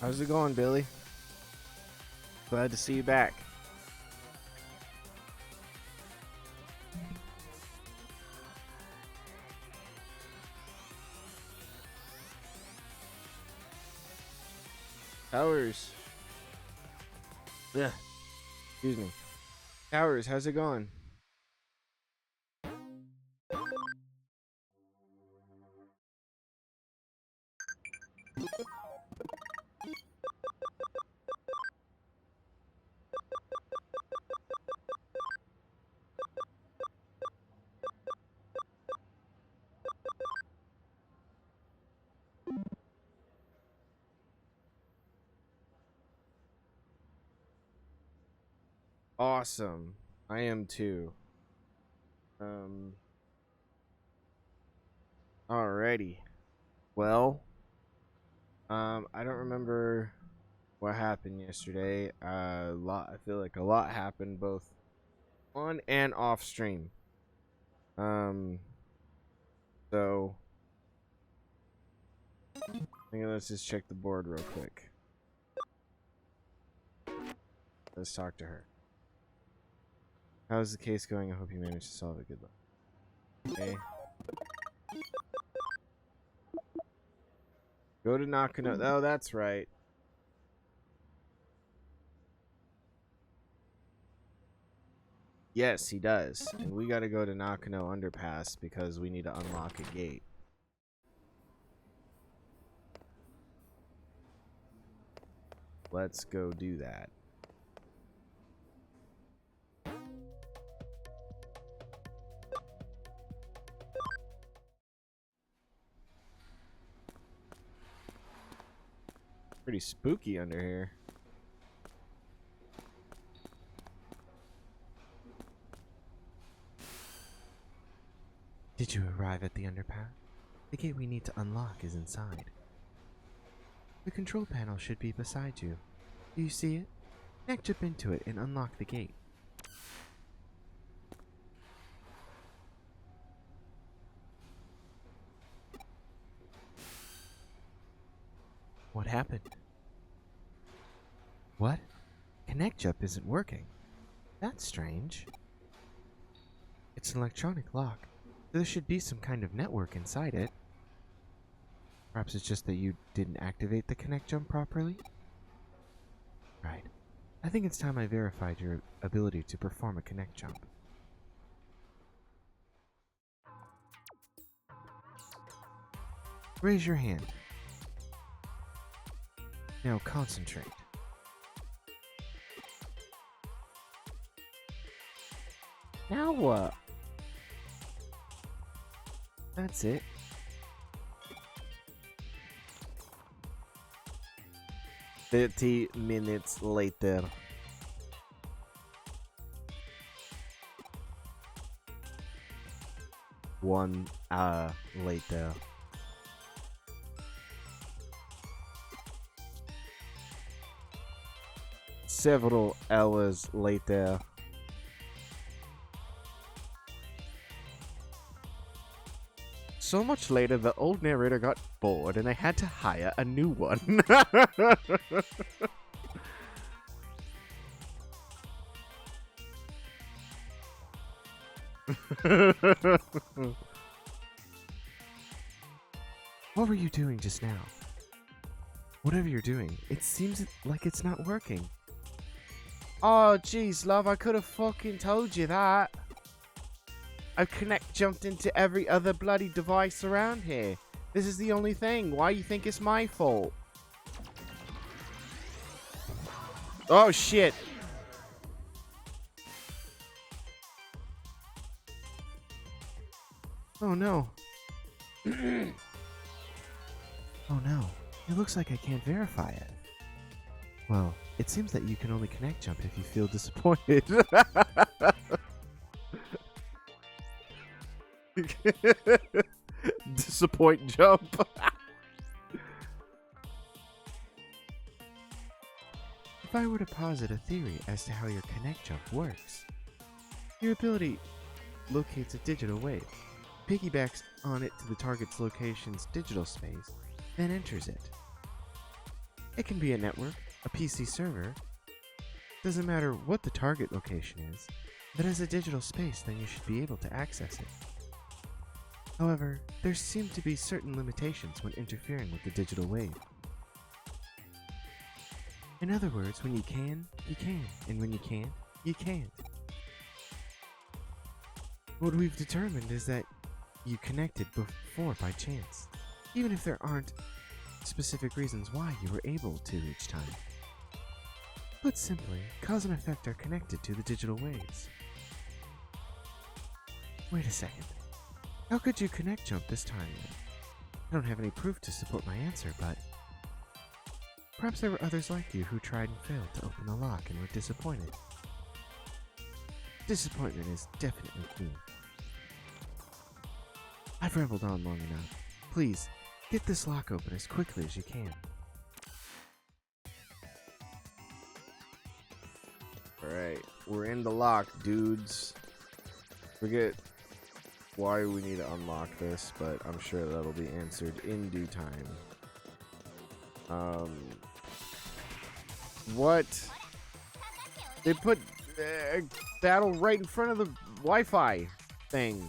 How's it going, Billy? Glad to see you back. Towers. Yeah. Excuse me. Towers, how's it going? Awesome. I am too. Um. Alrighty. Well, I don't remember what happened yesterday. I feel like a lot happened both on and off stream. Um. So, I think let's just check the board real quick. Let's talk to her. How's the case going? I hope you managed to solve it. Good luck. Okay. Go to Nakano. Oh, that's right. Yes, he does. And we gotta go to Nakano Underpass because we need to unlock a gate. Let's go do that. Pretty spooky under here. Did you arrive at the underpass? The gate we need to unlock is inside. The control panel should be beside you. Do you see it? Connect up into it and unlock the gate. What happened? What? Connect jump isn't working. That's strange. It's an electronic lock. There should be some kind of network inside it. Perhaps it's just that you didn't activate the connect jump properly? Right. I think it's time I verified your ability to perform a connect jump. Raise your hand. Now concentrate. Now what? That's it. Minutes later. One hour later. Several hours later. So much later, the old narrator got bored and they had to hire a new one. What were you doing just now? Whatever you're doing, it seems like it's not working. Oh, jeez, love, I could have fucking told you that. I've jumped into every other bloody device around here. This is the only thing. Why you think it's my fault? Oh, shit. Oh no. Oh no. It looks like I can't verify it. Well, it seems that you can only connect jump if you feel disappointed. Disappoint jump. If I were to posit a theory as to how your connect jump works, your ability locates a digital wave, piggybacks on it to the target's location's digital space, then enters it. It can be a network, a PC server. Doesn't matter what the target location is. If it has a digital space, then you should be able to access it. However, there seem to be certain limitations when interfering with the digital wave. In other words, when you can, and when you can't, you can't. What we've determined is that you connected before by chance, even if there aren't specific reasons why you were able to each time. Put simply, cause and effect are connected to the digital waves. Wait a second. How could you connect jump this time? I don't have any proof to support my answer, but perhaps there were others like you who tried and failed to open the lock and were disappointed. Disappointment is definitely key. I've rambled on long enough. Please, get this lock open as quickly as you can. Alright, we're in the lock, dudes. Forget why we need to unlock this, but I'm sure that'll be answered in due time. What? They put battle right in front of the Wi-Fi thing.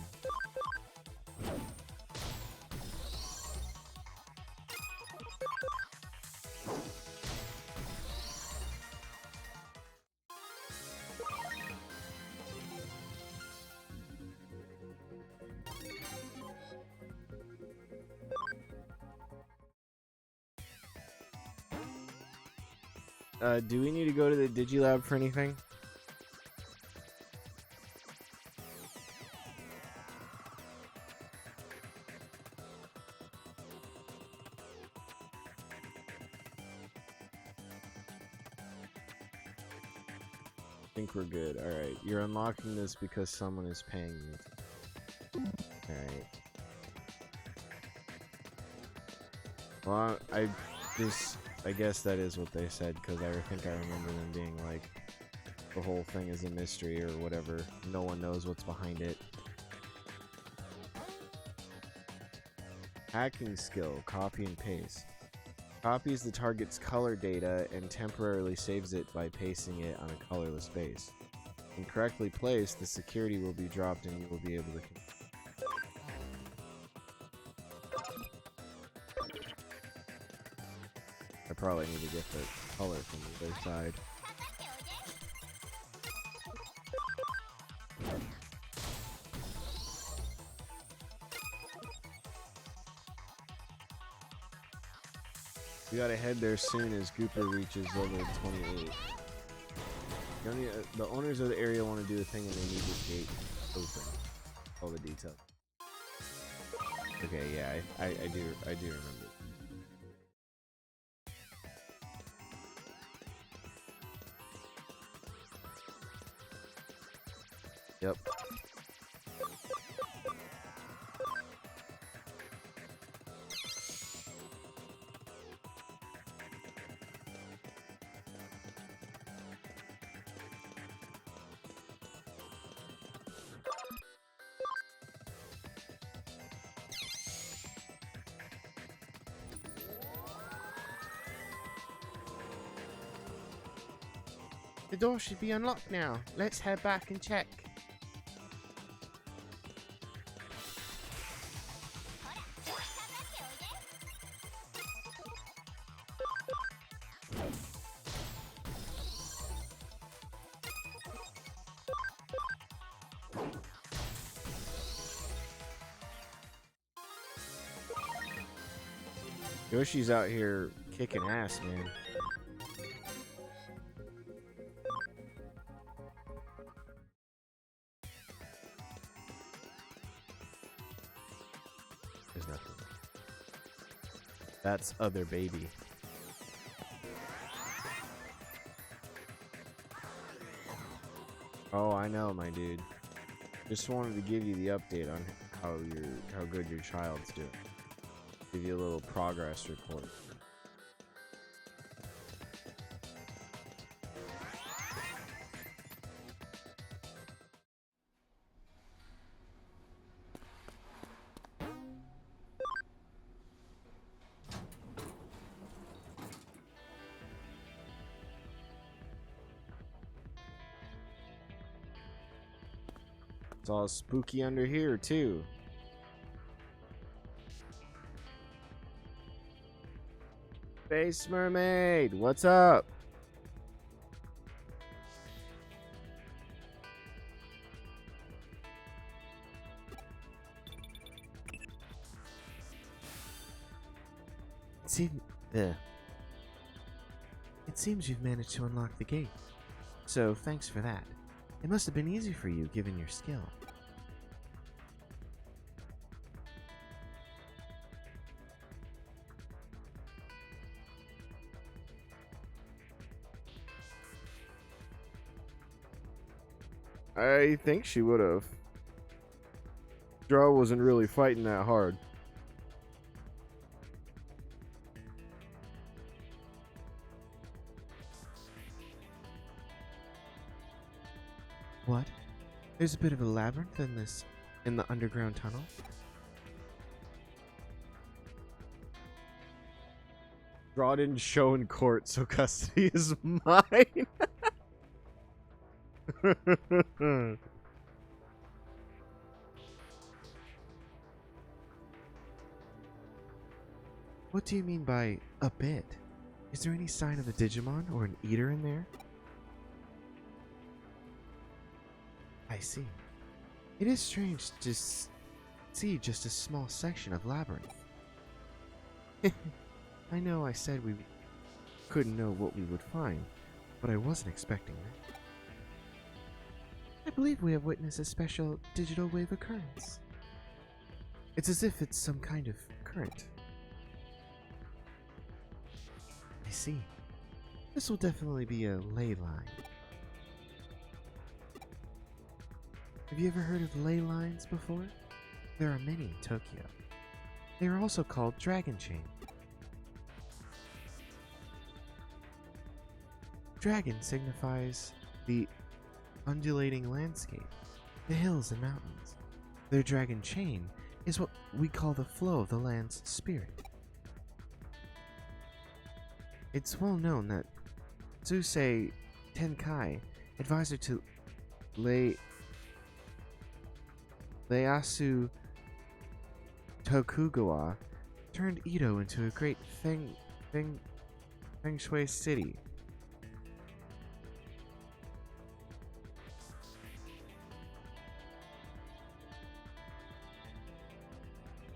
Do we need to go to the Digilab for anything? I think we're good. Alright, you're unlocking this because someone is paying you. Alright. Well, I guess that is what they said, because I think I remember them being like, the whole thing is a mystery or whatever. No one knows what's behind it. Hacking skill, copy and paste. Copies the target's color data and temporarily saves it by pasting it on a colorless base. When correctly placed, the security will be dropped and you will be able to... I probably need to get the color from the other side. We gotta head there soon as Gooper reaches level 28. The owners of the area want to do a thing and they need this gate open. All the details. Okay, yeah, I do remember. Yep. The door should be unlocked now. Let's head back and check. Yoshi's out here kicking ass, man. There's nothing. That's other baby. Oh, I know, my dude. Just wanted to give you the update on how good your child's doing. Give you a little progress report. It's all spooky under here, too. Space Mermaid, what's up? It seems you've managed to unlock the gate. So, thanks for that. It must have been easy for you, given your skill. I think she would have. Draw wasn't really fighting that hard. What? There's a bit of a labyrinth in the underground tunnel? Draw didn't show in court, so custody is mine. What do you mean by a bit? Is there any sign of a Digimon or an eater in there? I see. It is strange to see just a small section of labyrinth. I know I said we couldn't know what we would find, but I wasn't expecting that. I believe we have witnessed a special digital wave occurrence. It's as if it's some kind of current. I see. This will definitely be a ley line. Have you ever heard of ley lines before? There are many in Tokyo. They are also called dragon chain. Dragon signifies the undulating landscape, the hills and mountains. Their dragon chain is what we call the flow of the land's spirit. It's well known that Tsusei Tenkai, advisor to Ieyasu Tokugawa, turned Edo into a great feng shui city.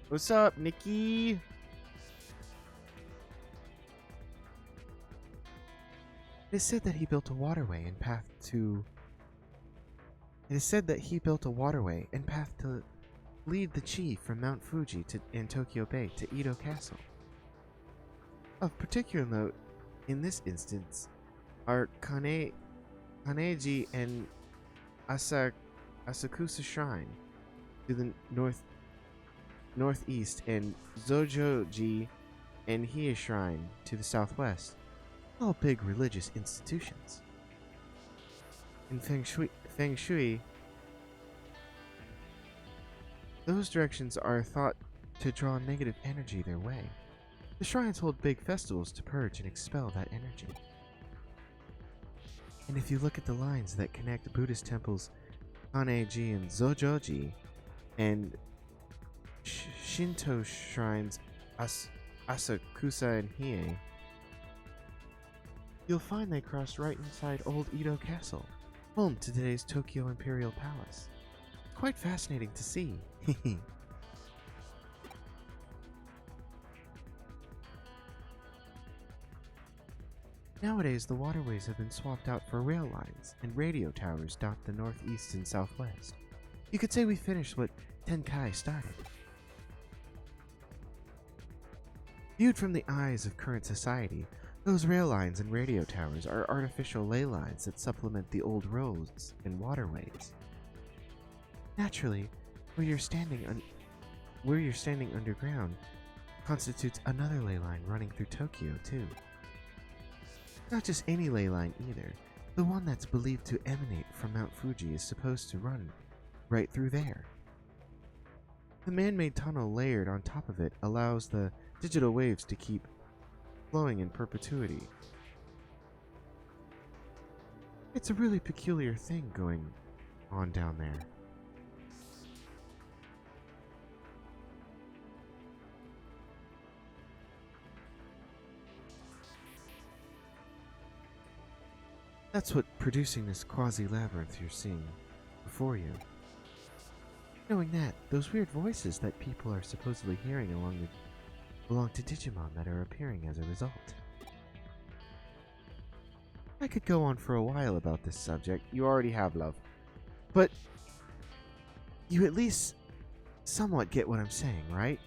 What's up, Nikki? It is said that he built a waterway and path to lead the chi from Mount Fuji in Tokyo Bay to Edo Castle. Of particular note in this instance are Kaneji and Asakusa Shrine to the northeast and Zojoji and Hiei Shrine to the southwest, all big religious institutions. In Feng Shui, those directions are thought to draw negative energy their way. The shrines hold big festivals to purge and expel that energy. And if you look at the lines that connect Buddhist temples Kaneji and Zojoji and Shinto shrines Asakusa and Hiei, you'll find they cross right inside Old Edo Castle, home to today's Tokyo Imperial Palace. It's quite fascinating to see. Nowadays, the waterways have been swapped out for rail lines, and radio towers dot the northeast and southwest. You could say we finished what Tenkai started. Viewed from the eyes of current society, those rail lines and radio towers are artificial ley lines that supplement the old roads and waterways. Naturally, where you're standing underground constitutes another ley line running through Tokyo too. Not just any ley line either. The one that's believed to emanate from Mount Fuji is supposed to run right through there. The man-made tunnel layered on top of it allows the digital waves to keep flowing in perpetuity. It's a really peculiar thing going on down there. That's what producing this quasi-labyrinth you're seeing before you. Knowing that, those weird voices that people are supposedly hearing belong to Digimon that are appearing as a result. I could go on for a while about this subject. You already have, love. But you at least somewhat get what I'm saying, right?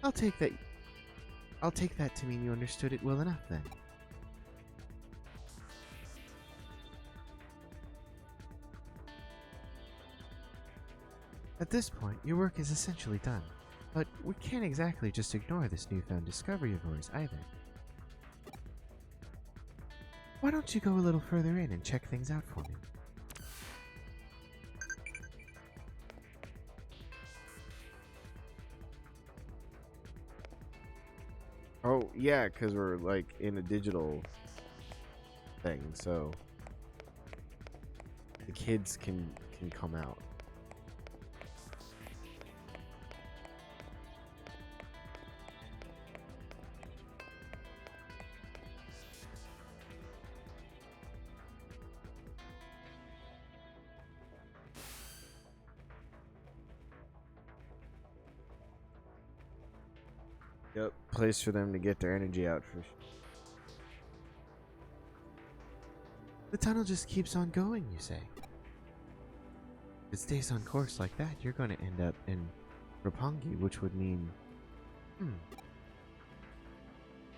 I'll take that. I'll take that to mean you understood it well enough then. At this point, your work is essentially done, but we can't exactly just ignore this newfound discovery of yours either. Why don't you go a little further in and check things out for me? Oh, yeah, because we're, like, in a digital thing, so the kids can come out. Yep, place for them to get their energy out for. The tunnel just keeps on going, you say? If it stays on course like that, you're going to end up in Roppongi, which would mean... You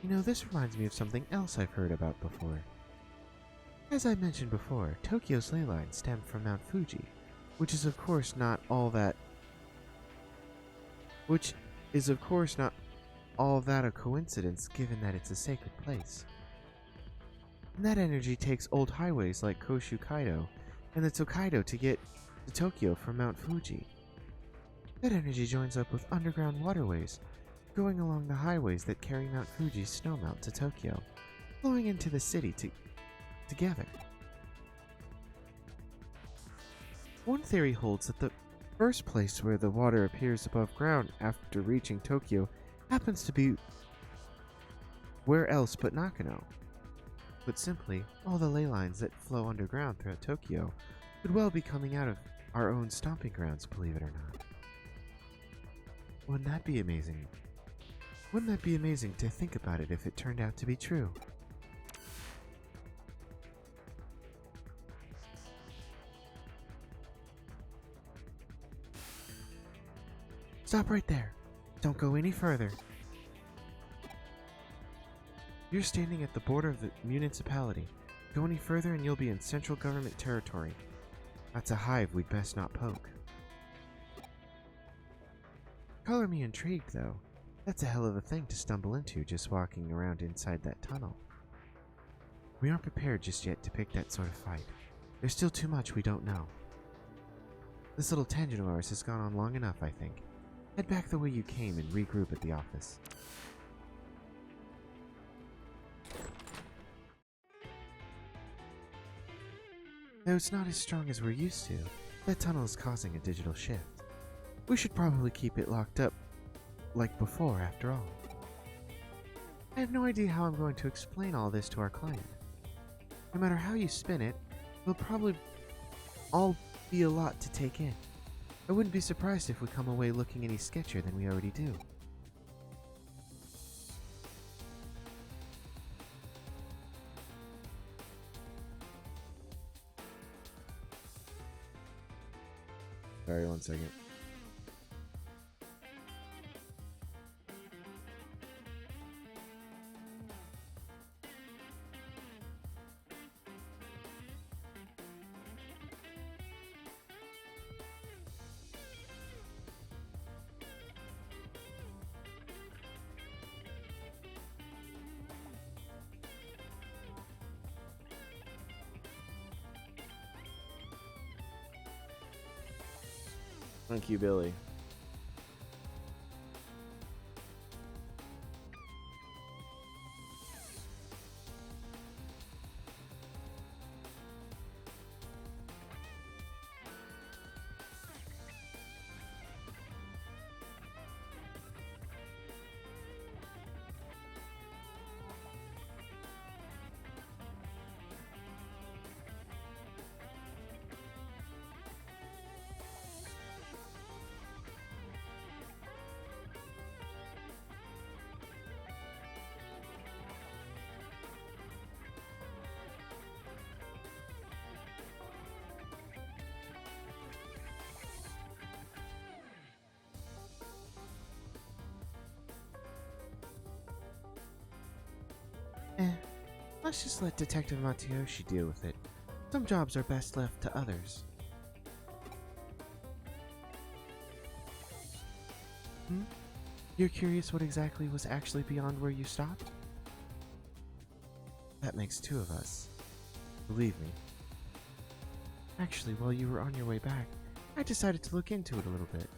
know, this reminds me of something else I've heard about before. As I mentioned before, Tokyo's ley lines stem from Mount Fuji, which is of course not all that a coincidence given that it's a sacred place. And that energy takes old highways like Koshu Kaido and the Tokaido to get to Tokyo from Mount Fuji. That energy joins up with underground waterways going along the highways that carry Mount Fuji's snowmelt to Tokyo, flowing into the city together. One theory holds that the first place where the water appears above ground after reaching Tokyo happens to be where else but Nakano. Put simply, all the ley lines that flow underground throughout Tokyo could well be coming out of our own stomping grounds, believe it or not. Wouldn't that be amazing? Wouldn't that be amazing to think about it if it turned out to be true? Stop right there. Don't go any further. You're standing at the border of the municipality. Go any further and you'll be in central government territory. That's a hive we'd best not poke. Color me intrigued, though. That's a hell of a thing to stumble into just walking around inside that tunnel. We aren't prepared just yet to pick that sort of fight. There's still too much we don't know. This little tangent of ours has gone on long enough, I think. Head back the way you came and regroup at the office. Though it's not as strong as we're used to, that tunnel is causing a digital shift. We should probably keep it locked up like before, after all. I have no idea how I'm going to explain all this to our client. No matter how you spin it, it'll probably all be a lot to take in. I wouldn't be surprised if we come away looking any sketchier than we already do. Sorry, 1 second. Thank you, Billy. Let's just let Detective Matayoshi deal with it. Some jobs are best left to others. You're curious what exactly was actually beyond where you stopped? That makes two of us. Believe me. Actually, while you were on your way back, I decided to look into it a little bit.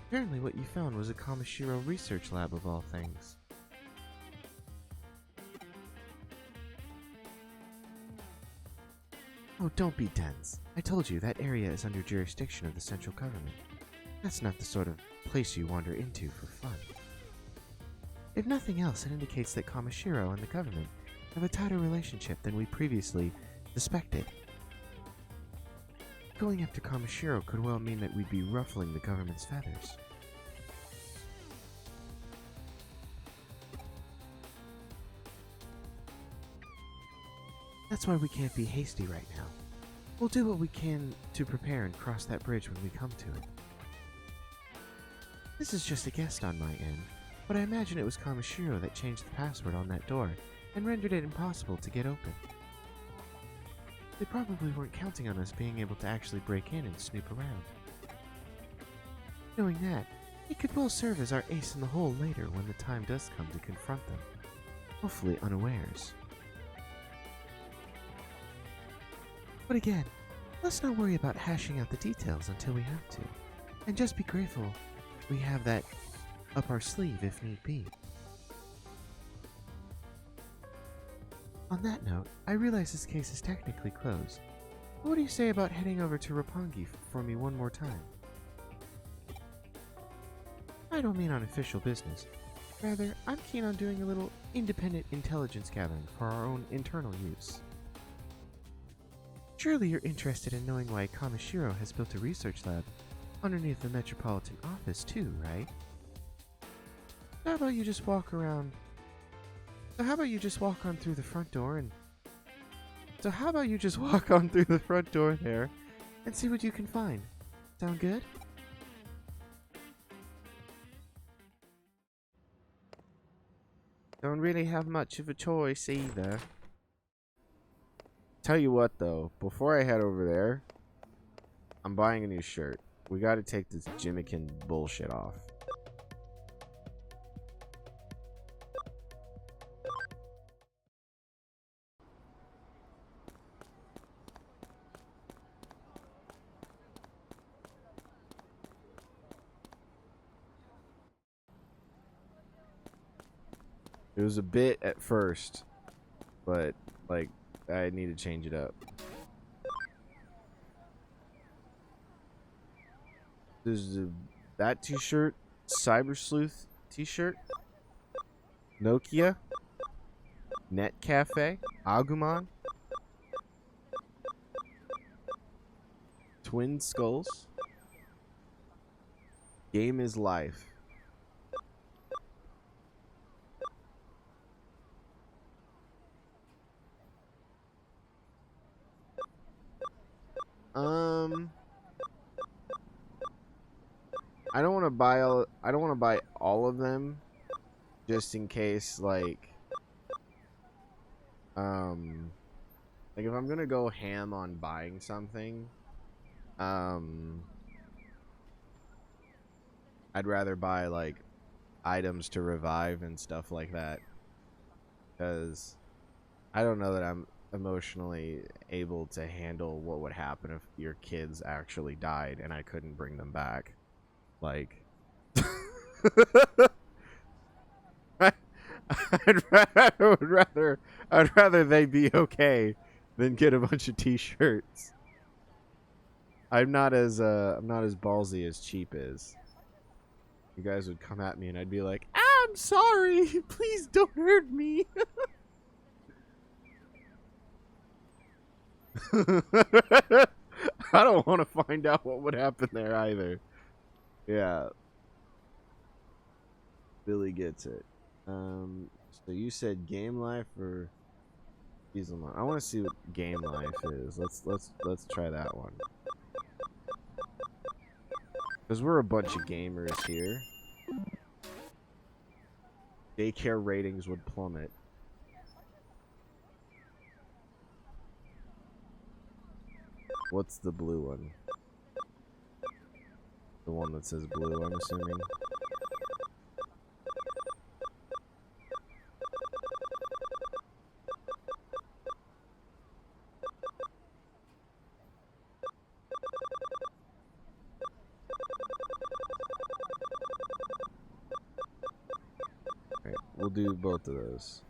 Apparently what you found was a Kamishiro research lab of all things. Oh, don't be dense. I told you, that area is under jurisdiction of the central government. That's not the sort of place you wander into for fun. If nothing else, it indicates that Kamishiro and the government have a tighter relationship than we previously suspected. Going after Kamishiro could well mean that we'd be ruffling the government's feathers. That's why we can't be hasty right now. We'll do what we can to prepare and cross that bridge when we come to it. This is just a guess on my end, but I imagine it was Kamishiro that changed the password on that door and rendered it impossible to get open. They probably weren't counting on us being able to actually break in and snoop around. Knowing that, it could well serve as our ace in the hole later when the time does come to confront them, hopefully unawares. But again, let's not worry about hashing out the details until we have to, and just be grateful we have that up our sleeve if need be. On that note, I realize this case is technically closed. What do you say about heading over to Roppongi for me one more time? I don't mean on official business. Rather, I'm keen on doing a little independent intelligence gathering for our own internal use. Surely you're interested in knowing why Kamishiro has built a research lab underneath the Metropolitan Office too, right? How about you just walk on through the front door there and see what you can find. Sound good? Don't really have much of a choice either. Tell you what though, before I head over there, I'm buying a new shirt. We gotta take this Jimmikin bullshit off. It was a bit at first, but like I need to change it up. There's that t-shirt, Cyber Sleuth t-shirt, Nokia, Net Cafe, Agumon, Twin Skulls, Game is Life. I don't want to buy all of them just in case like if I'm going to go ham on buying something, I'd rather buy like items to revive and stuff like that, cuz I don't know that I'm emotionally able to handle what would happen if your kids actually died and I couldn't bring them back. Like, I'd rather they be okay than get a bunch of t-shirts. I'm not as ballsy as Cheap is. You guys would come at me and I'd be like, I'm sorry, please don't hurt me. I don't want to find out what would happen there either. Yeah. Billy gets it. So you said Game Life or Season Life? I want to see what Game Life is. Let's try that one. Because we're a bunch of gamers here. Daycare ratings would plummet. What's the blue one? The one that says blue, I'm assuming. Alright, we'll do both of those.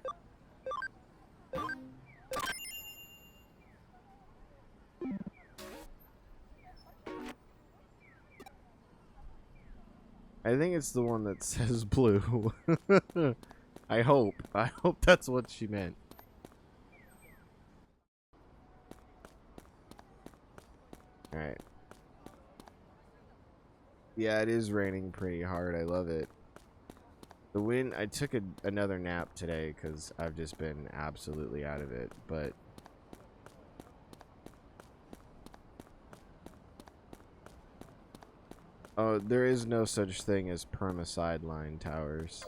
I think it's the one that says blue. I hope. I hope that's what she meant. Alright. Yeah, it is raining pretty hard. I love it. The wind, I took another nap today because I've just been absolutely out of it, but oh, there is no such thing as perma sideline towers.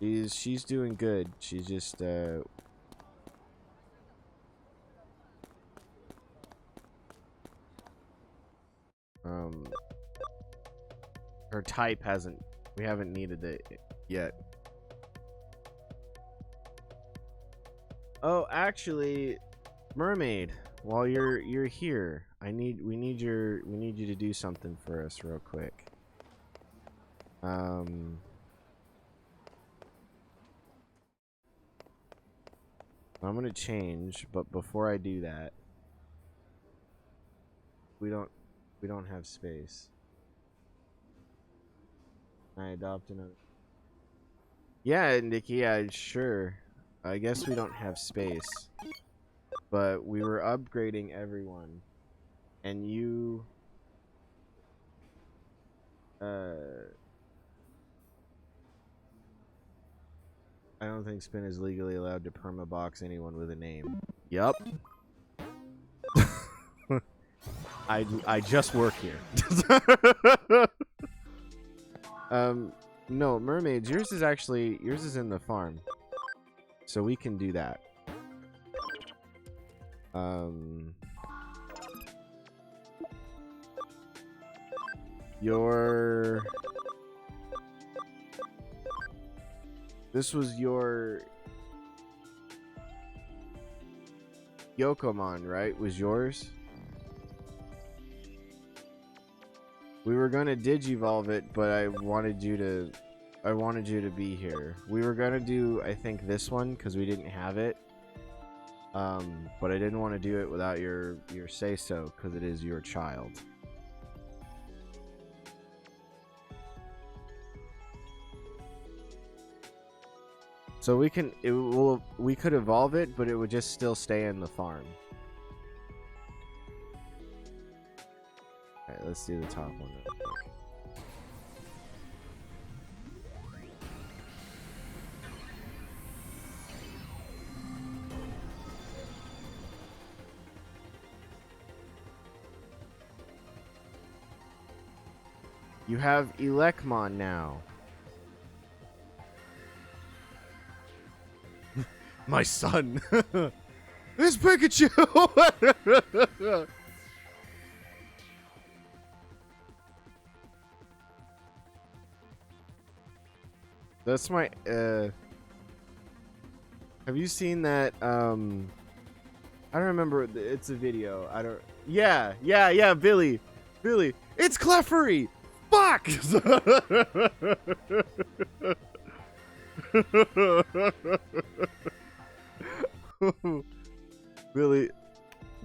She's doing good. She's just her type hasn't, we haven't needed it yet. Oh, actually, Mermaid, while you're here, we need you to do something for us real quick. I'm gonna change, but before I do that, we don't have space. I adopt another. Yeah, Nikki, yeah, sure. I guess we don't have space, but we were upgrading everyone, and you, I don't think Spin is legally allowed to permabox anyone with a name. Yup. I just work here. No, mermaids, yours is in the farm. So we can do that. This was your Yokomon, right? Was yours? We were gonna digivolve it, but I wanted you to be here. We were gonna do, I think, this one because we didn't have it. But I didn't want to do it without your say so because it is your child. So we could evolve it, but it would just still stay in the farm. Alright, let's do the top one real quick. You have Elecmon now. My son. It's Pikachu. That's my have you seen that I don't remember, it's a video. I don't. Yeah, Billy. It's Clefairy. Fuck.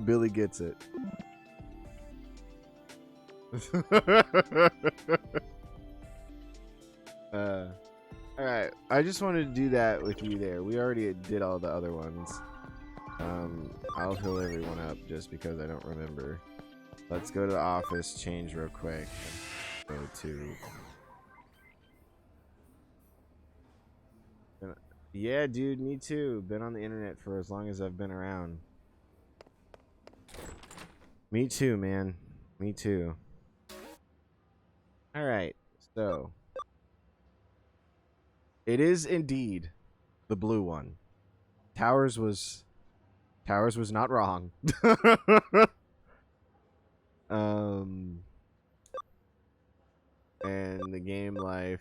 Billy gets it. Alright, I just wanted to do that with you there. We already did all the other ones. I'll heal everyone up just because I don't remember. Let's go to the office, change real quick. Go to... Yeah, dude, me too. Been on the internet for as long as I've been around. Me too, man. Me too. Alright, so... It is indeed the blue one. Towers was Towers was not wrong. um, and the game life.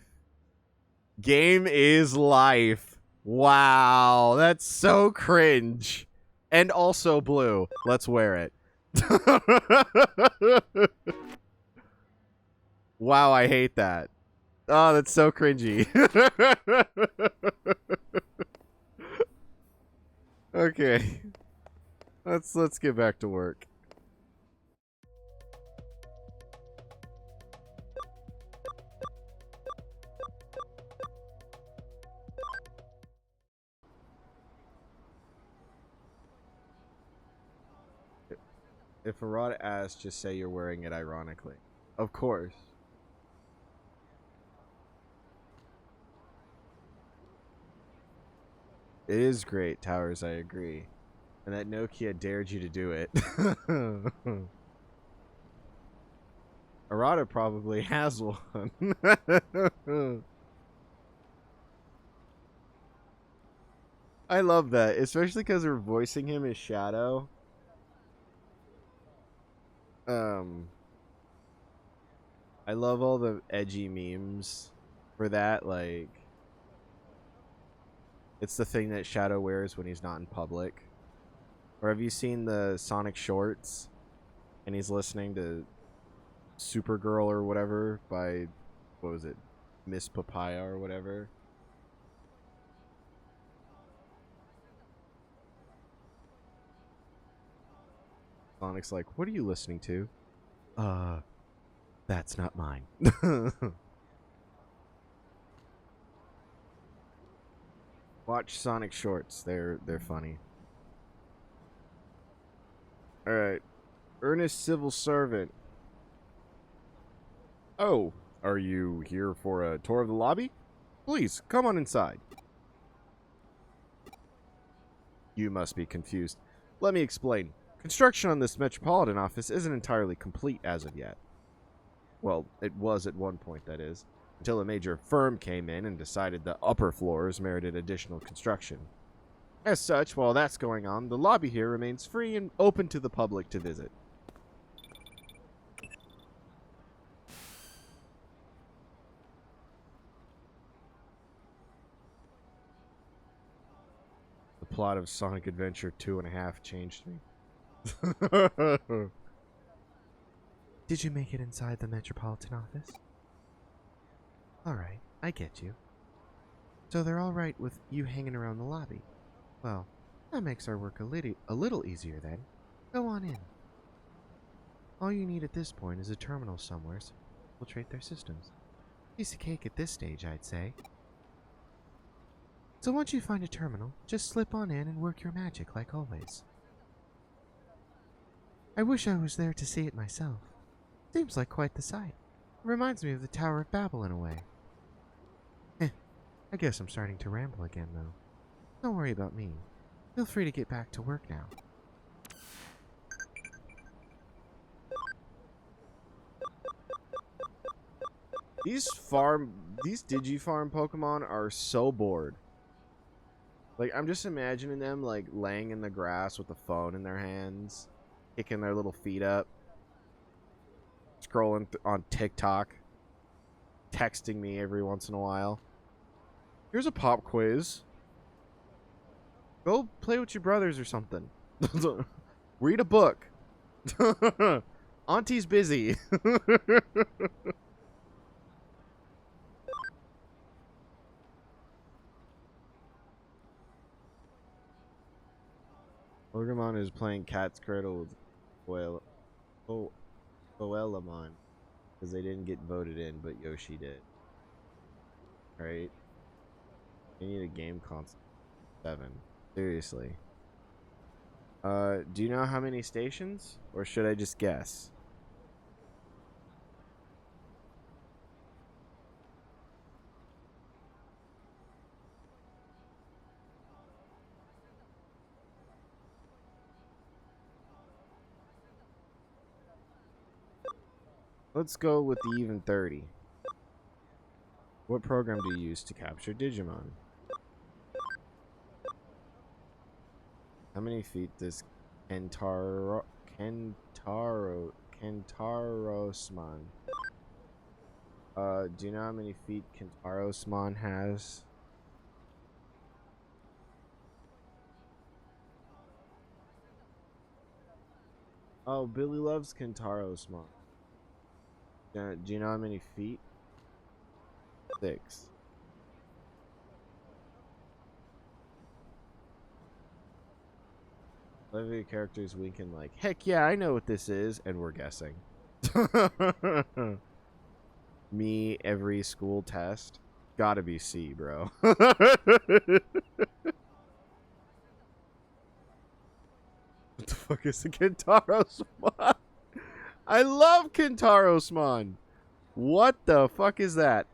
Game is life. Wow, that's so cringe. And also blue. Let's wear it. Wow, I hate that. Oh, that's so cringy. Okay. Let's get back to work. If Arata asks, just say you're wearing it ironically. Of course. It is great, Towers, I agree. And that Nokia dared you to do it. Arata probably has one. I love that, especially because we're voicing him as Shadow. I love all the edgy memes for that. Like, it's the thing that Shadow wears when he's not in public. Or have you seen the Sonic shorts? And he's listening to Supergirl or whatever by, what was it, Miss Papaya or whatever. Sonic's like, what are you listening to? That's not mine. Watch Sonic shorts. They're funny. Alright. Earnest civil servant. Oh, are you here for a tour of the lobby? Please, come on inside. You must be confused. Let me explain. Construction on this Metropolitan office isn't entirely complete as of yet. Well, it was at one point, that is. Until a major firm came in and decided the upper floors merited additional construction. As such, while that's going on, the lobby here remains free and open to the public to visit. The plot of Sonic Adventure 2.5 changed me. Did you make it inside the Metropolitan office? Alright, I get you. So they're alright with you hanging around the lobby. Well, that makes our work a little easier then. Go on in. All you need at this point is a terminal somewhere to infiltrate their systems. Piece of cake at this stage, I'd say. So once you find a terminal, just slip on in and work your magic like always. I wish I was there to see it myself. Seems like quite the sight. It reminds me of the Tower of Babel in a way. I guess I'm starting to ramble again, though. Don't worry about me. Feel free to get back to work now. These Digifarm Pokemon are so bored. Like, I'm just imagining them, like, laying in the grass with a phone in their hands, kicking their little feet up, scrolling on TikTok, texting me every once in a while. Here's a pop quiz. Go play with your brothers or something. Read a book. Auntie's busy. Pokemon is playing Cat's Cradle with Coelamon because they didn't get voted in, but Yoshi did. Right? You need a game console. 7. Seriously. Do you know how many stations? Or should I just guess? Let's go with the even 30. What program do you use to capture Digimon? How many feet does Kentarosman? Do you know how many feet Kentarosman has? Oh, Billy loves Kentarosman. Do you know how many feet? 6. Love your characters winking like, heck yeah, I know what this is, and we're guessing. Me, every school test. Gotta be C, bro. What the fuck is a Kentaro-sman? I love Kentaro-sman. What the fuck is that?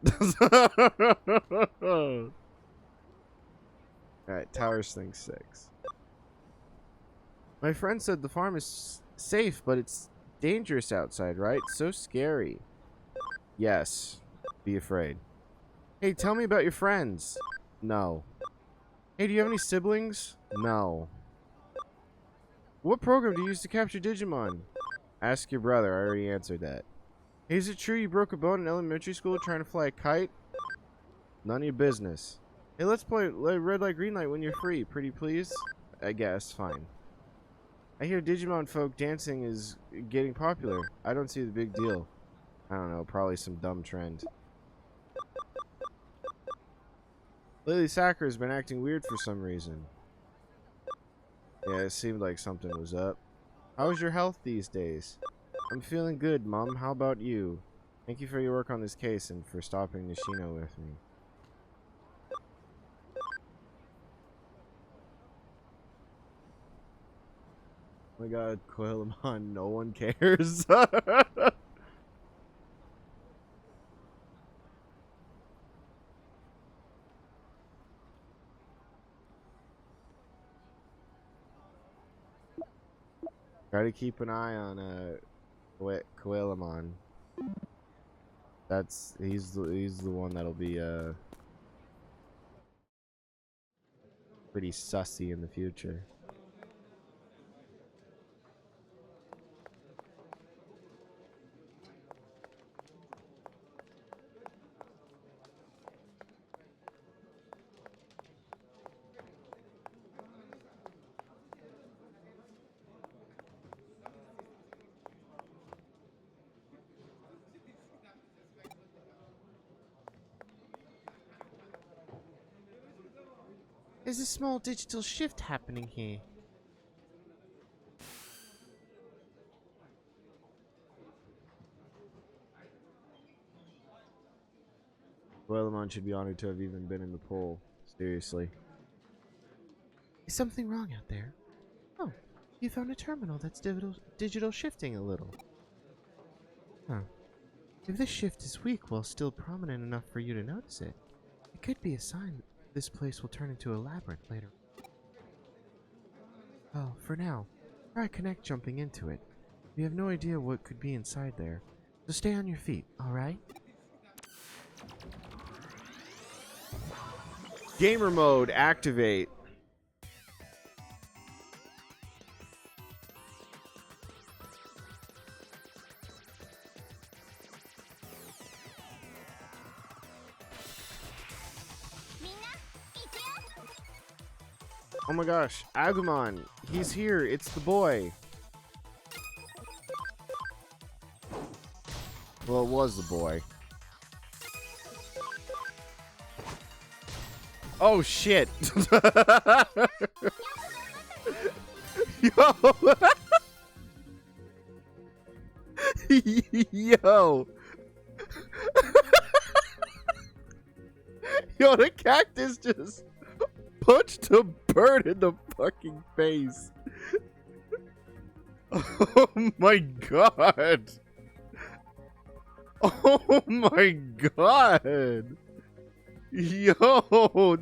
Alright, Towers thing 6. My friend said the farm is safe, but it's dangerous outside, right? So scary. Yes. Be afraid. Hey, tell me about your friends. No. Hey, do you have any siblings? No. What program do you use to capture Digimon? Ask your brother. I already answered that. Hey, is it true you broke a bone in elementary school trying to fly a kite? None of your business. Hey, let's play red light, green light when you're free. Pretty please? I guess. Fine. I hear Digimon folk dancing is getting popular. I don't see the big deal. I don't know. Probably some dumb trend. Lily Sacker's been acting weird for some reason. Yeah, it seemed like something was up. How's your health these days? I'm feeling good, Mom. How about you? Thank you for your work on this case and for stopping Nishino with me. Oh my god, Coilamon, no one cares. Try to keep an eye on Coilamon. He's the one that'll be pretty sussy in the future. There's a small digital shift happening here. Coilamon should be honored to have even been in the poll. Seriously. Is something wrong out there? Oh, you found a terminal that's digital shifting a little. Huh. If this shift is weak while still prominent enough for you to notice it, it could be a sign that this place will turn into a labyrinth later. Well, for now, try connect jumping into it. We have no idea what could be inside there, so stay on your feet, alright? Gamer mode, activate. Oh my gosh, Agumon, he's here, it's the boy. Well, it was the boy. Oh shit. Yo. Yo. Yo, the cactus just punched a bird in the fucking face. Oh my god. Oh my god. Yo,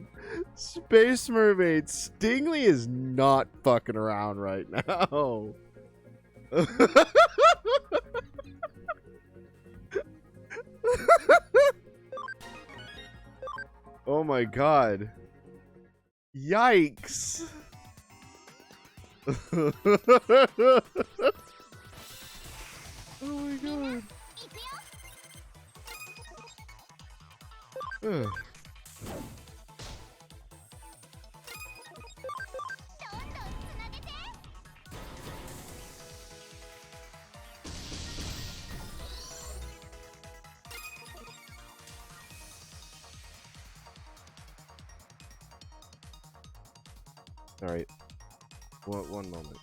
Space Mermaid, Stingley is not fucking around right now. Oh my god. Yikes. Oh my god. Ugh. All right. One moment.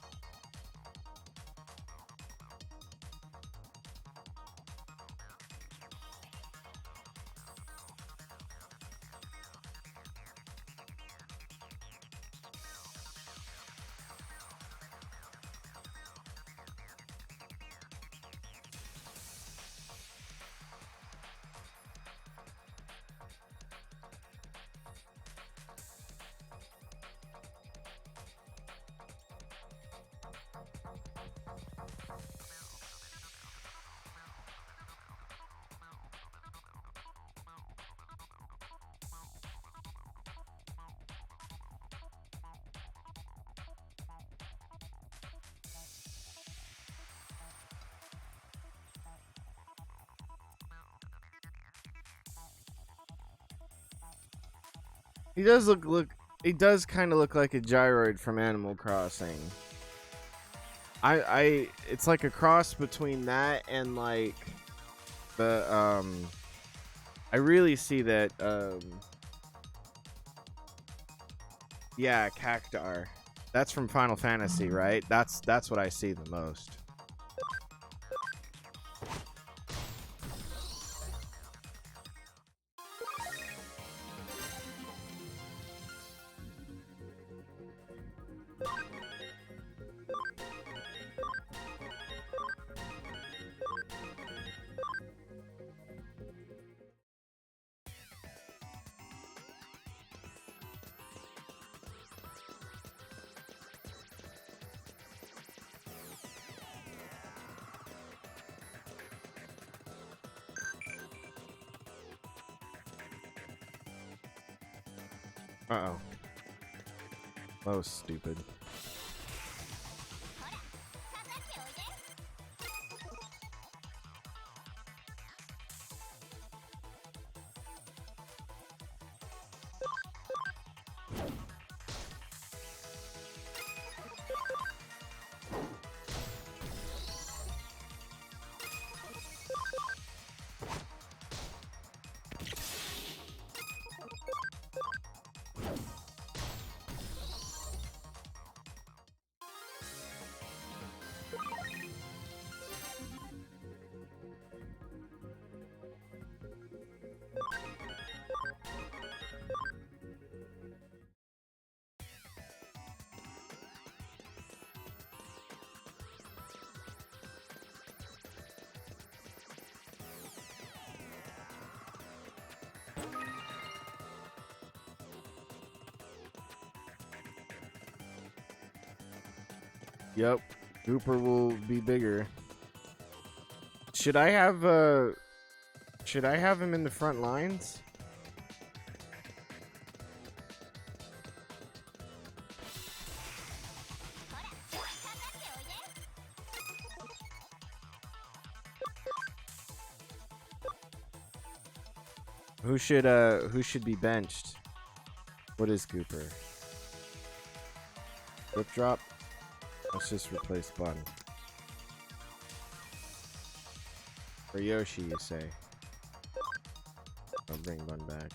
He does look. He does kind of look like a gyroid from Animal Crossing. It's like a cross between that and like the I really see that yeah, Cactar. That's from Final Fantasy, right? That's what I see the most. Uh-oh. That was stupid. Yep. Gooper will be bigger. Should I have him in the front lines? Who should be benched? What is Gooper? Flip drop? Let's just replace Bun. For Yoshi, you say? I'll bring Bun back.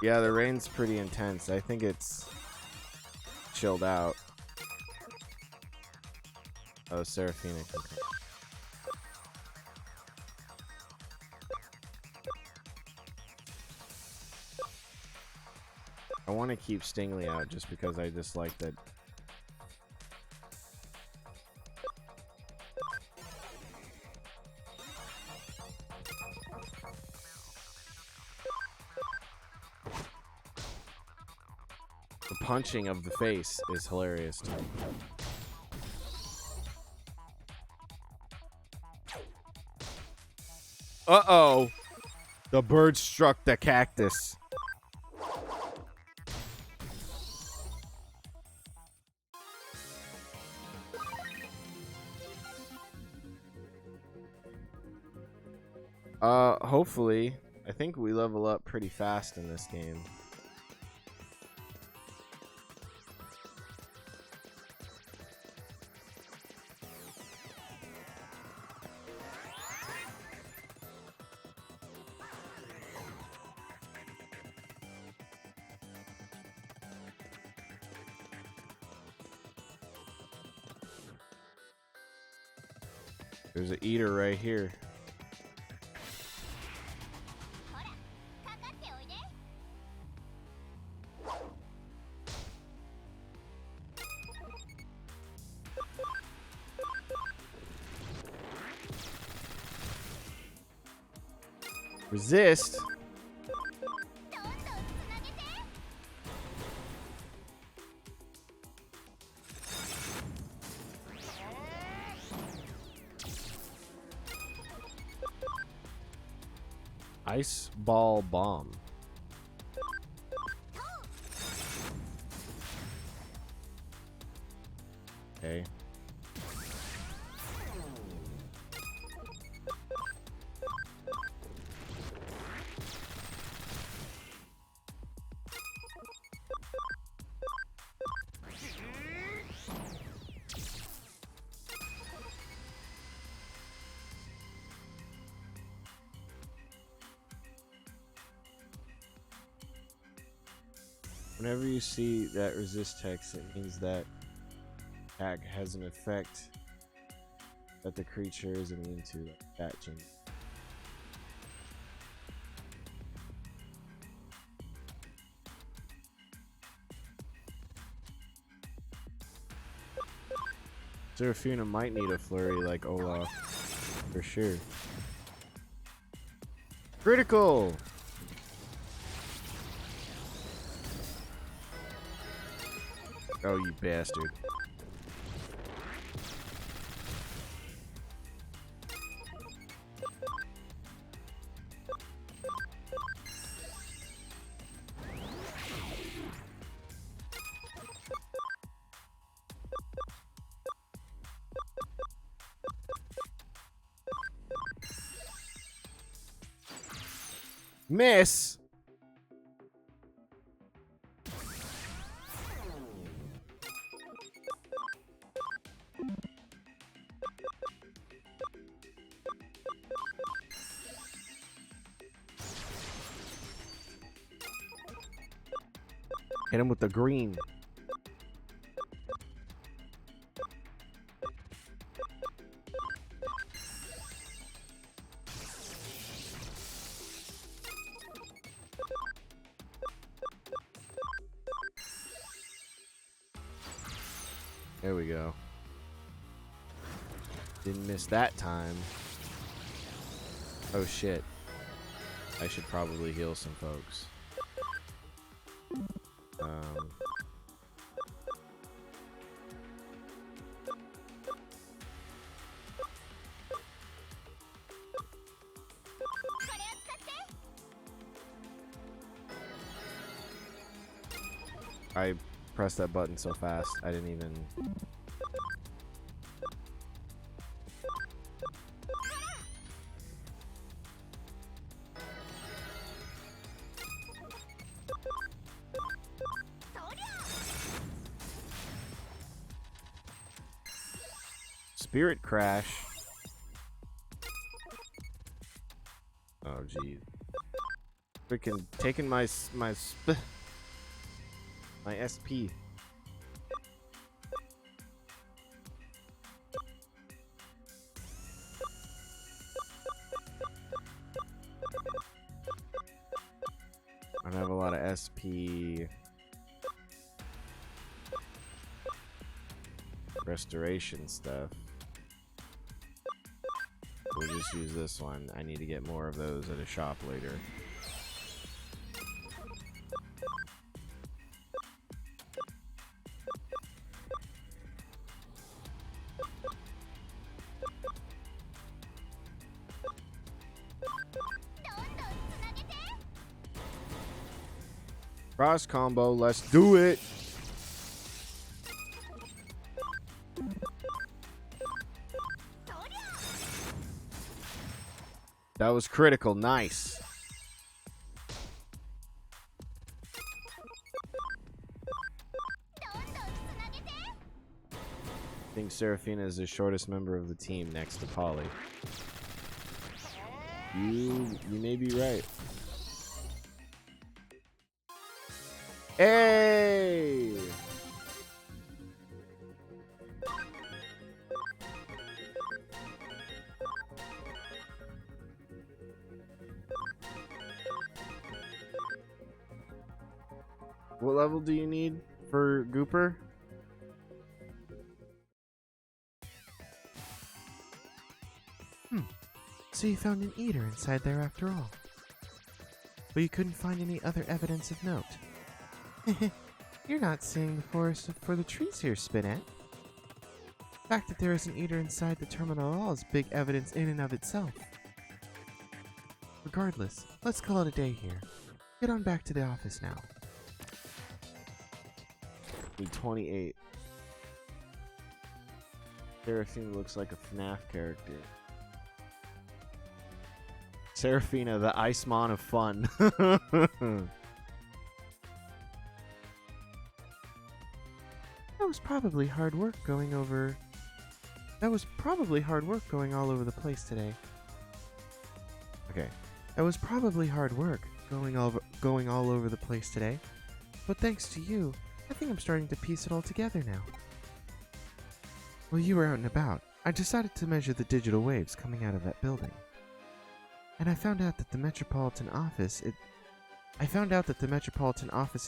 Yeah, the rain's pretty intense. I think it's chilled out. Oh, Seraphina can come. I want to keep Stingley out just because I dislike that. The punching of the face is hilarious to me. Uh-oh. The bird struck the cactus. Hopefully. I think we level up pretty fast in this game. There's an eater right here. Resist? Ice ball bomb. Okay. Whenever you see that resist text, it means that attack has an effect that the creature is immune to, like that change. Seraphina might need a flurry like Olaf, for sure. Critical! Oh, you bastard. Miss! Hit him with the green. There we go. Didn't miss that time. Oh shit. I should probably heal some folks. I pressed that button so fast, I didn't even... Spirit Crash. Oh, geez. Freaking taking my SP. I don't have a lot of SP. Restoration stuff. We'll just use this one. I need to get more of those at a shop later. Cross combo, let's do it. That was critical. Nice. I think Seraphina is the shortest member of the team next to Polly. You may be right. Hey! What level do you need for Gooper? So you found an eater inside there after all. But you couldn't find any other evidence of note. You're not seeing the forest for the trees here, Spinette. The fact that there is an eater inside the terminal at all is big evidence in and of itself. Regardless, let's call it a day here. Get on back to the office now. Need 28. Seraphina looks like a FNAF character. Seraphina, the Icemon of fun. That was probably hard work going all over the place today. Okay. That was probably hard work going all over the place today. But thanks to you, I think I'm starting to piece it all together now. While you were out and about, I decided to measure the digital waves coming out of that building. And I found out that the Metropolitan Office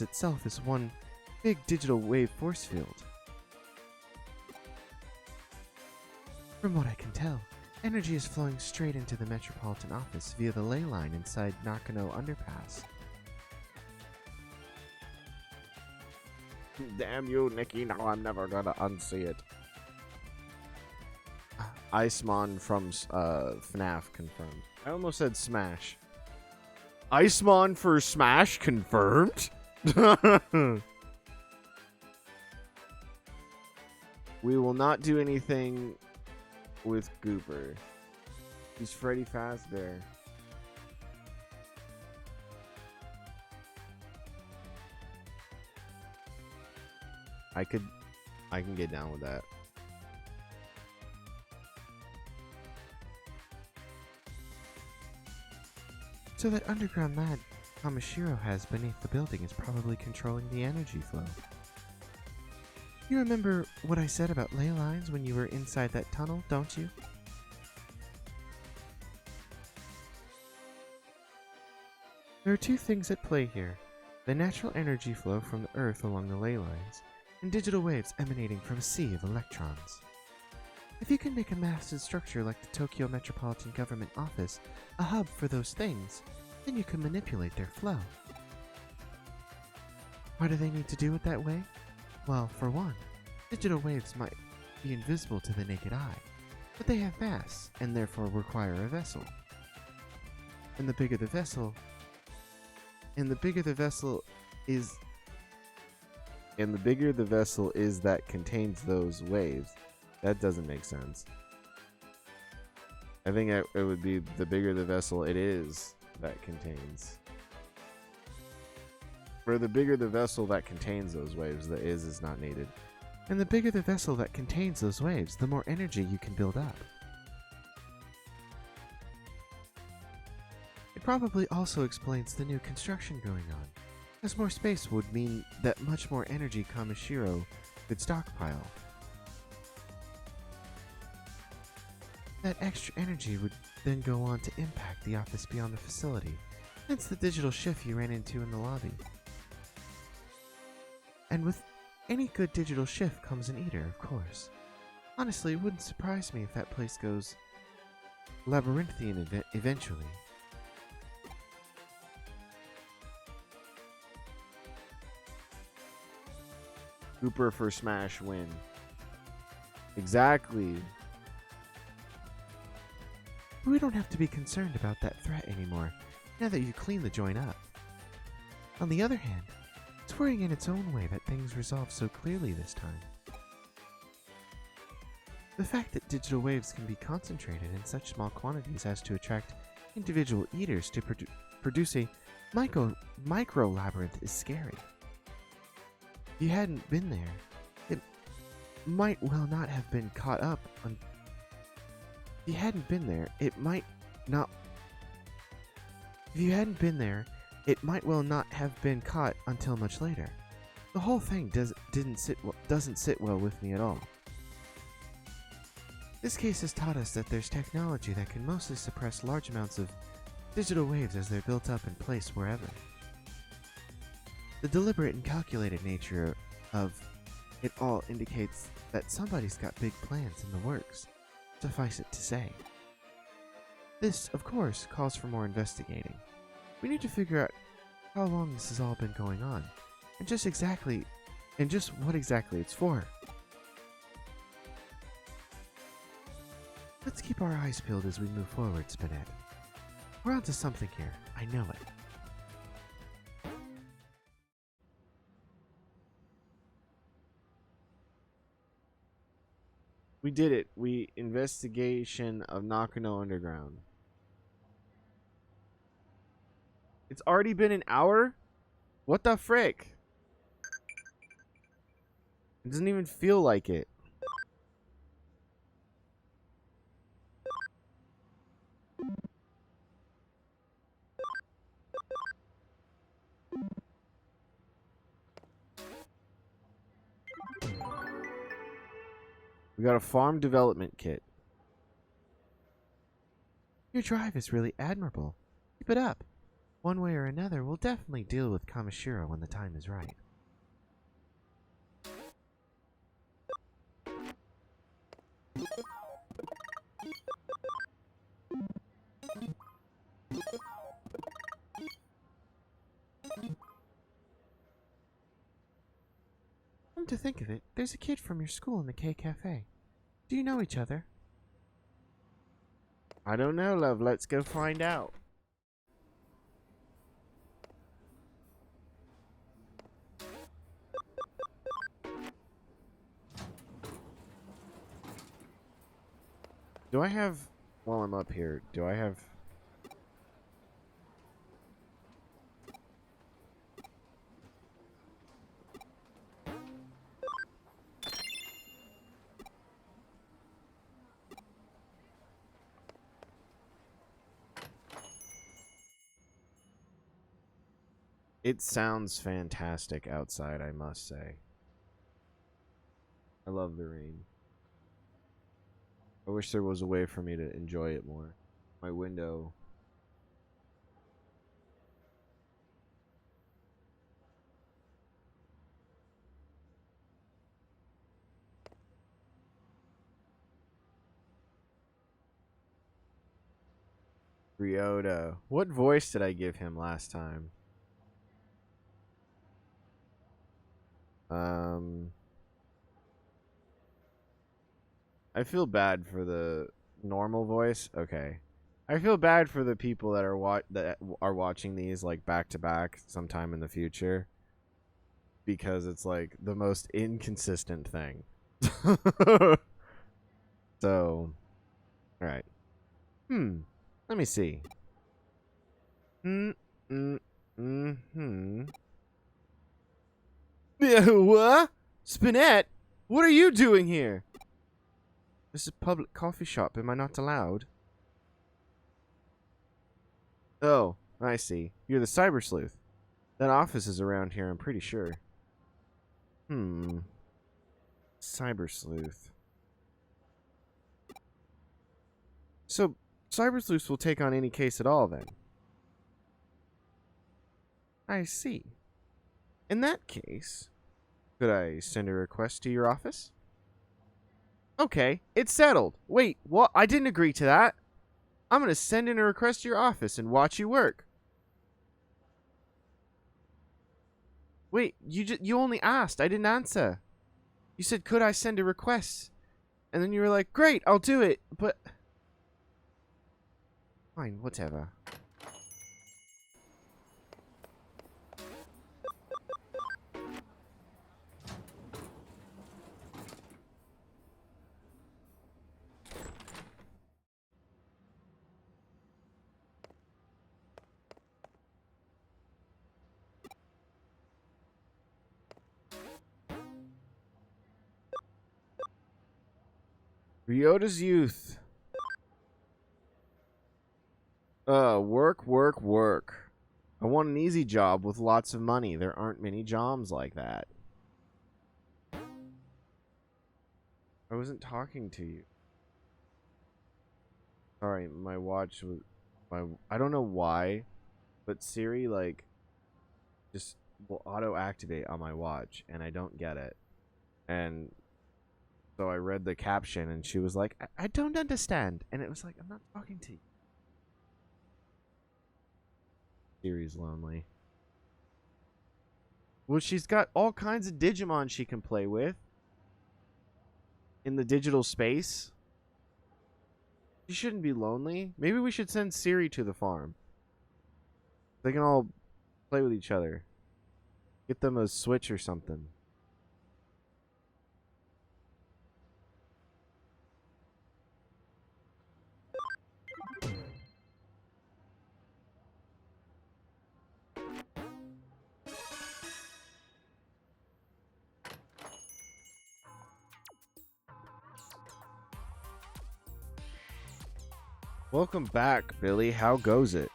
itself is one big digital wave force field. From what I can tell, energy is flowing straight into the Metropolitan Office via the ley line inside Nakano Underpass. Damn you, Nikki. Now I'm never gonna unsee it. Icemon from FNAF confirmed. I almost said Smash. Icemon for Smash confirmed? We will not do anything with Gooper. He's Freddy Fazbear. I can get down with that. So that underground lab Kamishiro has beneath the building is probably controlling the energy flow. You remember what I said about ley lines when you were inside that tunnel, don't you? There are two things at play here. The natural energy flow from the Earth along the ley lines, and digital waves emanating from a sea of electrons. If you can make a massive structure like the Tokyo Metropolitan Government Office a hub for those things, then you can manipulate their flow. Why do they need to do it that way? Well, for one, digital waves might be invisible to the naked eye, but they have mass and therefore require a vessel. And the bigger the vessel is that contains those waves. That doesn't make sense. I think it would be the bigger the vessel it is that contains. For the bigger the vessel that contains those waves, the is not needed. And the bigger the vessel that contains those waves, the more energy you can build up. It probably also explains the new construction going on, as more space would mean that much more energy Kamishiro could stockpile. That extra energy would then go on to impact the office beyond the facility, hence the digital shift you ran into in the lobby. And with any good digital shift comes an eater, of course. Honestly, it wouldn't surprise me if that place goes labyrinthian eventually. Gooper for Smash win. Exactly. But we don't have to be concerned about that threat anymore, now that you cleaned the joint up. On the other hand, It's worrying in its own way that things resolve so clearly this time. The fact that digital waves can be concentrated in such small quantities as to attract individual eaters to produce a micro labyrinth is scary. If you hadn't been there, it might well not have been caught up on. If you hadn't been there, it might not. If you hadn't been there, it might well not have been caught until much later. The whole thing doesn't sit well with me at all. This case has taught us that there's technology that can mostly suppress large amounts of digital waves as they're built up in place wherever. The deliberate and calculated nature of it all indicates that somebody's got big plans in the works, suffice it to say. This, of course, calls for more investigating. We need to figure out how long this has all been going on, and just what exactly it's for. Let's keep our eyes peeled as we move forward, Spinette. We're onto something here. I know it. We did it. Investigation of Nakano Underground. It's already been an hour? What the frick? It doesn't even feel like it. We got a farm development kit. Your drive is really admirable. Keep it up. One way or another, we'll definitely deal with Kamishiro when the time is right. Come to think of it, there's a kid from your school in the K Cafe. Do you know each other? I don't know, love. Let's go find out. Do I have, while I'm up here, do I have... It sounds fantastic outside, I must say. I love the rain. I wish there was a way for me to enjoy it more. My window. Ryota. What voice did I give him last time? I feel bad for the normal voice. Okay. I feel bad for the people that are watching these like back to back sometime in the future, because it's like the most inconsistent thing. So, all right. Let me see. What? Spinette? What are you doing here? This is a public coffee shop. Am I not allowed? Oh, I see. You're the Cyber Sleuth. That office is around here, I'm pretty sure. Cyber Sleuth. So, Cyber Sleuths will take on any case at all, then? I see. In that case, could I send a request to your office? Okay, it's settled. Wait, what? I didn't agree to that. I'm gonna send in a request to your office and watch you work. Wait, you only asked. I didn't answer. You said, could I send a request? And then you were like, great, I'll do it. But... fine, whatever. Ryota's youth. Work, work, work. I want an easy job with lots of money. There aren't many jobs like that. I wasn't talking to you. Sorry, my watch was... I don't know why, but Siri, like, just will auto-activate on my watch, and I don't get it. And so I read the caption, and she was like, I don't understand. And it was like, I'm not talking to you. Siri's lonely. Well, she's got all kinds of Digimon she can play with in the digital space. She shouldn't be lonely. Maybe we should send Siri to the farm. They can all play with each other. Get them a Switch or something. Welcome back, Billy. How goes it?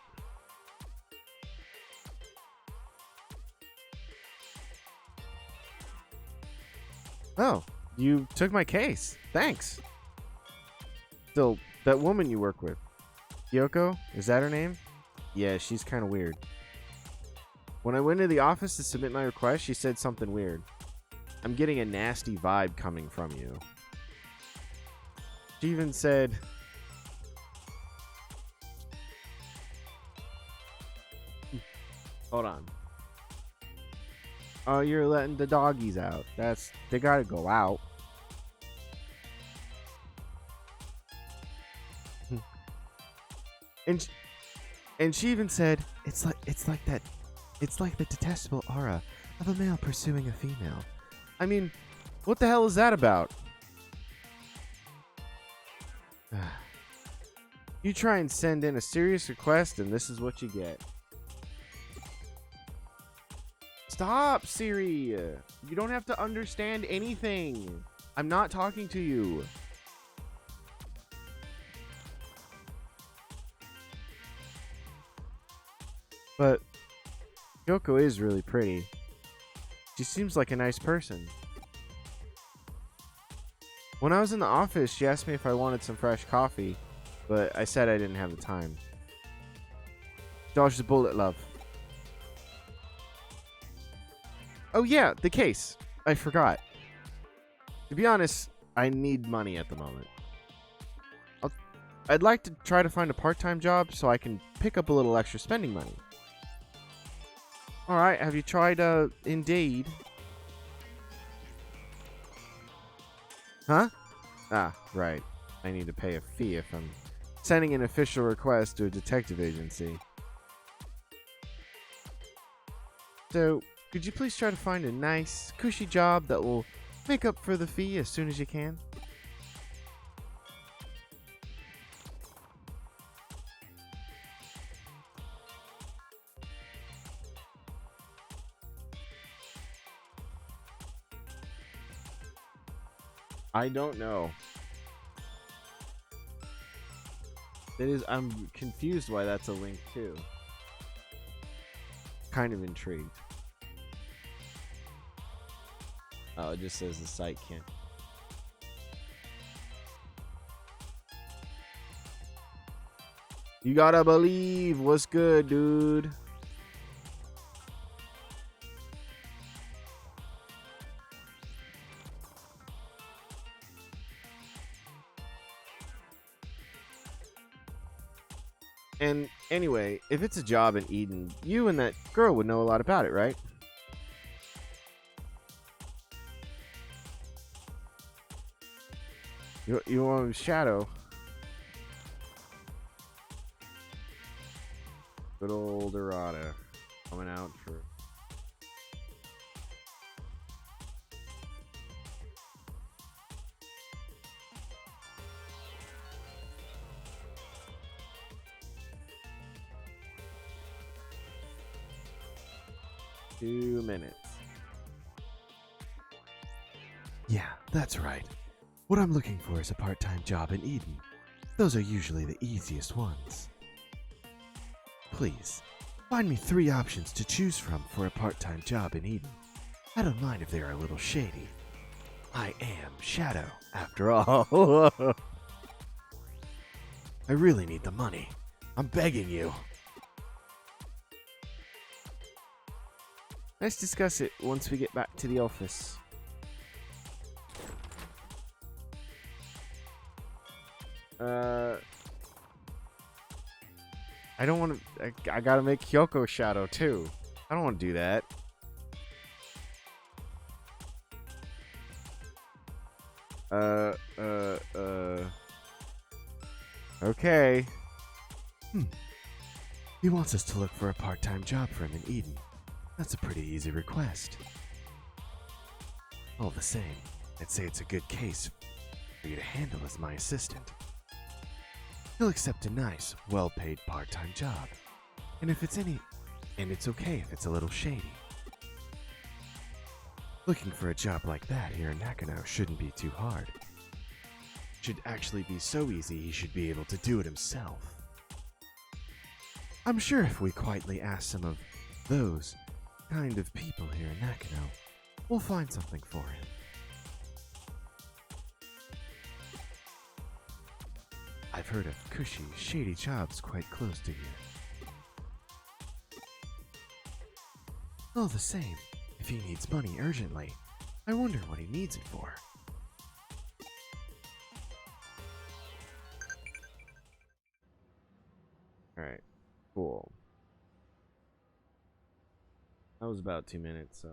Oh, you took my case. Thanks. Still, that woman you work with, Kyoko, is that her name? Yeah, she's kind of weird. When I went to the office to submit my request, she said something weird. I'm getting a nasty vibe coming from you. She even said... Hold on. Oh, you're letting the doggies out. They gotta go out. and she even said it's like the detestable aura of a male pursuing a female. I mean, what the hell is that about? You try and send in a serious request, and this is what you get. Stop, Siri! You don't have to understand anything. I'm not talking to you. But Kyoko is really pretty. She seems like a nice person. When I was in the office, she asked me if I wanted some fresh coffee, but I said I didn't have the time. Dodge the bullet, love. Oh yeah, the case. I forgot. To be honest, I need money at the moment. I'd like to try to find a part-time job so I can pick up a little extra spending money. Alright, have you tried, Indeed? Huh? Ah, right. I need to pay a fee if I'm sending an official request to a detective agency. So, could you please try to find a nice, cushy job that will make up for the fee as soon as you can? I don't know. I'm confused why that's a link too. Kind of intrigued. Oh, it just says the site can't. You gotta believe. What's good, dude? And anyway, if it's a job in Eden, you and that girl would know a lot about it, right? You want Shadow? Good old Dorada coming out for. Two minutes. Yeah, that's right. What I'm looking for is a part-time job in Eden. Those are usually the easiest ones. Please, find me 3 options to choose from for a part-time job in Eden. I don't mind if they're a little shady. I am Shadow, after all. I really need the money. I'm begging you. Let's discuss it once we get back to the office. I don't want to. I gotta make Kyoko Shadow too. I don't want to do that. Okay. He wants us to look for a part-time job for him in Eden. That's a pretty easy request. All the same, I'd say it's a good case for you to handle as my assistant. He'll accept a nice, well-paid part-time job. And it's okay if it's a little shady. Looking for a job like that here in Nakano shouldn't be too hard. It should actually be so easy he should be able to do it himself. I'm sure if we quietly ask some of those kind of people here in Nakano, we'll find something for him. I've heard of cushy, shady jobs quite close to here. All the same, if he needs money urgently, I wonder what he needs it for. Alright. Cool. That was about 2 minutes, so.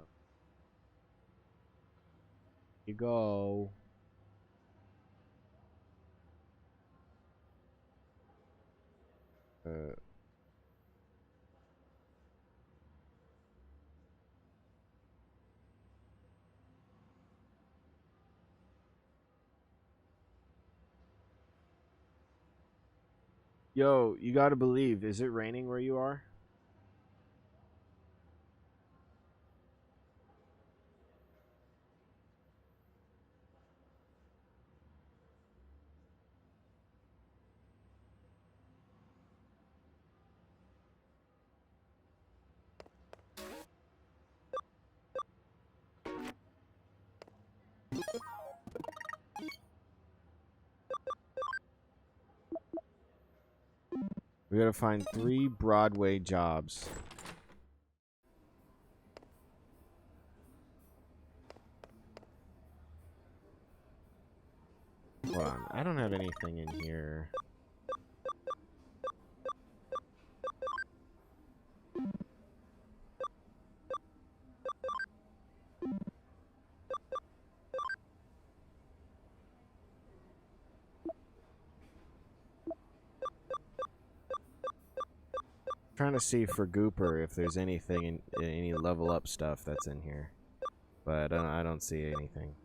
You go. Yo, you gotta believe, is it raining where you are? We gotta find 3 Broadway jobs. Hold on, I don't have anything in here. Trying to see for Gooper if there's anything in any level up stuff that's in here, but I don't see anything.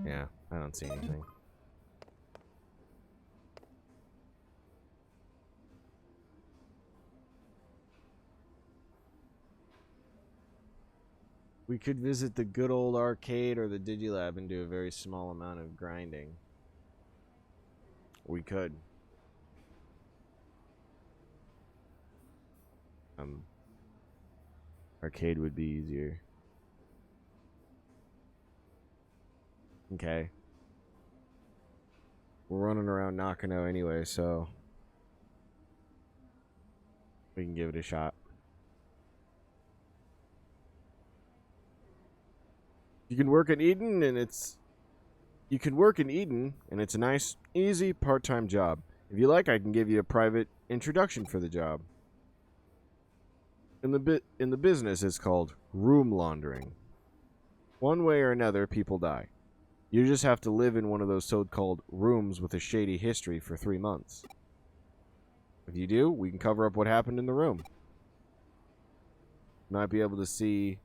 Yeah, I don't see anything. We could visit the good old arcade or the Digilab and do a very small amount of grinding. We could. Arcade would be easier. Okay. We're running around Nakano anyway, so we can give it a shot. You can work in Eden and it's a nice, easy part-time job. If you like, I can give you a private introduction for the job. In the business, it's called room laundering. One way or another, people die. You just have to live in one of those so-called rooms with a shady history for 3 months. If you do, we can cover up what happened in the room. You might be able to see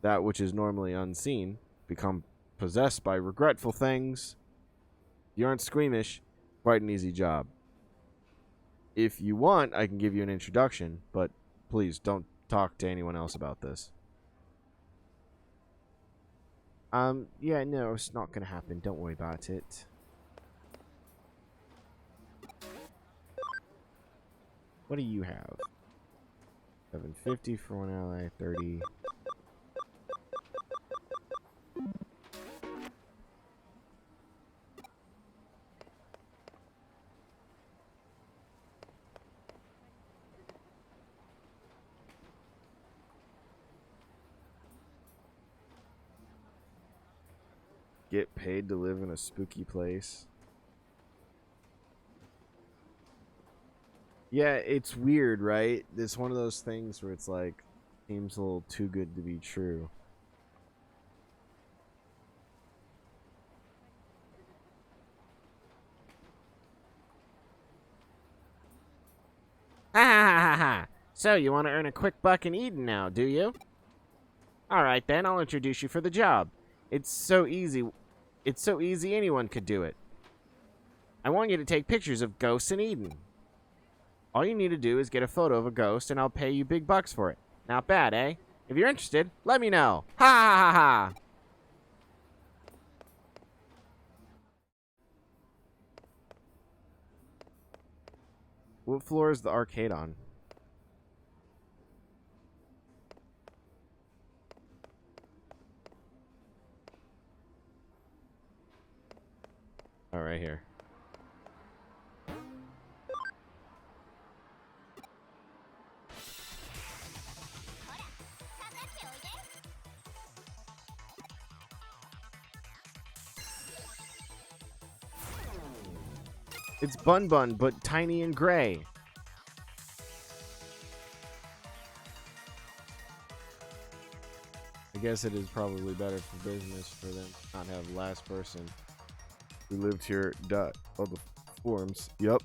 that which is normally unseen become possessed by regretful things. You aren't squeamish. Quite an easy job. If you want, I can give you an introduction, but please don't talk to anyone else about this. Yeah, no, it's not gonna happen. Don't worry about it. What do you have? 750 for one ally, 30. Get paid to live in a spooky place. Yeah, it's weird, right? It's one of those things where it's like, seems a little too good to be true. Ha ha ha ha ha! So, you want to earn a quick buck in Eden now, do you? Alright then, I'll introduce you for the job. It's so easy anyone could do it. I want you to take pictures of ghosts in Eden. All you need to do is get a photo of a ghost, and I'll pay you big bucks for it. Not bad, eh? If you're interested, let me know. Ha ha ha ha! What floor is the arcade on? Oh, right here. It's Bun Bun, but tiny and gray. I guess it is probably better for business for them to not have last person who lived here dot all the forms. Yup.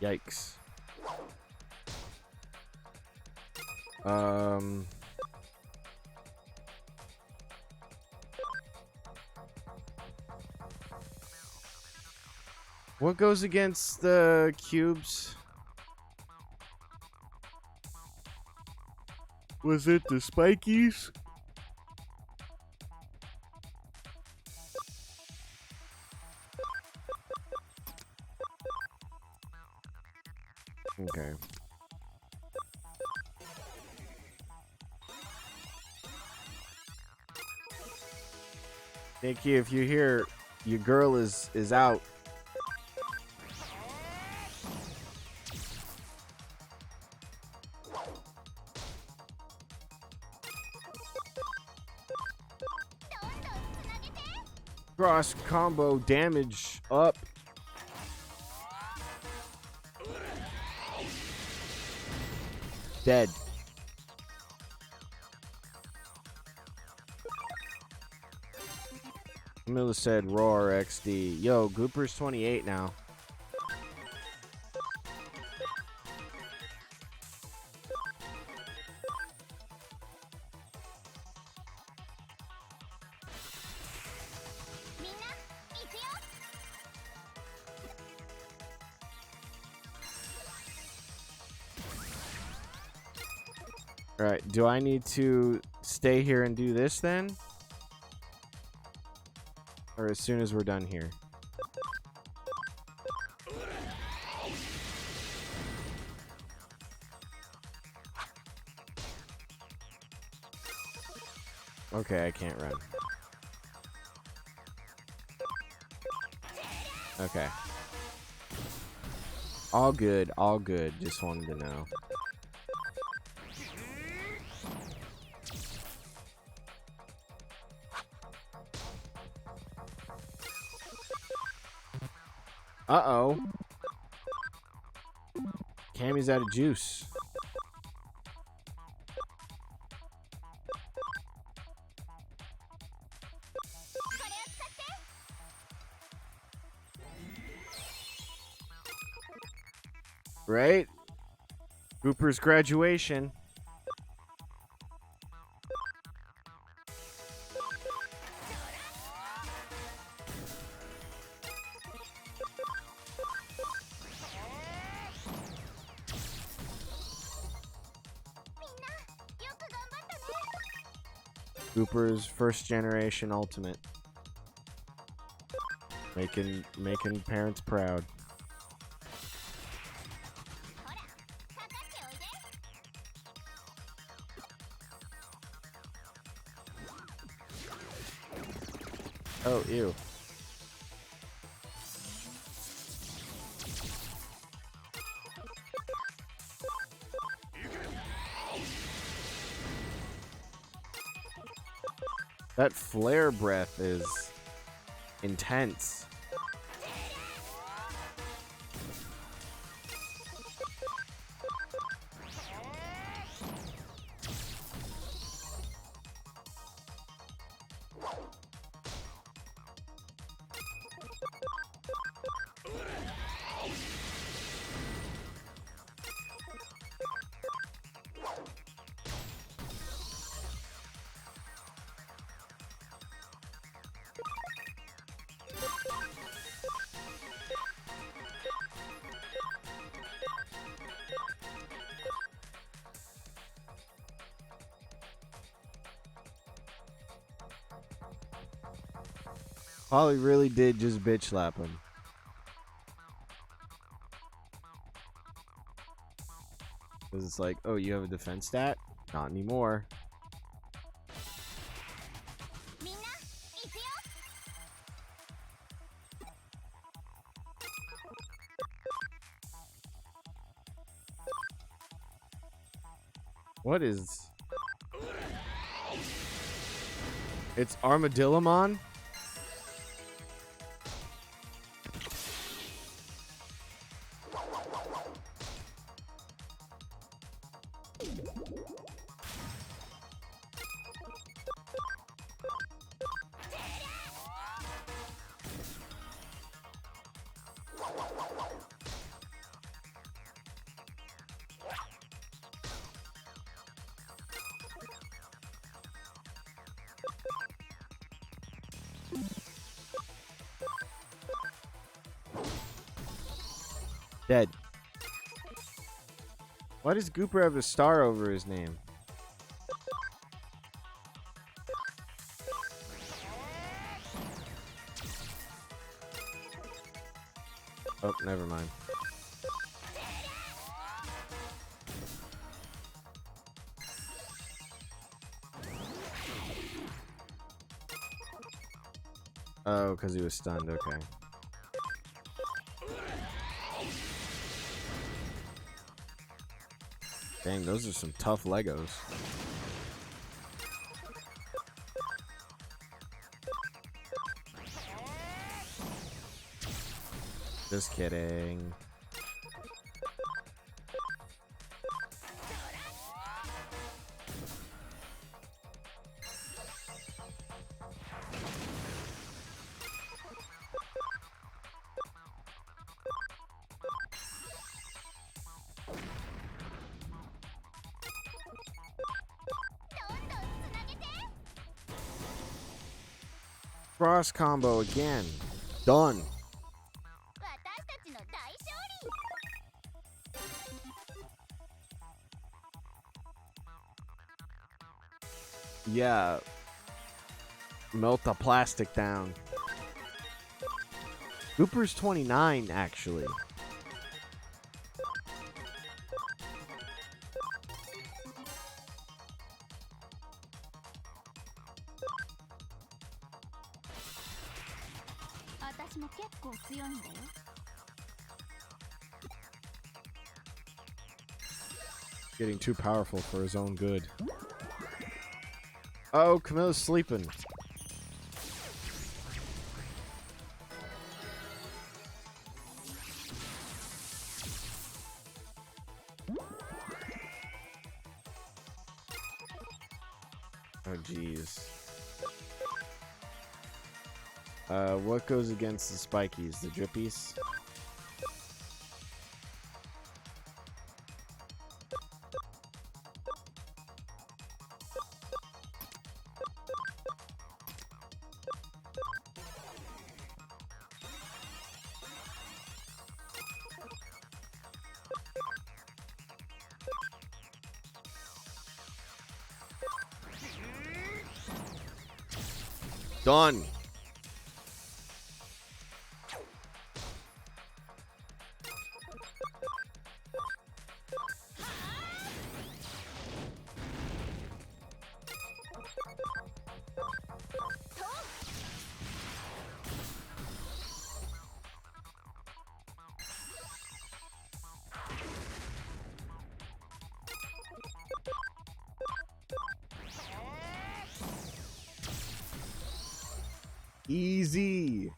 Yikes. What goes against the cubes? Was it the spikies? Okay. Nikki, if you hear your girl is out. Cross combo damage up. Dead. Camilla said roar XD. Yo, Gooper's 28 now. Alright, do I need to stay here and do this then? Or as soon as we're done here? Okay, I can't run. Okay. All good, all good. Just wanted to know. Uh-oh. Cammy's out of juice. Right? Cooper's graduation. Cooper's first generation ultimate. Making parents proud. Oh, ew. That flare breath is intense. Polly really did just bitch slap him. Because it's like, oh, you have a defense stat? Not anymore. What is... It's Armadillomon? Dead. Why does Gooper have a star over his name? Oh, never mind. Oh, because he was stunned. Okay. Dang, those are some tough Legos. Just kidding. Cross combo again. Done. Yeah. Melt the plastic down. Cooper's 29, actually. Getting too powerful for his own good. Oh, Camilla's sleeping. Oh, jeez. What goes against the spikies? The drippies? Done. Easy.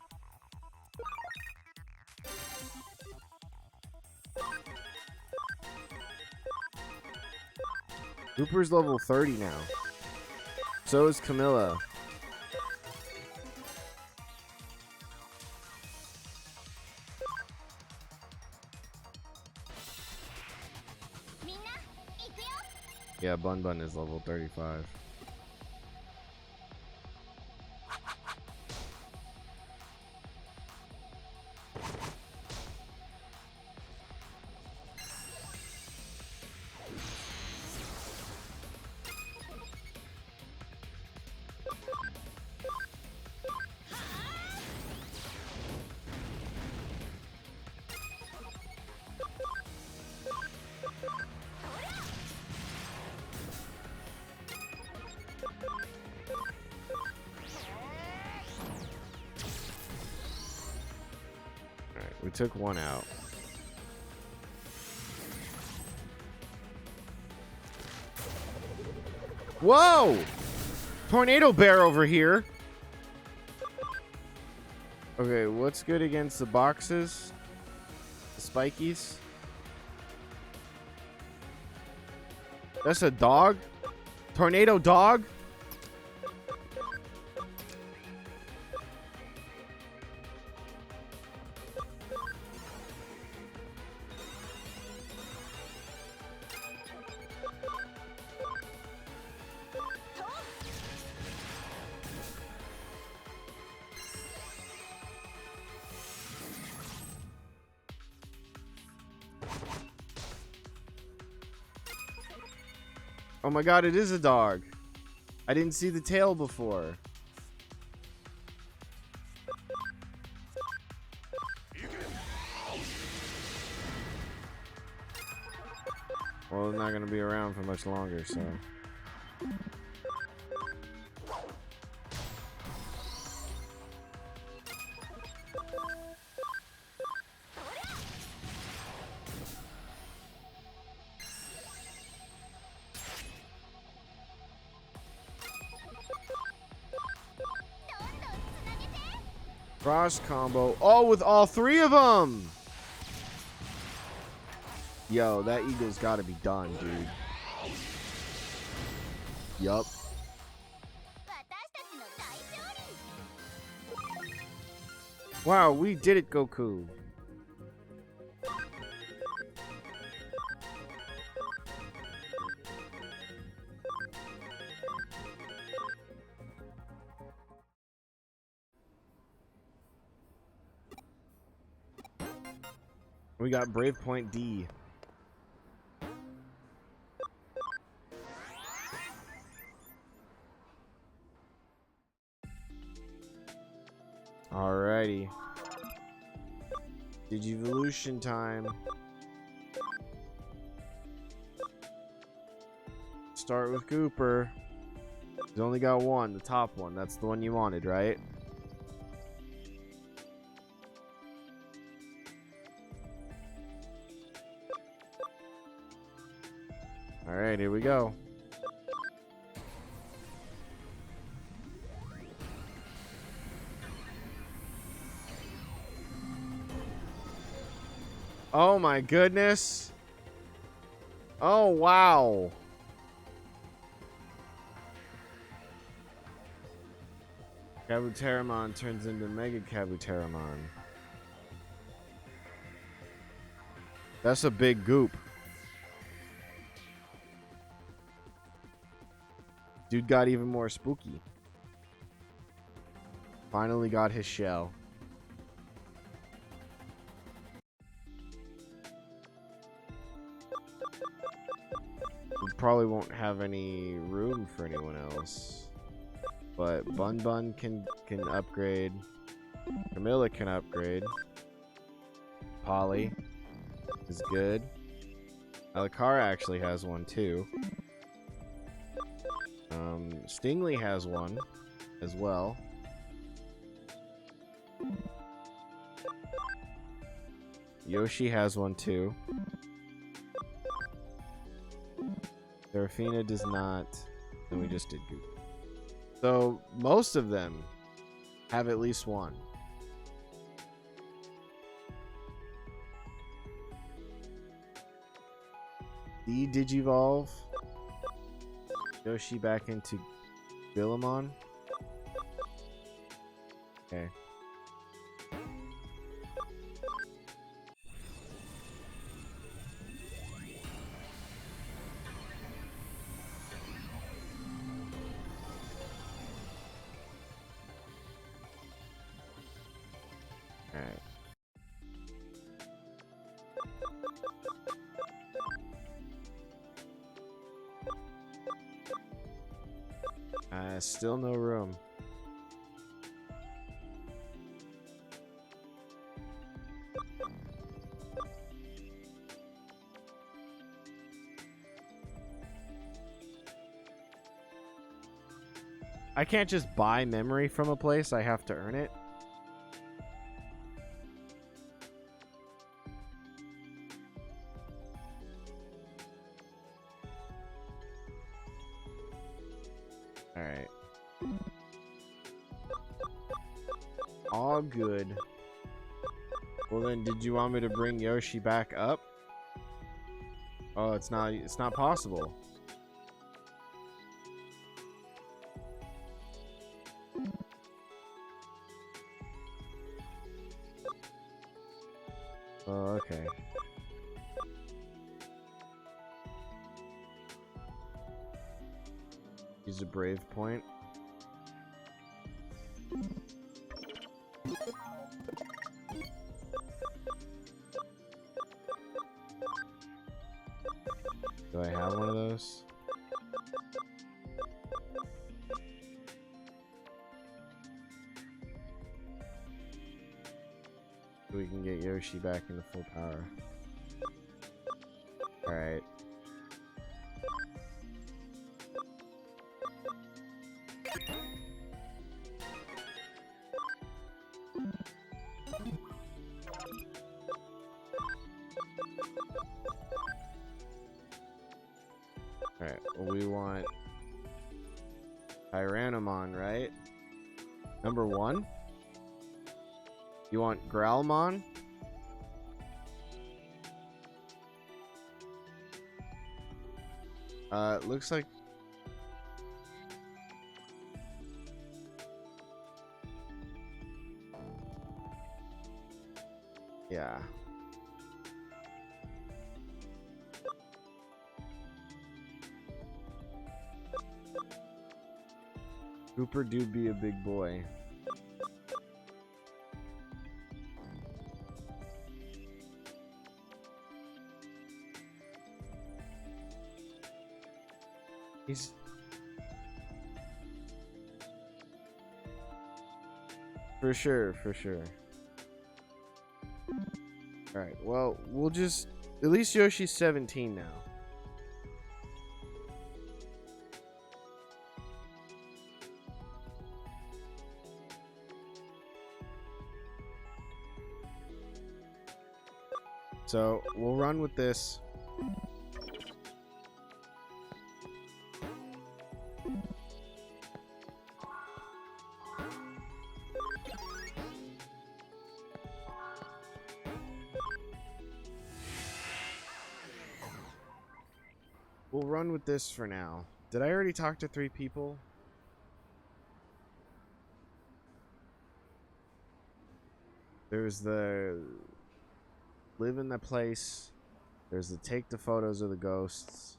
Cooper's level 30 now. So is Camilla. Yeah, Bun Bun is level 35. We took one out. Whoa! Tornado Bear over here. Okay, what's good against the boxes? The spikies? That's a dog? Tornado dog? Oh my god, it is a dog. I didn't see the tail before. Well, it's not going to be around for much longer, so... Cross combo. Oh, with all three of them! Yo, that eagle's got to be done, dude. Yup. Wow, we did it, Goku. We got Brave Point D. Alrighty. Digivolution time. Start with Cooper. He's only got one, the top one. That's the one you wanted, right? Alright, here we go. Oh my goodness. Oh wow. Kabuteramon turns into Mega Kabuteramon. That's a big goop. Dude got even more spooky. Finally got his shell. We probably won't have any room for anyone else. But Bun Bun can upgrade. Camilla can upgrade. Polly is good. Alucard actually has one too. Stingley has one as well. Yoshi has one too. Serafina does not. And we just did Goofy. So most of them have at least one. Digivolve Yoshi back into Billimon. Okay. Alright. Still no room. I can't just buy memory from a place, I have to earn it. Alright. All good. Well then, did you want me to bring Yoshi back up? Oh, it's not possible. Oh, okay. Use a brave point. Do I have one of those? We can get Yoshi back into full power. Alright. Alright, well, we want Tyrannomon, right? Number 1? You want Growlmon? Looks like... Yeah. Cooper do be a big boy. He's... For sure, for sure. Alright, well, we'll just... At least Yoshi's 17 now. So, we'll run with this. We'll run with this for now. Did I already talk to 3 people? There's the live in the place. There's the take the photos of the ghosts.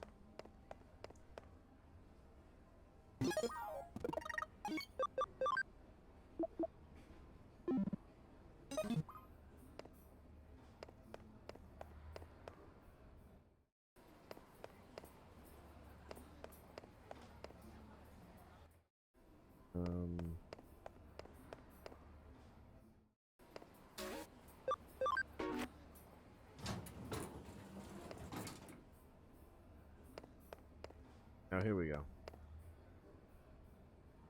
Oh, here we go.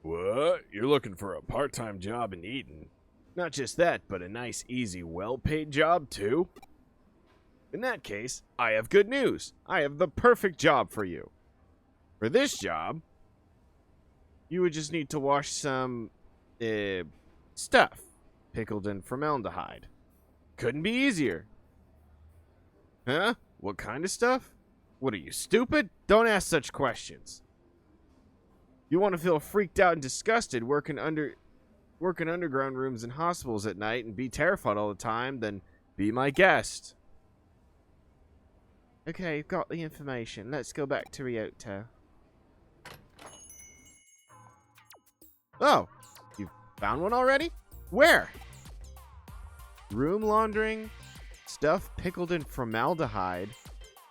What? You're looking for a part-time job in Eden? Not just that, but a nice, easy, well-paid job, too? In that case, I have good news. I have the perfect job for you. For this job, you would just need to wash some, stuff pickled in formaldehyde. Couldn't be easier. Huh? What kind of stuff? What are you, stupid? Don't ask such questions. You want to feel freaked out and disgusted working underground rooms in hospitals at night and be terrified all the time, then be my guest. Okay, you've got the information. Let's go back to Ryota. Oh, you found one already? Where? Room laundering, stuff pickled in formaldehyde,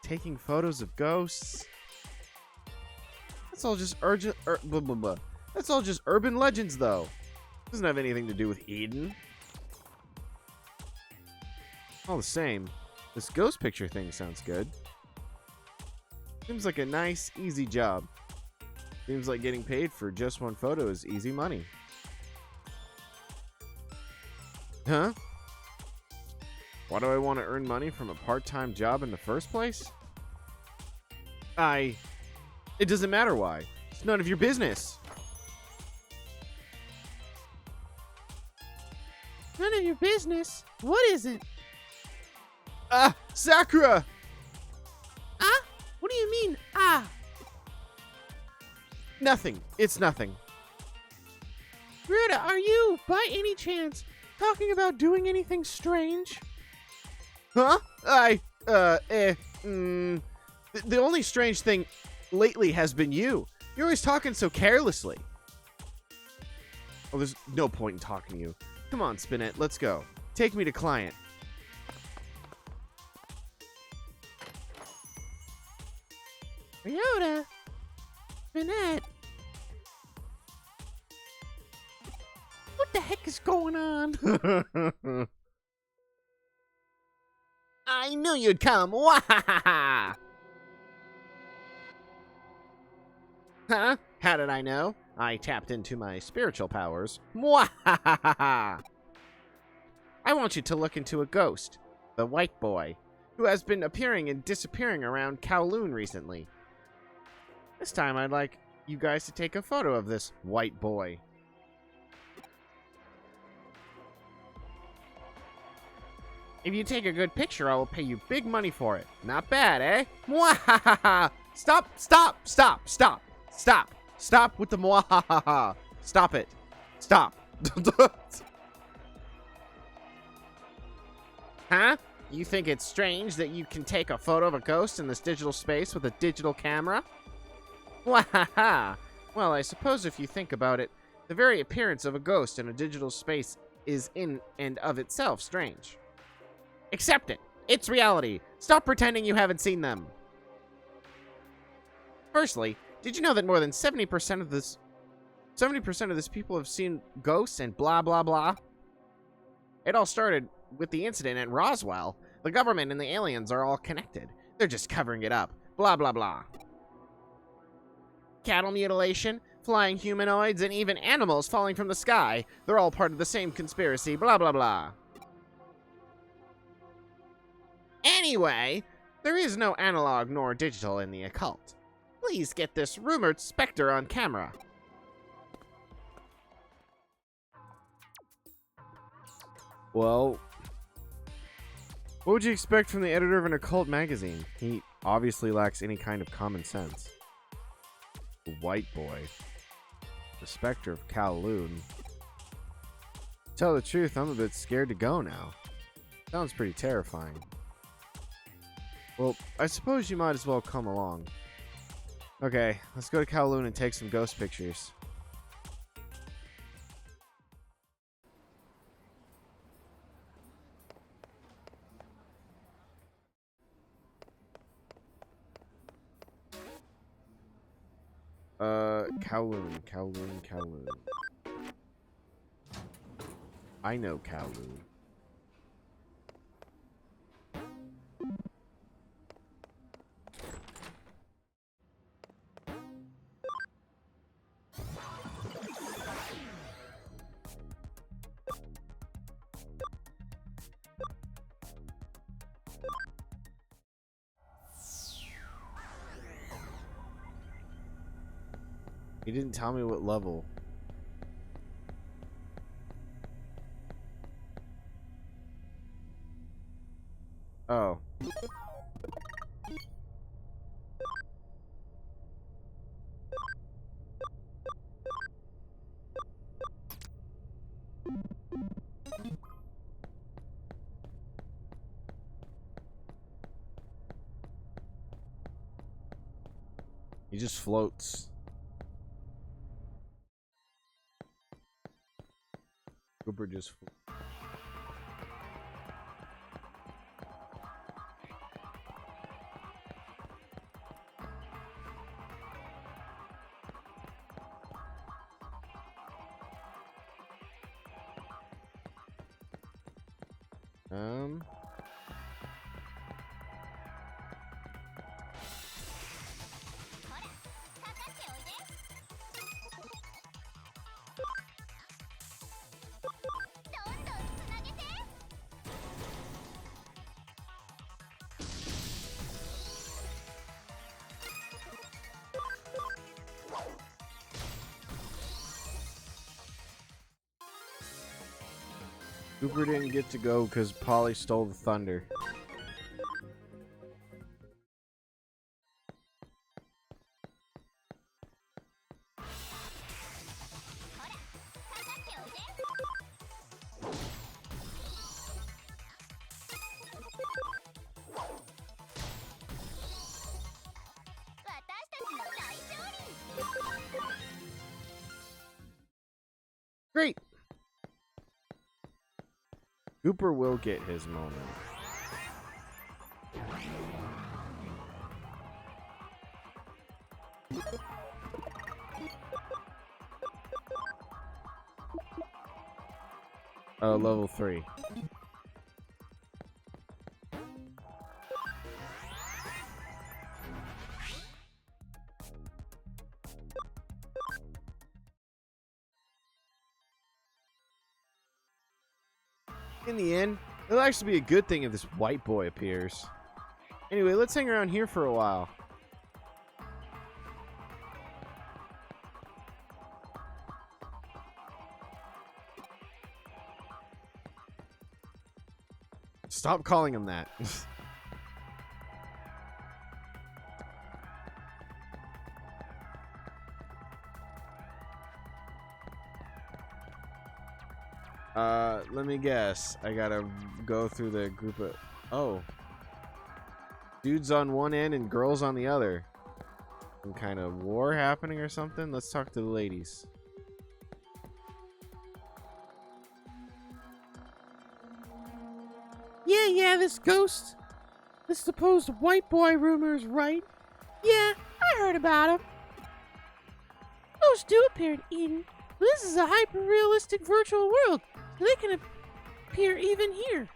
taking photos of ghosts. That's all just blah, blah, blah. That's all just urban legends, though. Doesn't have anything to do with Eden. All the same, this ghost picture thing sounds good. Seems like a nice, easy job. Seems like getting paid for just one photo is easy money. Huh? Why do I want to earn money from a part-time job in the first place? It doesn't matter why. It's none of your business. None of your business? What is it? Ah, Sakura! Ah? What do you mean, ah? Nothing. It's nothing. Ryota, are you, by any chance, talking about doing anything strange? Huh? The only strange thing lately has been you. You're always talking so carelessly. Oh, there's no point in talking to you. Come on, Spinette, let's go. Take me to client. Ryota? Spinette? What the heck is going on? I knew you'd come. Wahaha! Huh? How did I know? I tapped into my spiritual powers. Mwahaha! I want you to look into a ghost, the white boy, who has been appearing and disappearing around Kowloon recently. This time I'd like you guys to take a photo of this white boy. If you take a good picture, I will pay you big money for it. Not bad, eh? Mwahaha! Stop, stop, stop, stop, stop, stop with the mwahaha. Stop it. Stop. Huh? You think it's strange that you can take a photo of a ghost in this digital space with a digital camera? Wahaha! Well, I suppose if you think about it, the very appearance of a ghost in a digital space is in and of itself strange. Accept it. It's reality. Stop pretending you haven't seen them. Firstly, did you know that more than 70% of this people have seen ghosts and blah blah blah? It all started with the incident at Roswell. The government and the aliens are all connected. They're just covering it up. Blah blah blah. Cattle mutilation, flying humanoids, and even animals falling from the sky. They're all part of the same conspiracy. Blah blah blah. Anyway, there is no analog nor digital in the occult. Please get this rumored specter on camera. Well, what would you expect from the editor of an occult magazine? He obviously lacks any kind of common sense. The white boy. The specter of Kowloon. To tell the truth, I'm a bit scared to go now. Sounds pretty terrifying. Well, I suppose you might as well come along. Okay, let's go to Kowloon and take some ghost pictures. Kowloon. I know Kowloon. He didn't tell me what level. Oh. He just floats. Cooper just floats. Cooper didn't get to go because Polly stole the thunder. Great! Cooper will get his moment. Level 3. In the end, it'll actually be a good thing if this white boy appears. Anyway, let's hang around here for a while. Stop calling him that. Let me guess. I gotta go through the group of... Oh. Dudes on one end and girls on the other. Some kind of war happening or something? Let's talk to the ladies. Yeah, this ghost. This supposed white boy rumor is right. Yeah, I heard about him. Ghosts do appear in Eden, but this is a hyper-realistic virtual world, so they can appear even here.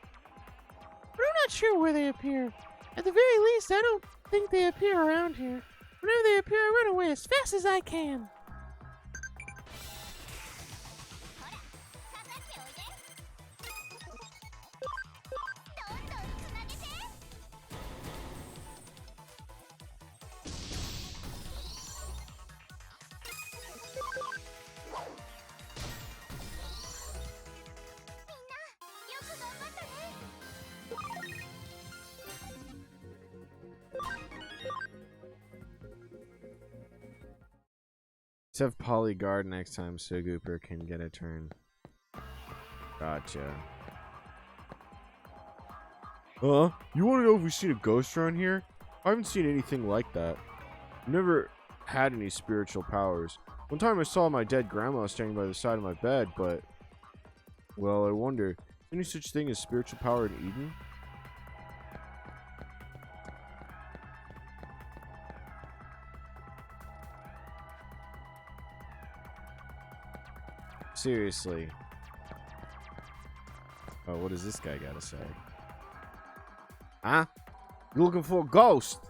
But I'm not sure where they appear. At the very least, I don't think they appear around here. Whenever they appear, I run away as fast as I can. Let's have Polly guard next time so Gooper can get a turn. Gotcha. You want to know if we've seen a ghost around here? I haven't seen anything like that. Never had any spiritual powers. One time I saw my dead grandma standing by the side of my bed, but... Well, I wonder, is there any such thing as spiritual power in Eden? Seriously. Oh, what does this guy gotta say? Huh? You looking for a ghost?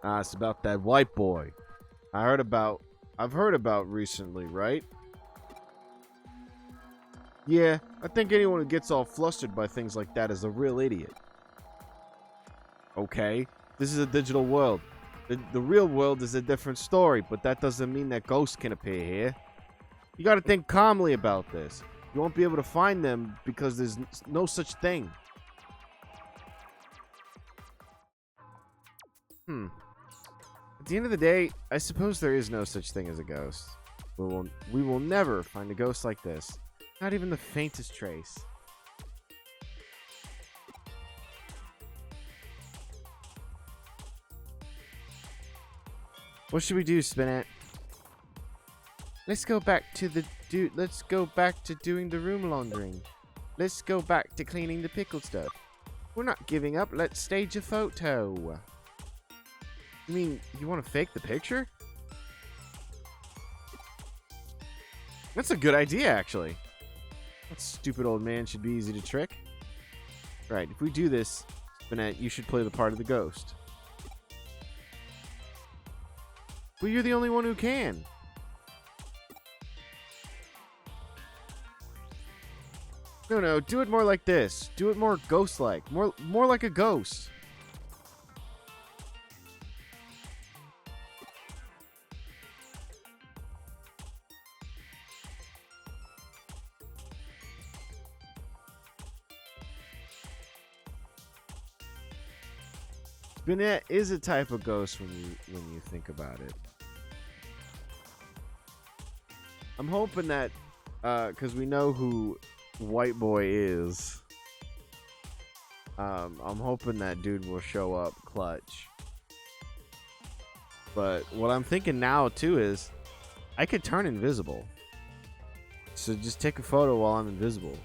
Ah, it's about that white boy. I've heard about recently, right? Yeah, I think anyone who gets all flustered by things like that is a real idiot. Okay, this is a digital world. The real world is a different story, but that doesn't mean that ghosts can appear here. You gotta think calmly about this. You won't be able to find them because there's no such thing. At the end of the day, I suppose there is no such thing as a ghost. We will never find a ghost like this. Not even the faintest trace. What should we do, Spinette? Let's go back to doing the room laundering. Let's go back to cleaning the pickled stuff. We're not giving up. Let's stage a photo. You mean you want to fake the picture? That's a good idea, actually. That stupid old man should be easy to trick. Right, if we do this, Spinette, you should play the part of the ghost. Well, you're the only one who can. No, do it more like this. Do it more ghost-like. More like a ghost. Spinette is a type of ghost when you think about it. I'm hoping that, because we know who White Boy is, I'm hoping that dude will show up clutch. But what I'm thinking now, too, is I could turn invisible. So just take a photo while I'm invisible.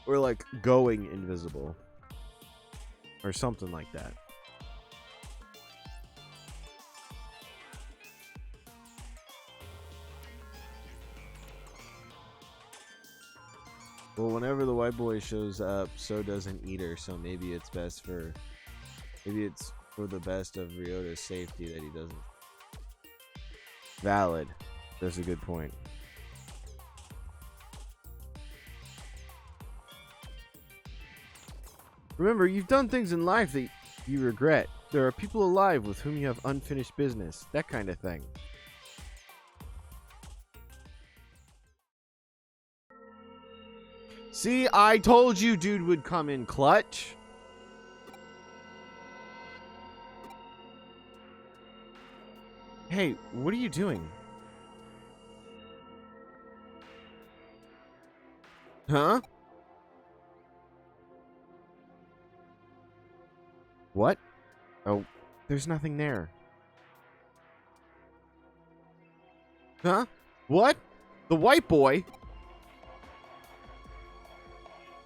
Or like going invisible. Or something like that. Well, whenever the white boy shows up, so does an eater. So maybe it's best for... Maybe it's for the best of Ryota's safety that he doesn't... Valid. That's a good point. Remember, you've done things in life that you regret. There are people alive with whom you have unfinished business. That kind of thing. See, I told you dude would come in clutch. Hey, what are you doing? Huh? What? Oh, there's nothing there. Huh? What? The white boy?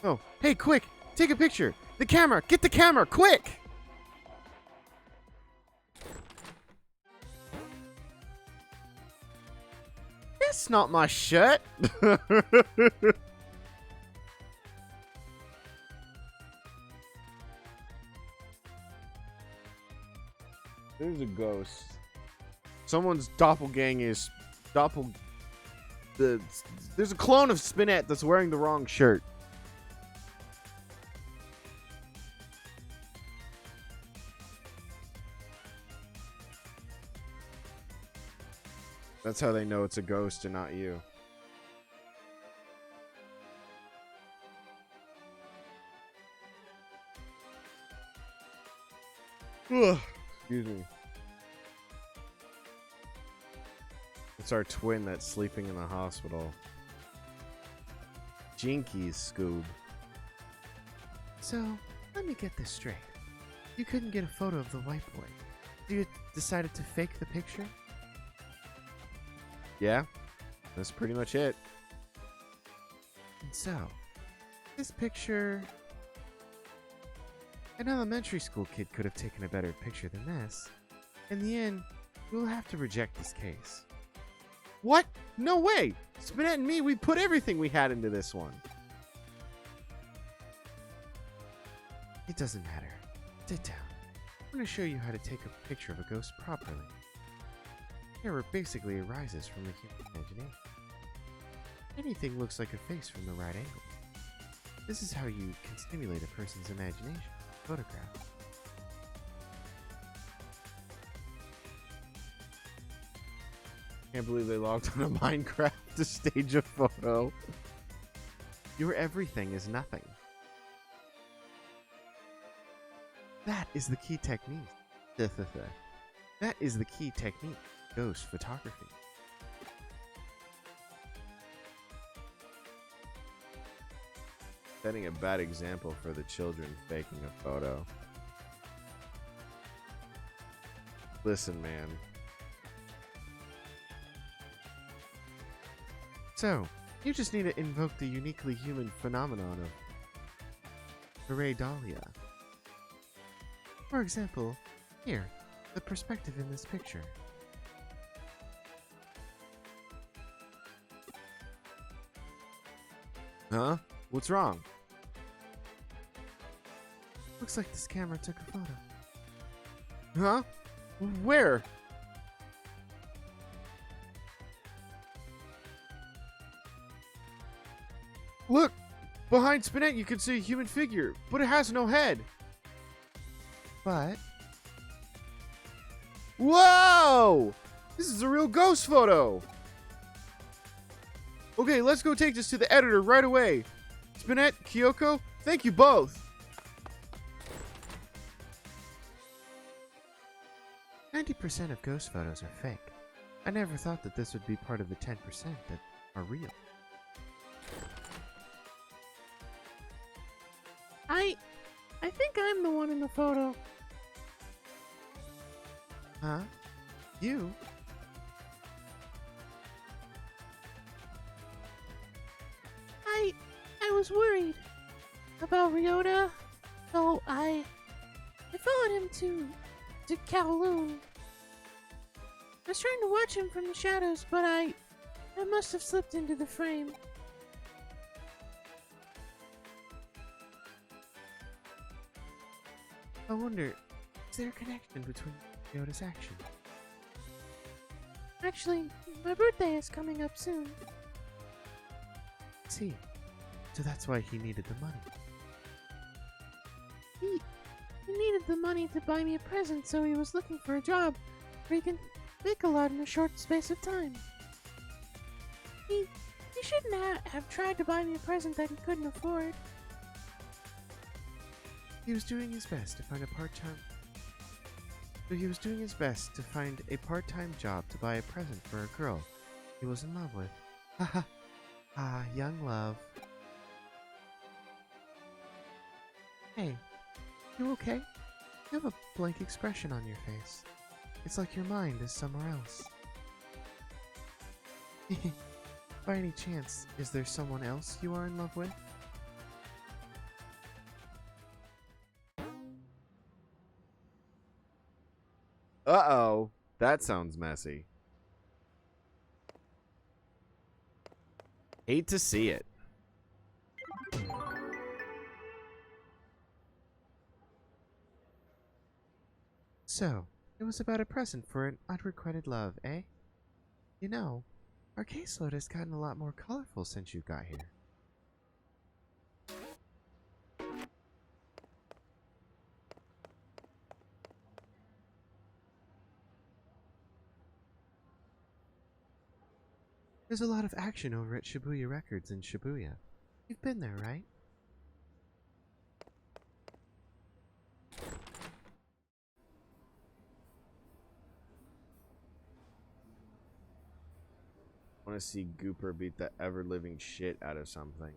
Oh, hey, quick! Take a picture! The camera! Get the camera! Quick! That's not my shirt! There's a ghost. Someone's doppelganger's there's a clone of Spinette that's wearing the wrong shirt. That's how they know it's a ghost and not you. Ugh. Excuse me. It's our twin that's sleeping in the hospital. Jinkies, Scoob. So, let me get this straight. You couldn't get a photo of the white boy. You decided to fake the picture? Yeah, that's pretty much it. And so, this picture... An elementary school kid could have taken a better picture than this. In the end, we'll have to reject this case. What? No way! Spinette and me, we put everything we had into this one. It doesn't matter. Sit down. I'm going to show you how to take a picture of a ghost properly. Terror basically arises from the human imagination. Anything looks like a face from the right angle. This is how you can stimulate a person's imagination. Photograph. Can't believe they logged on a Minecraft to stage a photo. Your everything is nothing. That is the key technique. That is the key technique. Ghost photography. Setting a bad example for the children faking a photo. Listen, man. So, you just need to invoke the uniquely human phenomenon of pareidolia. For example, here, the perspective in this picture. Huh? What's wrong? Looks like this camera took a photo. Huh? Where? Look! Behind Spinette you can see a human figure, but it has no head. But Whoa! This is a real ghost photo! Okay, let's go take this to the editor right away. Spinette, Kyoko, thank you both. 90% of ghost photos are fake. I never thought that this would be part of the 10% that are real. I think I'm the one in the photo. Huh? You? I was worried about Ryota, so I followed him to Kowloon. I was trying to watch him from the shadows, but I must have slipped into the frame. I wonder, is there a connection between Yoda's actions? Actually, my birthday is coming up soon. See, so that's why he needed the money. He needed the money to buy me a present, so he was looking for a job where he can make a lot in a short space of time. He shouldn't have tried to buy me a present that he couldn't afford. He was doing his best to find a part-time... So he was doing his best to find a part-time job to buy a present for a girl he was in love with. Haha. Ah, young love. Hey, you okay? You have a blank expression on your face. It's like your mind is somewhere else. By any chance, is there someone else you are in love with? Uh-oh. That sounds messy. Hate to see it. So, it was about a present for an unrequited love, eh? You know, our caseload has gotten a lot more colorful since you got here. There's a lot of action over at Shibuya Records in Shibuya. You've been there, right? I want to see Gooper beat the ever-living shit out of something.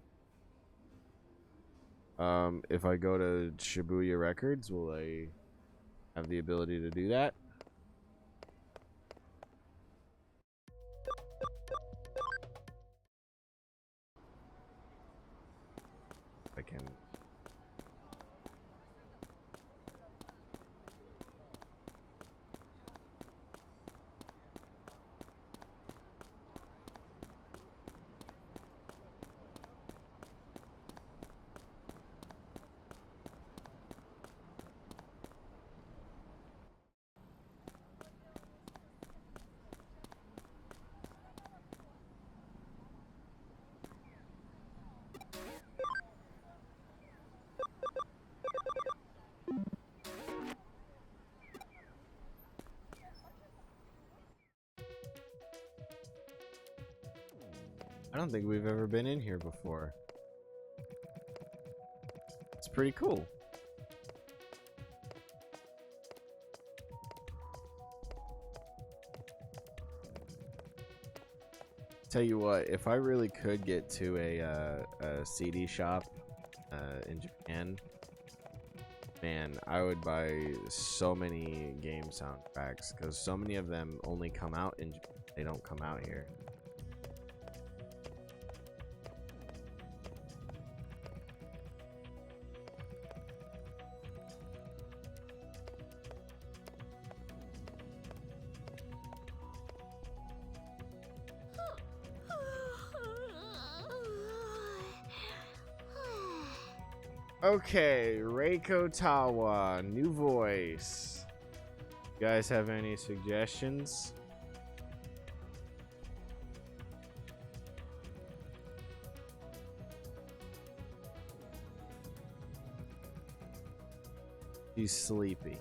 If I go to Shibuya Records, will I have the ability to do that? I can. I don't think we've ever been in here before. It's pretty cool. Tell you what, if I really could get to a CD shop in Japan, man, I would buy so many game soundtracks because so many of them only come out in Japan. They don't come out here. Okay, Reiko Tawa, new voice. You guys have any suggestions? He's sleepy.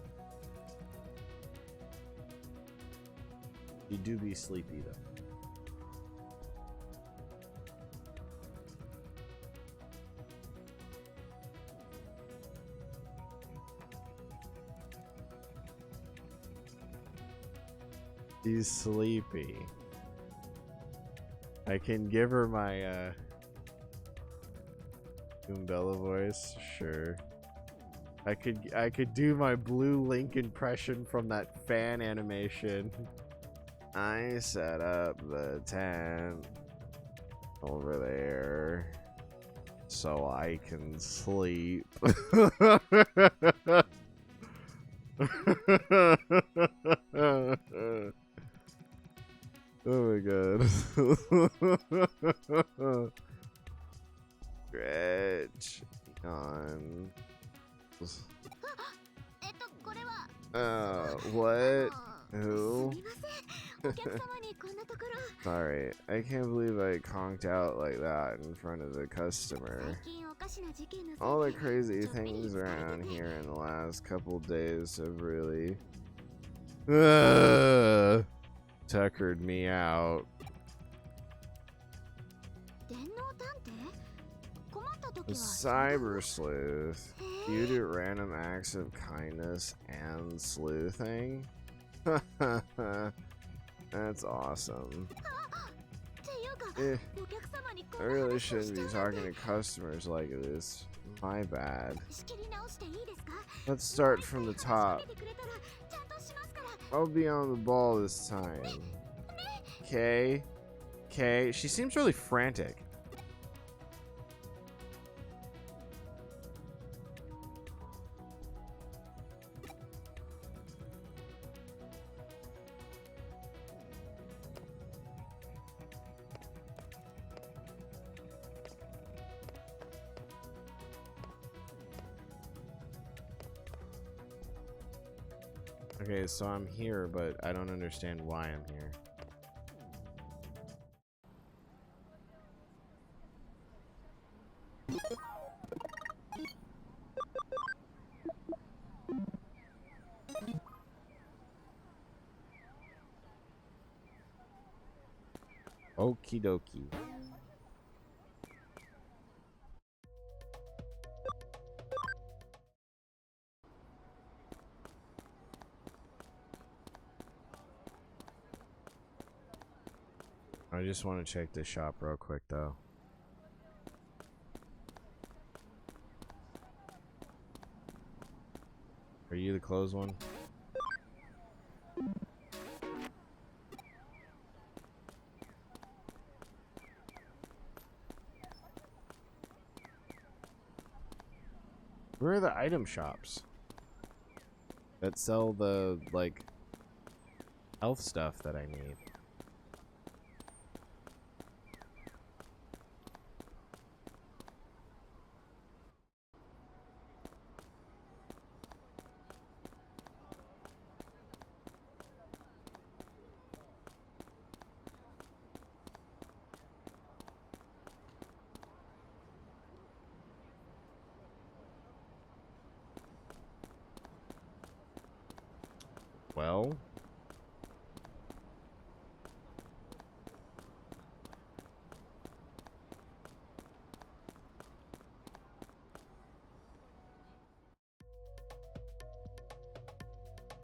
You do be sleepy though. She's sleepy. I can give her my Goombella voice, sure. I could do my Blue Link impression from that fan animation. I set up the tent over there so I can sleep. Oh my god. Stretch on. What? Who? Sorry, I can't believe I conked out like that in front of the customer. All the crazy things around here in the last couple days have really tuckered me out. The Cyber Sleuth. You do random acts of kindness and sleuthing? That's awesome. I really shouldn't be talking to customers like this. My bad. Let's start from the top. I'll be on the ball this time. Okay. Okay. She seems really frantic. Okay, so I'm here, but I don't understand why I'm here. Okie dokie. I just want to check this shop real quick, though. Are you the closed one? Where are the item shops that sell the, like, health stuff that I need? Well,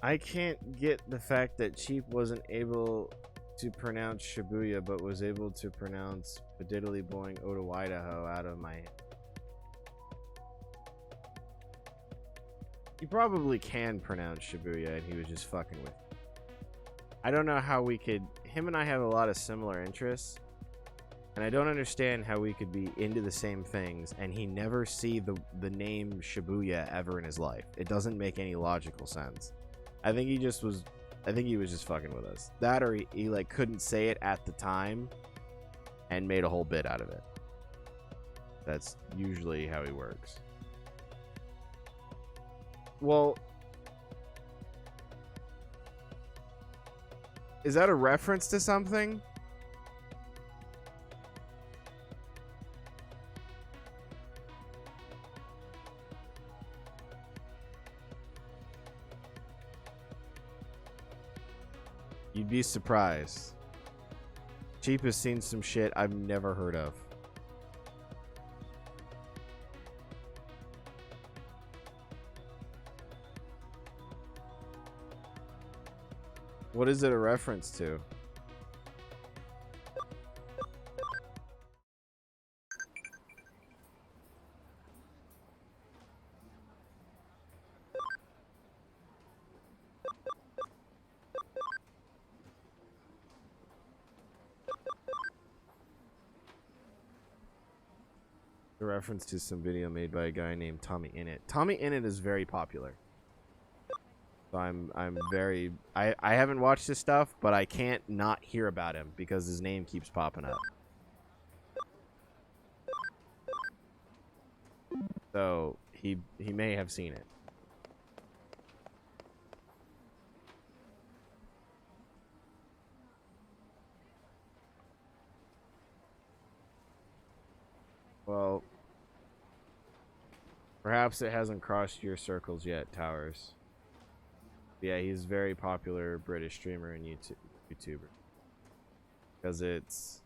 I can't get the fact that Cheap wasn't able to pronounce Shibuya, but was able to pronounce Diddly Boing Oda Idaho out of my. He probably can pronounce Shibuya, and he was just fucking with me. I don't know how we could. Him and I have a lot of similar interests, and I don't understand how we could be into the same things, and he never see the name Shibuya ever in his life. It doesn't make any logical sense. I think he was just fucking with us. That, or he like couldn't say it at the time, and made a whole bit out of it. That's usually how he works. Well, is that a reference to something? You'd be surprised. Cheap has seen some shit I've never heard of. What is it a reference to? A reference to some video made by a guy named Tommy Innit. Tommy Innit is very popular. So I'm very I haven't watched his stuff, but I can't not hear about him because his name keeps popping up. So he may have seen it. Well, perhaps it hasn't crossed your circles yet, Towers. Yeah, he's a very popular British streamer and YouTuber. Because it's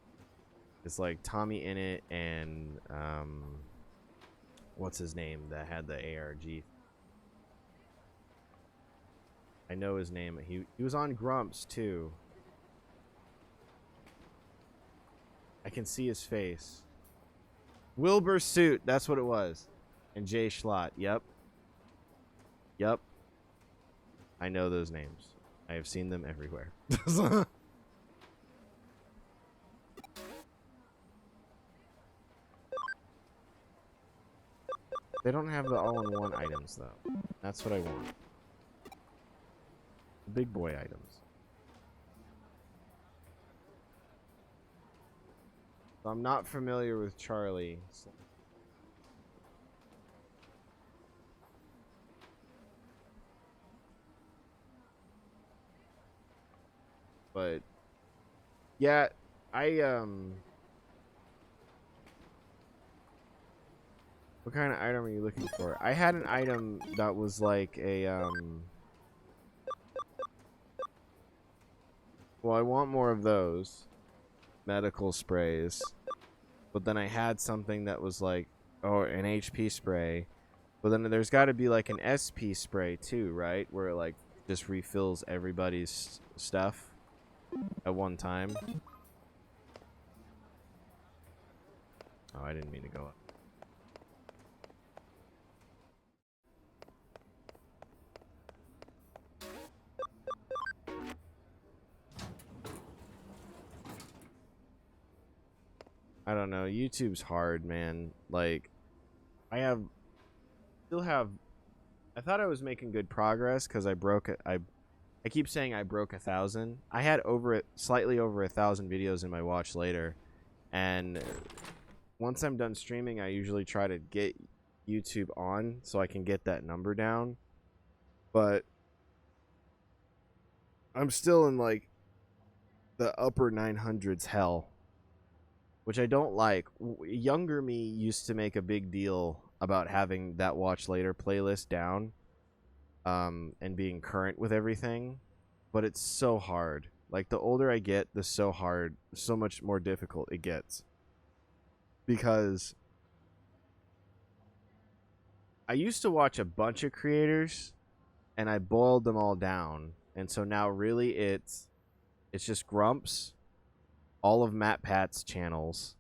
like Tommy Innit and what's his name that had the ARG. I know his name. He was on Grumps too. I can see his face. Wilbur Suit, that's what it was. And Jay Schlott. Yep. I know those names. I have seen them everywhere. They don't have the all-in-one items, though. That's what I want. The big boy items. So I'm not familiar with Charlie. So but yeah, what kind of item are you looking for? I had an item that was like a well, I want more of those medical sprays. But then I had something that was like, oh, an HP spray. But then there's got to be like an SP spray too, right? Where it like just refills everybody's stuff at one time. Oh, I didn't mean to go up. I don't know. YouTube's hard, man. Like, I thought I was making good progress because I broke it. I keep saying I broke 1,000. I had slightly over 1,000 videos in my watch later, and once I'm done streaming, I usually try to get YouTube on so I can get that number down. But I'm still in like the upper 900s hell, which I don't like. Younger me used to make a big deal about having that watch later playlist down, and being current with everything, but it's so hard. Like, the older I get, the so much more difficult it gets, because I used to watch a bunch of creators, and I boiled them all down. And so now really it's just Grumps, all of Matt Pat's channels,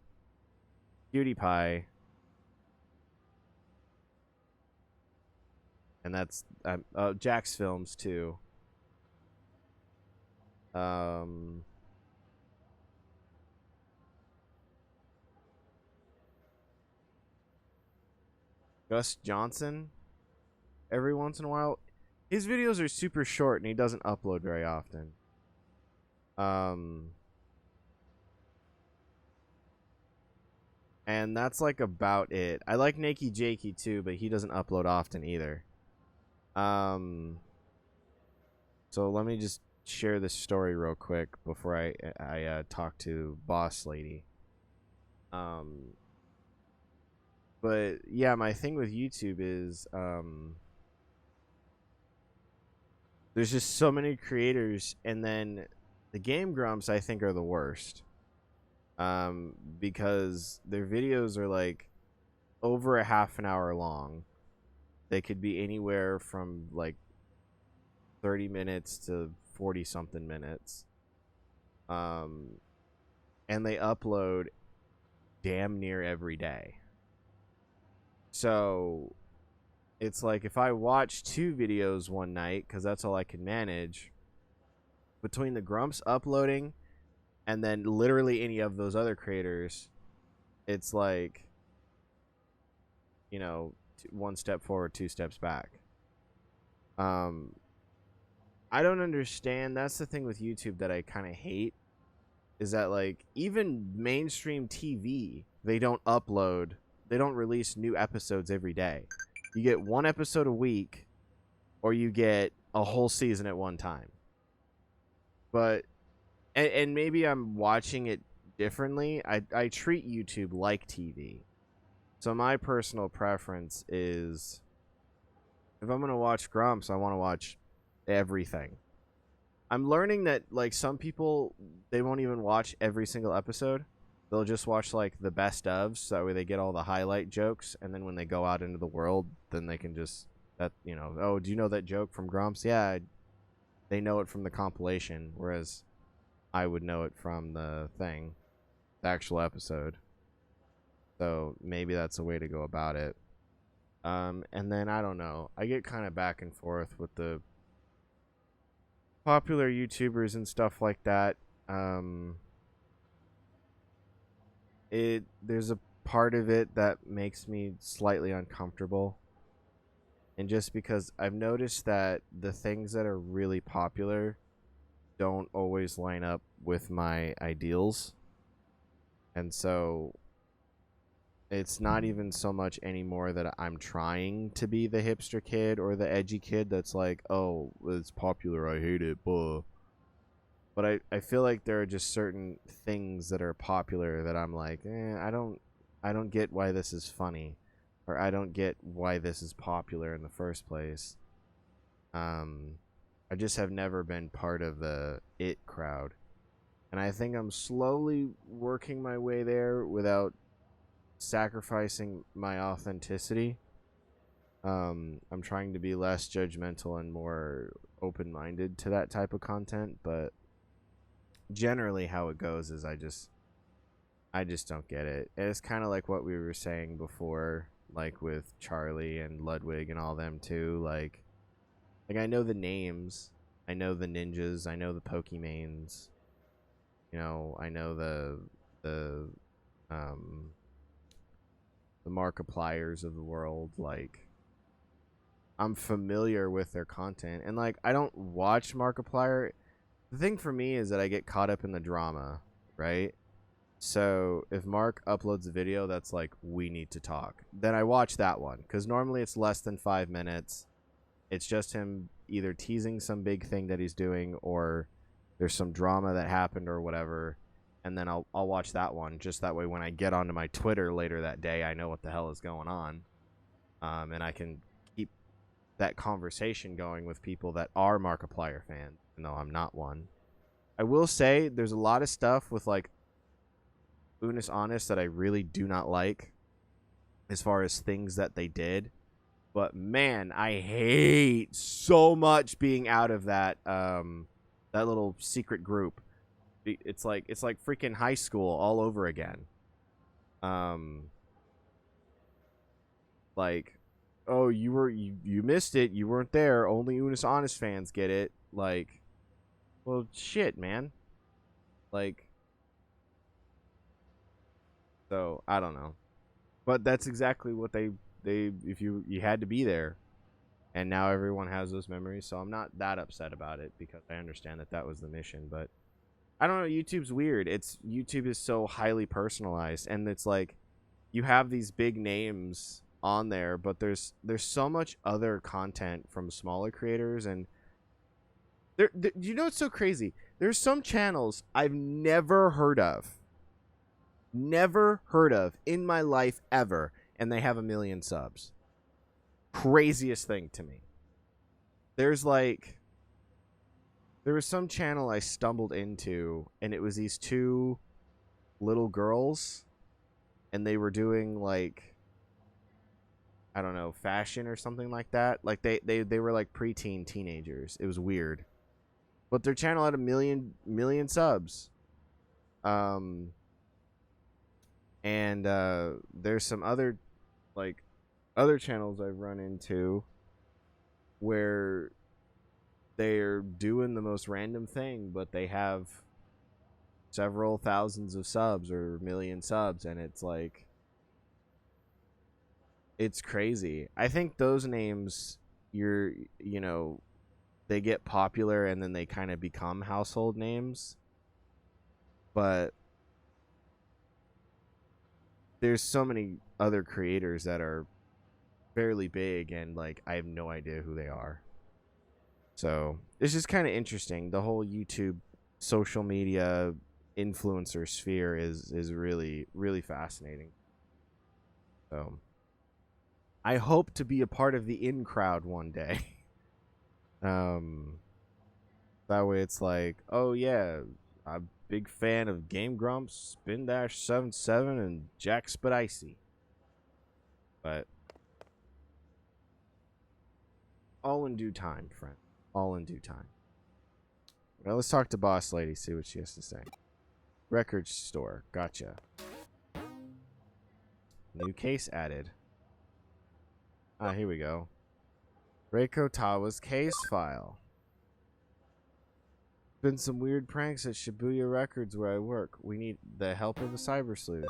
PewDiePie, and that's Jack's films too. Gus Johnson every once in a while. His videos are super short and he doesn't upload very often. And that's like about it. I like Nakey Jakey too, but he doesn't upload often either. So let me just share this story real quick before I talk to Boss Lady. But yeah, my thing with YouTube is there's just so many creators, and then the Game Grumps I think are the worst. Because their videos are like over a half an hour long. They could be anywhere from like 30 minutes to 40 something minutes. And they upload damn near every day. So it's like if I watch 2 videos one night, because that's all I can manage, between the Grumps uploading and then literally any of those other creators, it's like, you know, 1 step forward, 2 steps back. I don't understand. That's the thing with YouTube that I kind of hate, is that like even mainstream TV, they don't release new episodes every day. You get 1 episode a week, or you get a whole season at one time. But and maybe I'm watching it differently. I treat YouTube like TV. So my personal preference is, if I'm going to watch Grumps, I want to watch everything. I'm learning that like some people, they won't even watch every single episode. They'll just watch like the best ofs, so that way they get all the highlight jokes, and then when they go out into the world, then they can just, that, you know, oh, do you know that joke from Grumps? Yeah, they know it from the compilation, whereas I would know it from the thing, the actual episode. So maybe that's a way to go about it. And then I don't know, I get kind of back and forth with the popular YouTubers and stuff like that. There's a part of it that makes me slightly uncomfortable. And just because I've noticed that the things that are really popular don't always line up with my ideals. And so it's not even so much anymore that I'm trying to be the hipster kid or the edgy kid that's like, oh, it's popular, I hate it, buh. But I feel like there are just certain things that are popular that I'm like, I don't get why this is funny, or I don't get why this is popular in the first place. I just have never been part of the it crowd. And I think I'm slowly working my way there without sacrificing my authenticity. I'm trying to be less judgmental and more open-minded to that type of content, but generally how it goes is I just don't get it. It's kind of like what we were saying before, like with Charlie and Ludwig and all them too. Like I know the names, I know the ninjas, I know the Pokemanes, you know, I know the Markipliers of the world. Like, I'm familiar with their content, and like I don't watch Markiplier. The thing for me is that I get caught up in the drama, right? So if Mark uploads a video that's like, we need to talk, then I watch that one, because normally it's less than 5 minutes. It's just him either teasing some big thing that he's doing, or there's some drama that happened or whatever, and then I'll watch that one. Just that way when I get onto my Twitter later that day, I know what the hell is going on, and I can keep that conversation going with people that are Markiplier fans, even though I'm not one. I will say there's a lot of stuff with like Unis Honest that I really do not like, as far as things that they did. But man, I hate so much being out of that that little secret group. It's like freaking high school all over again. Like, oh, you missed it. You weren't there. Only Unis Honest fans get it. Like, well, shit, man. Like, so I don't know, but that's exactly what they if you had to be there, and now everyone has those memories. So I'm not that upset about it because I understand that was the mission. But I don't know. YouTube's weird. YouTube is so highly personalized, and it's like you have these big names on there, but there's so much other content from smaller creators, and you know what's so crazy? There's some channels I've never heard of in my life ever, and they have 1 million subs. Craziest thing to me. There was some channel I stumbled into, and it was these two little girls, and they were doing like, I don't know, fashion or something like that. Like they were like preteen teenagers. It was weird. But their channel had 1 million subs. And there's some other channels I've run into where they're doing the most random thing, but they have several thousands of subs or 1 million subs, and it's like, it's crazy. I think those names, they get popular and then they kind of become household names. But there's so many other creators that are fairly big, and like I have no idea who they are. So it's just kind of interesting. The whole YouTube social media influencer sphere is really, really fascinating. So I hope to be a part of the in crowd one day. That way it's like, oh yeah, I'm a big fan of Game Grumps, Spin Dash 77, and Jack Spadicy. But all in due time, friend. All in due time. Well, let's talk to Boss Lady, see what she has to say. Record store, gotcha. New case added. Ah, here we go. Reiko Tawa's case file. Been some weird pranks at Shibuya Records where I work. We need the help of the cyber sleuth.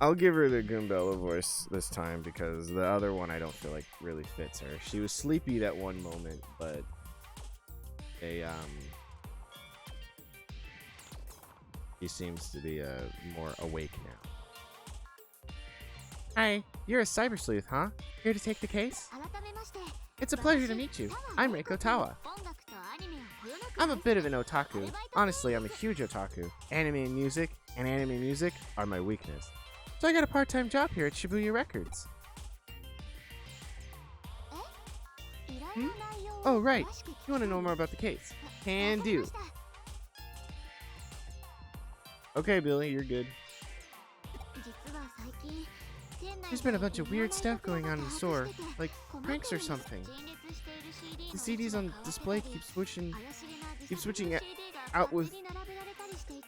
I'll give her the Goombella voice this time because the other one I don't feel like really fits her. She was sleepy that one moment, but she seems to be more awake now. Hi, you're a cyber sleuth, huh? Here to take the case? It's a pleasure to meet you. I'm Reiko Tawa. I'm a bit of an otaku. Honestly, I'm a huge otaku. Anime and music are my weakness. So I got a part-time job here at Shibuya Records. Hmm? Oh, right. You want to know more about the case? Can do. Okay, Billy, you're good. There's been a bunch of weird stuff going on in the store, like pranks or something. The CDs on display keep switching out with.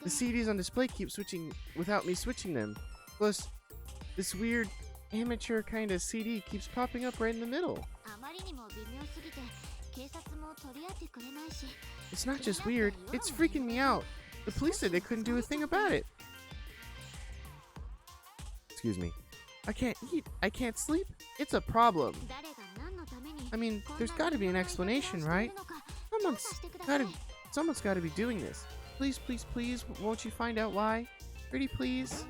The CDs on display keep switching without me switching them. Plus, this weird amateur kind of CD keeps popping up right in the middle. It's not just weird, it's freaking me out. The police said they couldn't do a thing about it. Excuse me. I can't eat, I can't sleep. It's a problem. I mean, there's got to be an explanation, right? Someone's got to be doing this. Please, please, please, won't you find out why? Pretty please.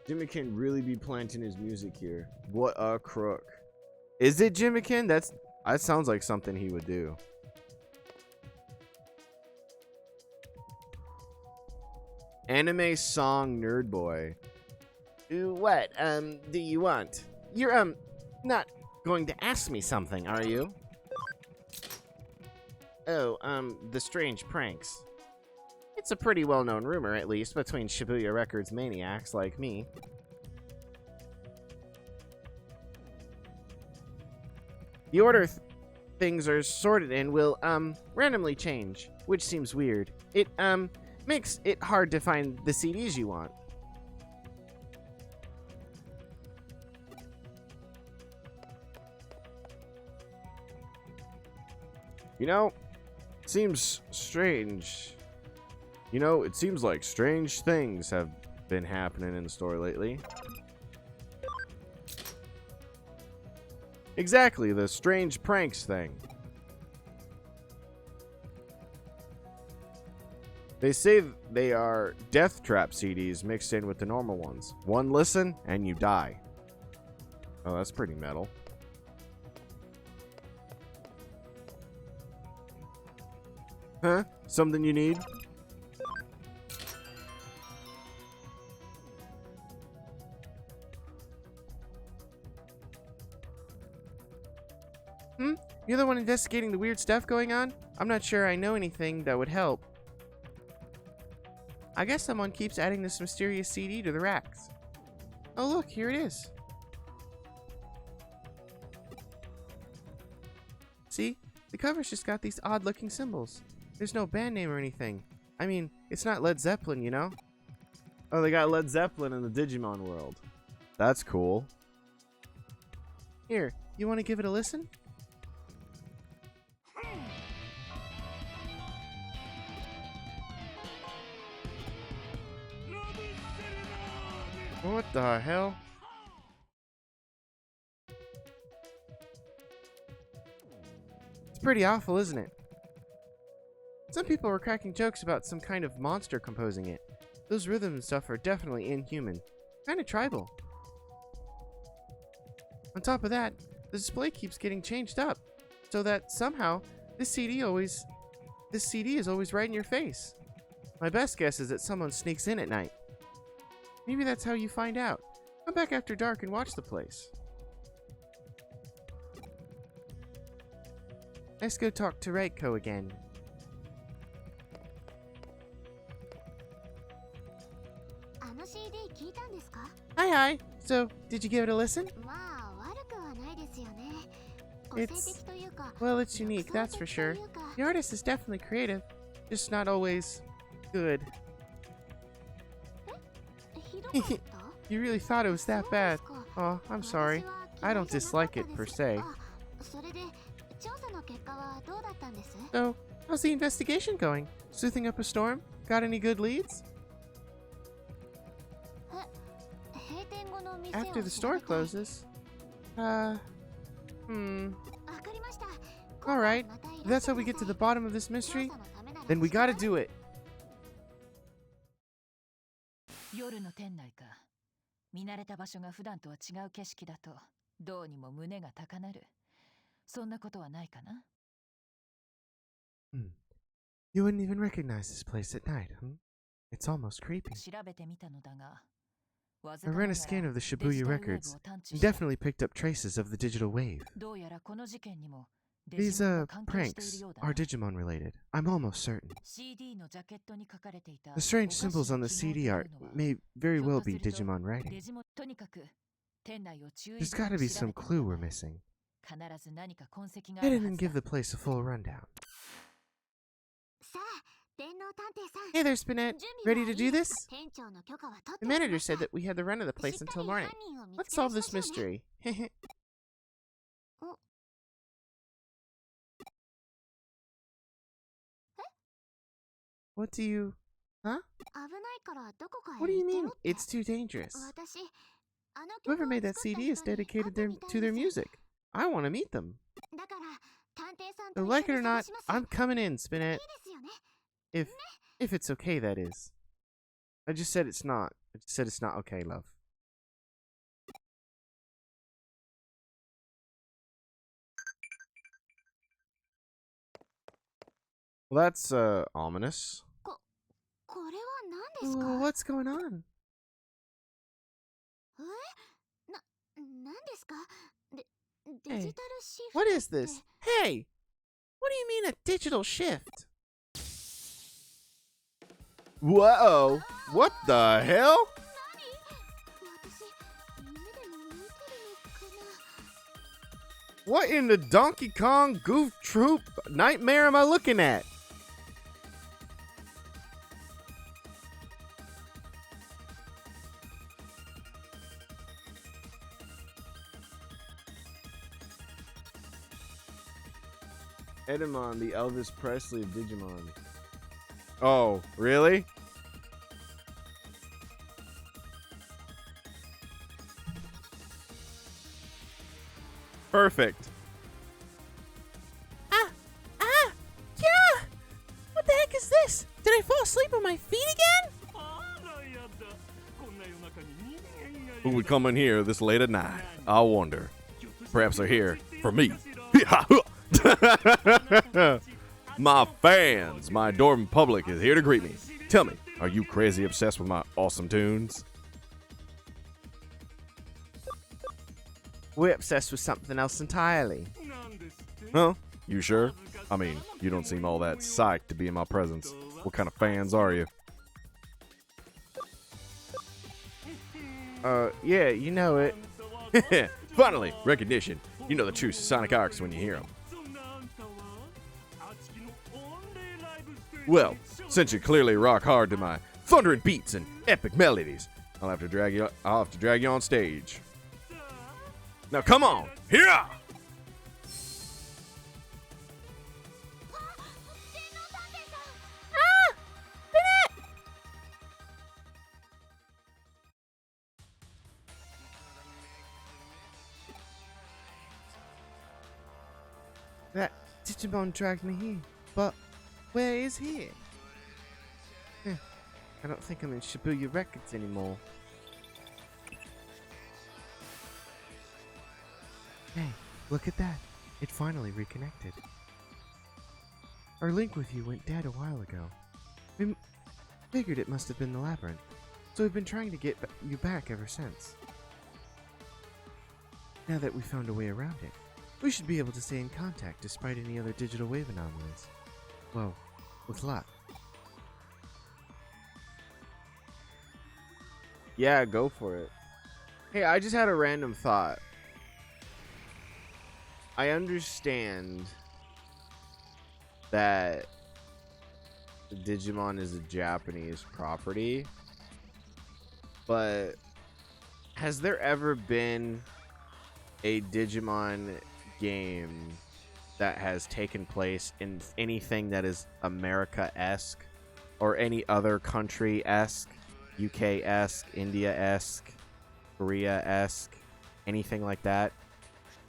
Jimmy really be planting his music here. What a crook. Is it Jimmy? That sounds like something he would do. Anime song Nerd Boy. What, do you want? You're, not going to ask me something, are you? Oh, the strange pranks. It's a pretty well-known rumor, at least, between Shibuya Records maniacs like me. The order things are sorted in will, randomly change, which seems weird. It, makes it hard to find the CDs you want. You know, seems strange. You know, it seems like strange things have been happening in the store lately. Exactly, the strange pranks thing. They say they are death trap CDs mixed in with the normal ones. One listen, and you die. Oh, that's pretty metal. Huh? Something you need? You're the one investigating the weird stuff going on? I'm not sure I know anything that would help. I guess someone keeps adding this mysterious CD to the racks. Oh look, here it is. See? The cover's just got these odd-looking symbols. There's no band name or anything. I mean, it's not Led Zeppelin, you know? Oh, they got Led Zeppelin in the Digimon world. That's cool. Here, you want to give it a listen? What the hell? It's pretty awful, isn't it? Some people were cracking jokes about some kind of monster composing it. Those rhythms and stuff are definitely inhuman. Kinda tribal. On top of that, the display keeps getting changed up, so that somehow this CD is always right in your face. My best guess is that someone sneaks in at night. Maybe that's how you find out. Come back after dark and watch the place. Let's go talk to Reiko again. Hi, hi. So, did you give it a listen? Well, it's unique, that's for sure. The artist is definitely creative, just not always good. You really thought it was that bad? Oh, I'm sorry. I don't dislike it per se. So, how's the investigation going? Sleuthing up a storm? Got any good leads? After the store closes? Alright, if that's how we get to the bottom of this mystery, then we gotta do it. 夜の店内か。見慣れた場所が普段とは違う景色だと、どうにも胸が高鳴る。そんなことはないかな? You wouldn't even recognize this place at night, It's almost creepy. 調べてみたのだが、 I ran a scan of the Shibuya records and definitely picked up traces of the digital wave. どうやらこの事件にも These, pranks are Digimon related. I'm almost certain. The strange symbols on the CD art may very well be Digimon writing. There's gotta be some clue we're missing. Head in and give the place a full rundown. Hey there, Spinette. Ready to do this? The manager said that we had the run of the place until morning. Let's solve this mystery. What do you... Huh? What do you mean, it's too dangerous? Whoever made that CD is dedicated to their music. I want to meet them. So like it or not, I'm coming in, Spinette. If it's okay, that is. I just said it's not. I just said it's not okay, love. Well, that's, ominous. What's going on? Hey, what is this? Hey! What do you mean a digital shift? Whoa! What the hell? What in the Donkey Kong Goof Troop nightmare am I looking at? Edamon, the Elvis Presley of Digimon. Oh, really? Perfect. Ah! Yeah! What the heck is this? Did I fall asleep on my feet again? Who would come in here this late at night? I wonder. Perhaps they're here for me. My fans, my adoring public is here to greet me. Tell me, are you crazy obsessed with my awesome tunes? We're obsessed with something else entirely. Huh? You sure? I mean, you don't seem all that psyched to be in my presence. What kind of fans are you? Yeah, you know it. Finally, recognition. You know the true sonic arcs when you hear them. Well, since you clearly rock hard to my thundering beats and epic melodies, I'll have to drag you on stage. Now come on, here! That Digimon dragged me here, but where is he? I don't think I'm in Shibuya Records anymore. Hey, look at that. It finally reconnected. Our link with you went dead a while ago. We figured it must have been the labyrinth, so we've been trying to get you back ever since. Now that we found a way around it, we should be able to stay in contact despite any other digital wave anomalies. Well, with luck. Yeah, go for it. Hey, I just had a random thought. I understand that Digimon is a Japanese property, but has there ever been a Digimon game that has taken place in anything that is America-esque or any other country-esque, UK-esque, India-esque, Korea-esque, anything like that?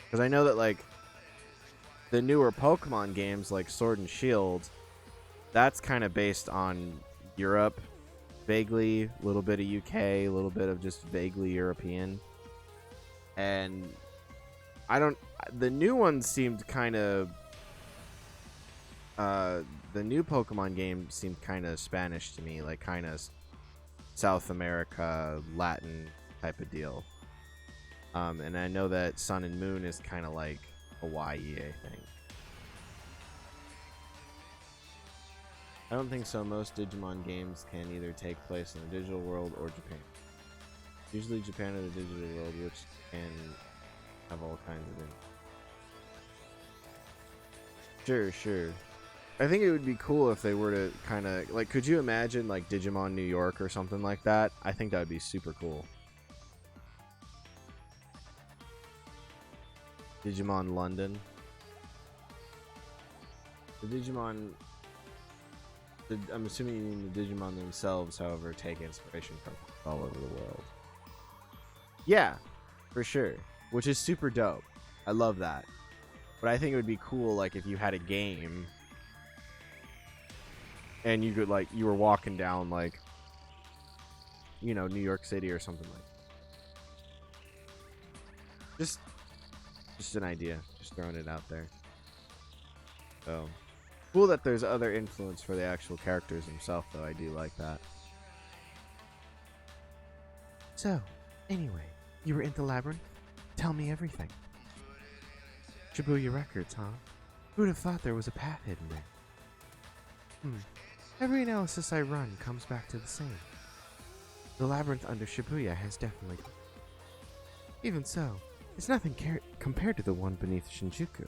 Because I know that, like, the newer Pokemon games like Sword and Shield, that's kind of based on Europe, vaguely, a little bit of UK, a little bit of just vaguely European. And the new ones seemed kind of, the new Pokemon game seemed kind of Spanish to me, like kind of South America, Latin type of deal. And I know that Sun and Moon is kind of like Hawaii, I think. I don't think so. Most Digimon games can either take place in the digital world or Japan. Usually Japan or the digital world, which can have all kinds of things. Sure. I think it would be cool if they were to kind of, like, could you imagine, like, Digimon New York or something like that? I think that would be super cool. Digimon London. The Digimon... I'm assuming you mean the Digimon themselves, however, take inspiration from all over the world. Yeah, for sure. Which is super dope. I love that. But I think it would be cool, like, if you had a game and you could, like, you were walking down, like, you know, New York City or something like that. Just an idea. Just throwing it out there. So, cool that there's other influence for the actual characters themselves, though. I do like that. So, anyway, You were in the labyrinth? Tell me everything. Shibuya Records, huh? Who'd have thought there was a path hidden there? Every analysis I run comes back to the same. The labyrinth under Shibuya has definitely... Even so, it's nothing compared to the one beneath Shinjuku.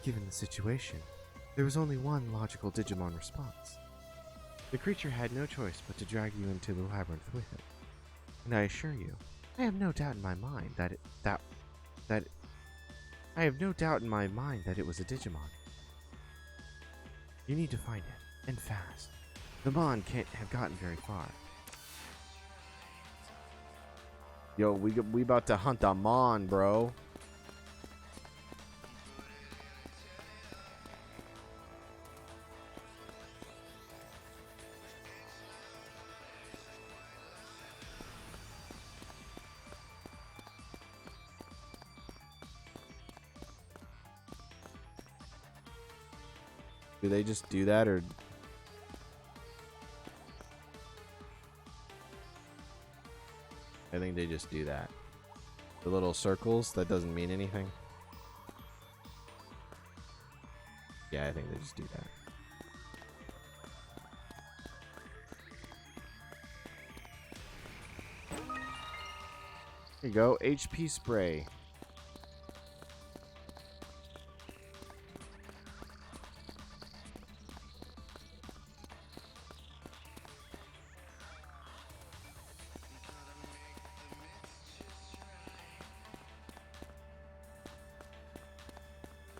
Given the situation, there was only one logical Digimon response. The creature had no choice but to drag you into the labyrinth with it. And I assure you, I have no doubt in my mind that it was a Digimon. You need to find it, and fast. The Mon can't have gotten very far. Yo, we about to hunt a Mon, bro. Do they just do that, or... I think they just do that. The little circles, that doesn't mean anything. Yeah, I think they just do that. Here you go, HP spray.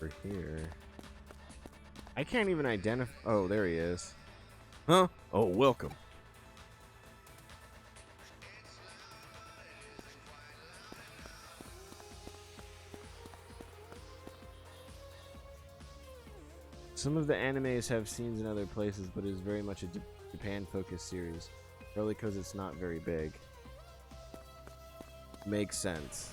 Over here. I can't even identify. Oh, there he is. Huh? Oh, welcome. Some of the animes have scenes in other places, but it is very much a Japan-focused series. Probably because it's not very big. Makes sense.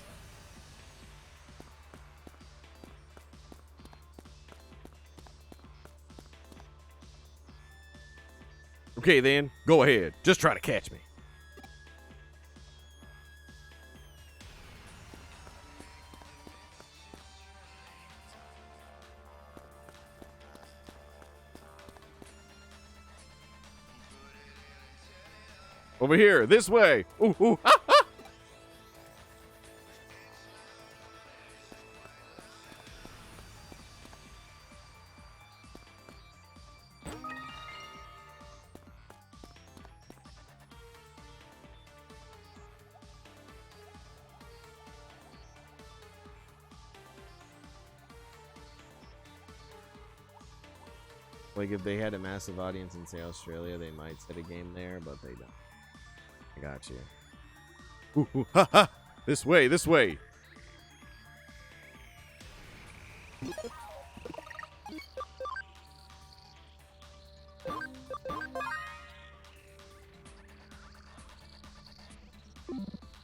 Okay, then. Go ahead. Just try to catch me. Over here. This way. Ooh, ooh. Ah, ah. Like, if they had a massive audience in, say, Australia, they might set a game there, but they don't. I got you. Ooh, ooh. Ha, ha. This way. This way.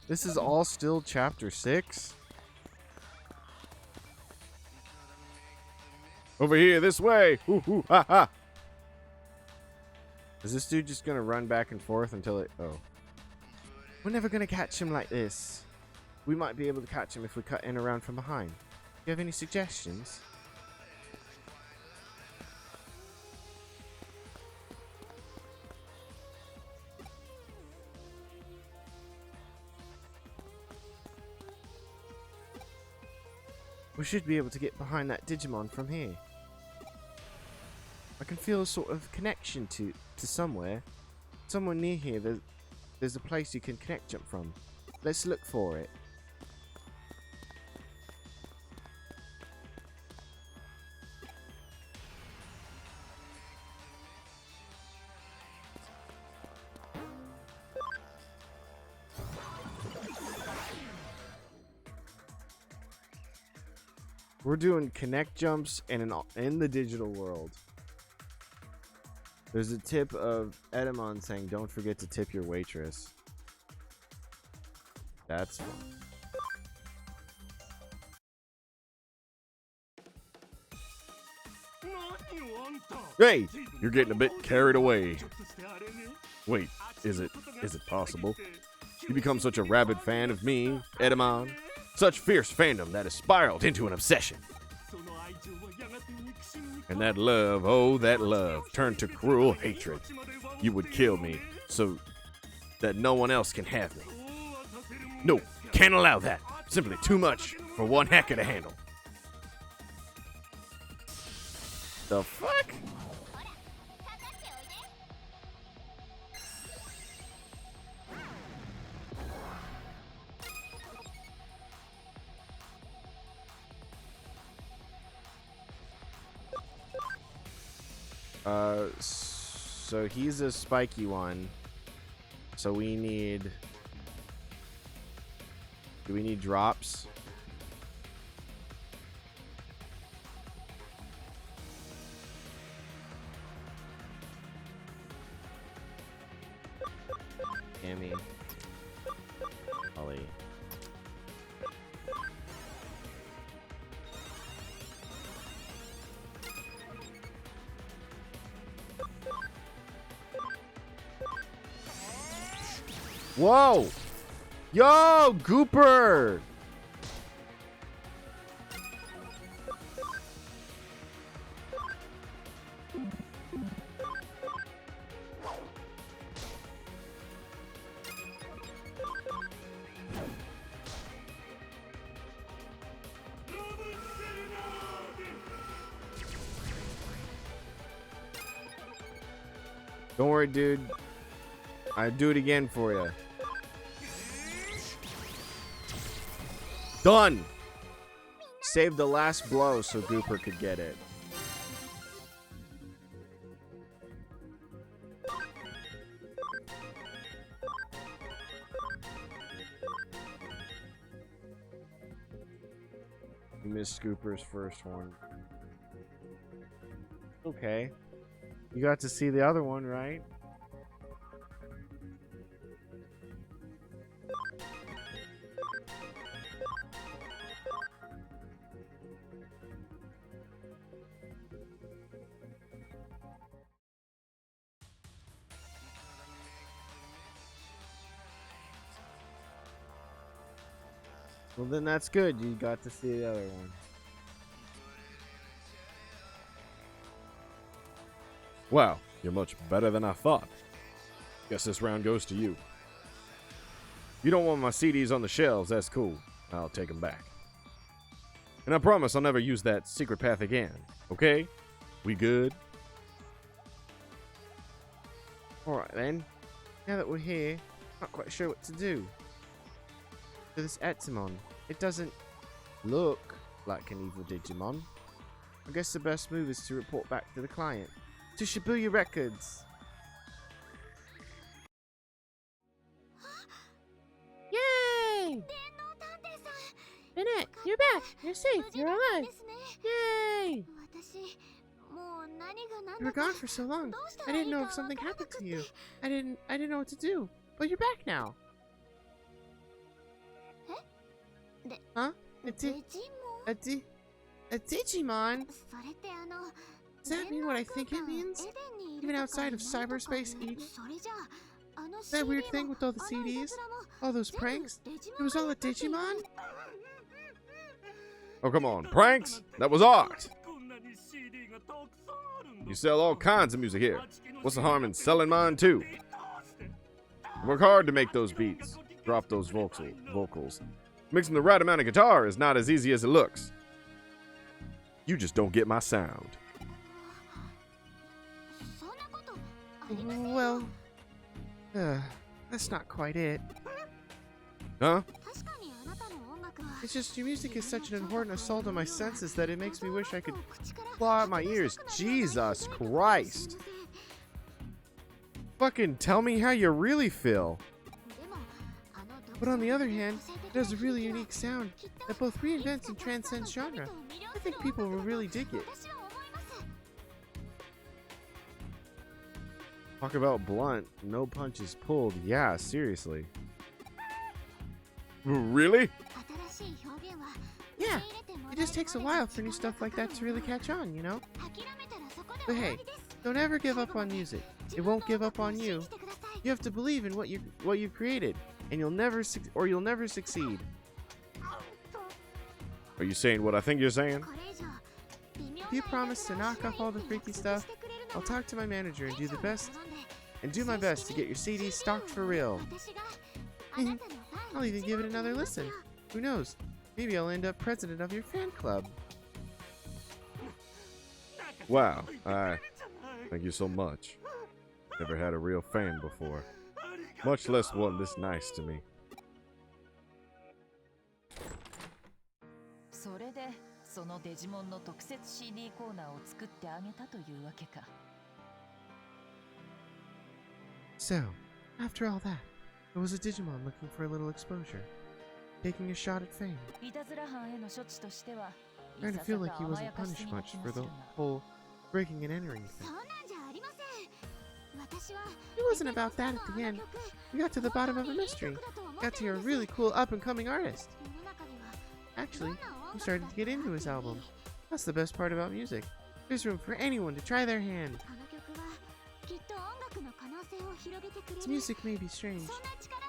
This is all still Chapter 6? Over here. This way. Ooh, ooh. Ha, ha. Is this dude just gonna run back and forth until it... Oh. We're never gonna catch him like this. We might be able to catch him if we cut in around from behind. Do you have any suggestions? We should be able to get behind that Digimon from here. I can feel a sort of connection to somewhere. Somewhere near here, there's a place you can connect jump from. Let's look for it. We're doing connect jumps in the digital world. There's a tip of Edamon saying, "Don't forget to tip your waitress." That's fun. Hey, you're getting a bit carried away. Wait, is it possible? You become such a rabid fan of me, Edamon. Such fierce fandom that has spiraled into an obsession. And that love, oh, that love, turned to cruel hatred. You would kill me so that no one else can have me. No, can't allow that. Simply too much for one hacker to handle. The fuck? So he's a spiky one. So we need... Do we need drops? Amy. Ollie. Whoa! Yo, Gooper! Don't worry, dude. I'll do it again for you. Done! Saved the last blow so Gooper could get it. You missed Gooper's first one. Okay. You got to see the other one, right? Well, then that's good. You got to see the other one. Wow, you're much better than I thought. Guess this round goes to you. You don't want my CDs on the shelves, that's cool. I'll take them back. And I promise I'll never use that secret path again, okay? We good? Alright then. Now that we're here, not quite sure what to do. For this Etamon, it doesn't look like an evil Digimon. I guess the best move is to report back to the client. To Shibuya Records. Yay! Bennett, you're back. You're safe. You're alive. Yay! You were gone for so long. I didn't know if something happened to you. I didn't know what to do. But you're back now. Huh? A Digimon? Does that mean what I think it means? Even outside of cyberspace Eden? That weird thing with all the CDs? All those pranks? It was all a Digimon? Oh, come on. Pranks? That was art. You sell all kinds of music here. What's the harm in selling mine, too? Work hard to make those beats. Drop those vocals. Mixing the right amount of guitar is not as easy as it looks. You just don't get my sound. Well, that's not quite it. Huh? It's just your music is such an important assault on my senses that it makes me wish I could claw out my ears. Jesus Christ. Fucking tell me how you really feel. But on the other hand, it has a really unique sound that both reinvents and transcends genre. I think people will really dig it. Talk about blunt, no punches pulled. Yeah, seriously. Really? Yeah, it just takes a while for new stuff like that to really catch on, you know? But hey, don't ever give up on music. It won't give up on you. You have to believe in what you've created, and you'll never succeed. Are you saying what I think you're saying? If you promise to knock off all the freaky stuff, I'll talk to my manager and do my best to get your CD stocked for real. I'll even give it another listen. Who knows? Maybe I'll end up president of your fan club. Wow, thank you so much. Never had a real fan before. Much less one this nice to me. それでそのデジモンの特設 CD コーナーを作ってあげたというわけか。 So, after all that, it was a Digimon looking for a little exposure, taking a shot at fame. いたずら犯への処置としては、 Trying to feel like he wasn't punished much for the whole breaking and entering thing. It wasn't about that at the end. We got to the bottom of a mystery. Got to hear a really cool up-and-coming artist. Actually, we started to get into his album. That's the best part about music. There's room for anyone to try their hand. His music may be strange.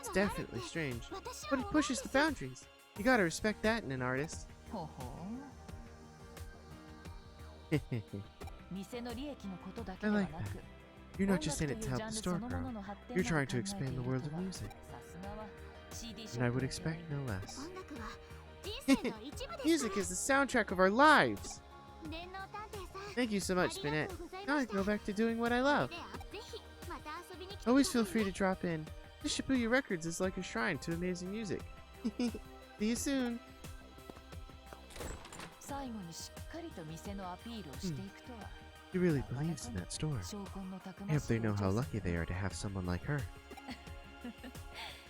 It's definitely strange. But it pushes the boundaries. You gotta respect that in an artist. ほほ店の利益のことだけ I では like なく that. You're not just in it to help the store grow. You're trying to expand the world of music. And I would expect no less. Music is the soundtrack of our lives. Thank you so much, Spinette. Now I can go back to doing what I love. Always feel free to drop in. This Shibuya Records is like a shrine to amazing music. See you soon. 最後にしっかりと店のアピールをしていくとは He really believes in that store. 証拠のたく I ま hope しい they know how 女性 lucky they are to have someone like her.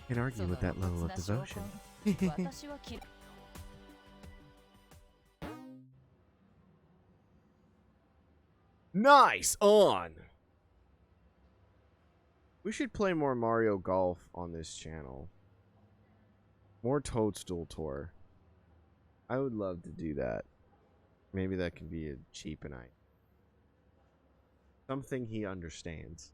Can argue with that level of devotion. 私は嫌い Nice on! We should play more Mario Golf on this channel. More Toadstool Tour. I would love to do that. Maybe that can be a cheap night. Something he understands.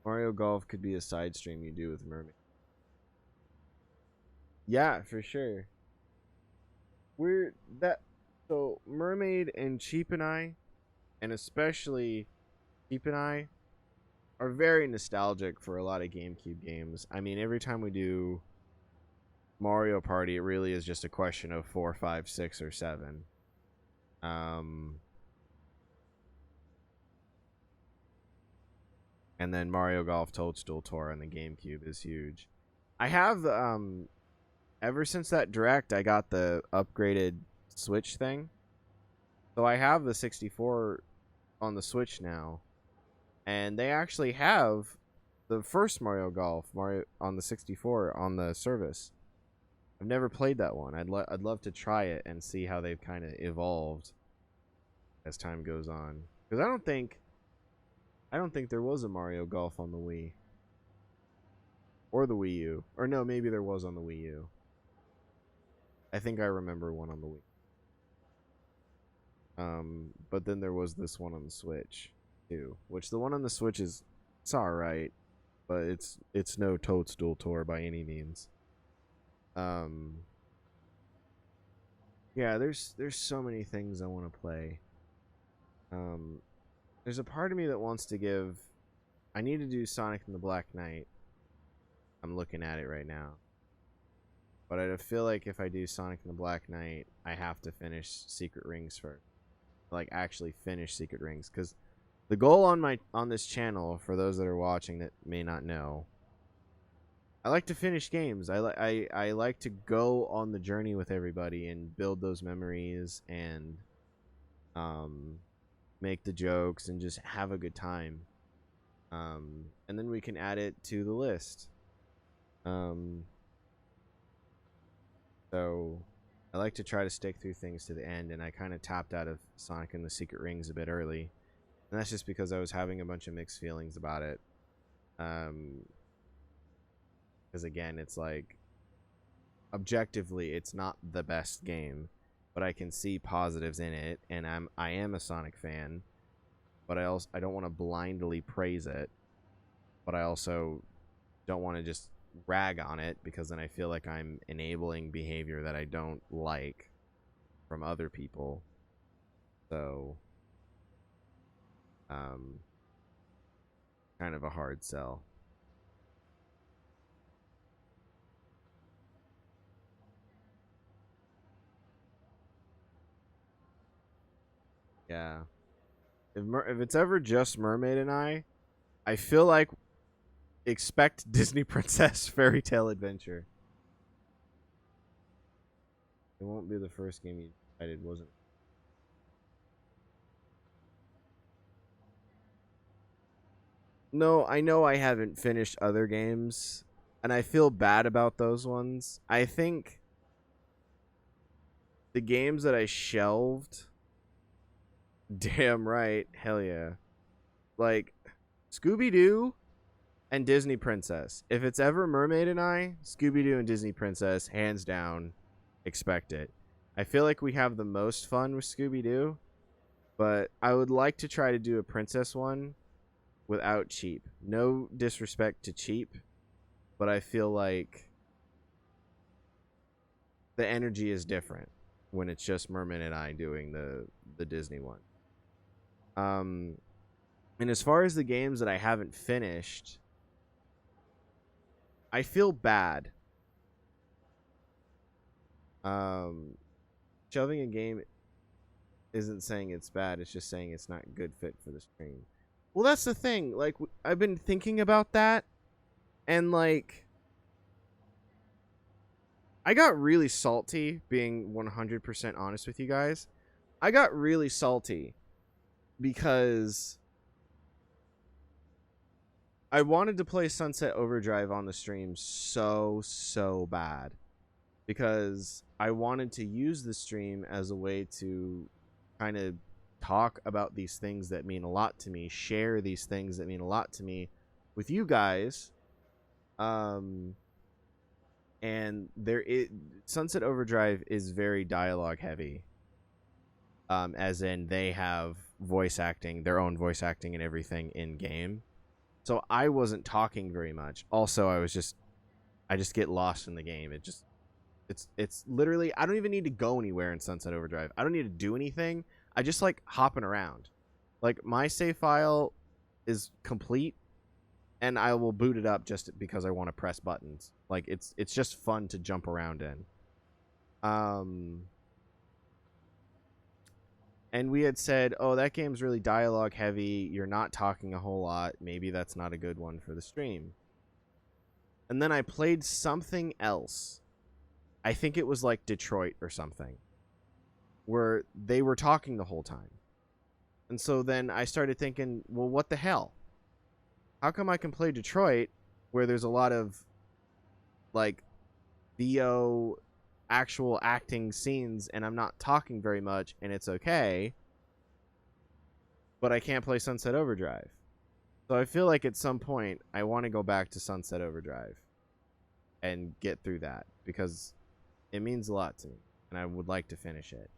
Mario Golf could be a side stream you do with Mermaid. Yeah, for sure. So Mermaid and Cheap and I, and especially Cheap and I, are very nostalgic for a lot of GameCube games. I mean, every time we do Mario Party, it really is just a question of 4, 5, 6, or 7. And then Mario Golf Toadstool Tour on the GameCube is huge. I have ever since that Direct, I got the upgraded Switch thing. So I have the 64 on the Switch now. And they actually have the first Mario Golf on the 64 on the service. I've never played that one. I'd love to try it and see how they've kind of evolved as time goes on. Because I don't think there was a Mario Golf on the Wii. Or the Wii U. Or no, maybe there was on the Wii U. I think I remember one on the Wii. But then there was this one on the Switch too. Which the one on the Switch it's alright. But it's no Toadstool Tour by any means. Yeah, there's so many things I want to play. There's a part of me that wants to give... I need to do Sonic and the Black Knight. I'm looking at it right now. But I feel like if I do Sonic and the Black Knight, I have to finish Secret Rings first. Like, actually finish Secret Rings. Because the goal on this channel, for those that are watching that may not know, I like to finish games. I like to go on the journey with everybody and build those memories and make the jokes and just have a good time. And then we can add it to the list. So I like to try to stick through things to the end, and I kind of tapped out of Sonic and the Secret Rings a bit early. And that's just because I was having a bunch of mixed feelings about it. Because again, it's like objectively, it's not the best game, but I can see positives in it, and I am a Sonic fan, but I don't want to blindly praise it, but I also don't want to just rag on it because then I feel like I'm enabling behavior that I don't like from other people. So, kind of a hard sell. Yeah. If it's ever just Mermaid and I feel like expect Disney Princess Fairy Tale Adventure. It won't be the first game you decided wasn't. No, I know I haven't finished other games, and I feel bad about those ones. I think the games that I shelved, damn right, hell yeah. Like Scooby Doo and Disney Princess. If it's ever Mermaid and Scooby Doo and Disney Princess, hands down, expect it. I feel like we have the most fun with Scooby Doo, but I would like to try to do a princess one without cheap. No disrespect to cheap, but I feel like the energy is different when it's just Merman and I doing the Disney one. And as far as the games that I haven't finished, I feel bad. Shelving a game isn't saying it's bad, it's just saying it's not good fit for the stream. Well, that's the thing. Like, I've been thinking about that, and like, I got really salty, being 100% honest with you guys. I got really salty because I wanted to play Sunset Overdrive on the stream so bad, because I wanted to use the stream as a way to kind of talk about these things that mean a lot to me, share these things that mean a lot to me with you guys. And Sunset Overdrive is very dialogue heavy. As in they have voice acting, their own voice acting and everything in game. So I wasn't talking very much. Also, I just get lost in the game. It's literally, I don't even need to go anywhere in Sunset Overdrive. I don't need to do anything. I just like hopping around. Like, my save file is complete, and I will boot it up just because I want to press buttons. Like, it's just fun to jump around in. And we had said, oh, that game's really dialogue heavy. You're not talking a whole lot. Maybe that's not a good one for the stream. And then I played something else. I think it was like Detroit or something, where they were talking the whole time. And so then I started thinking, well, what the hell? How come I can play Detroit, where there's a lot of like VO actual acting scenes and I'm not talking very much and it's okay, but I can't play Sunset Overdrive? So I feel like at some point I want to go back to Sunset Overdrive and get through that, because it means a lot to me and I would like to finish it.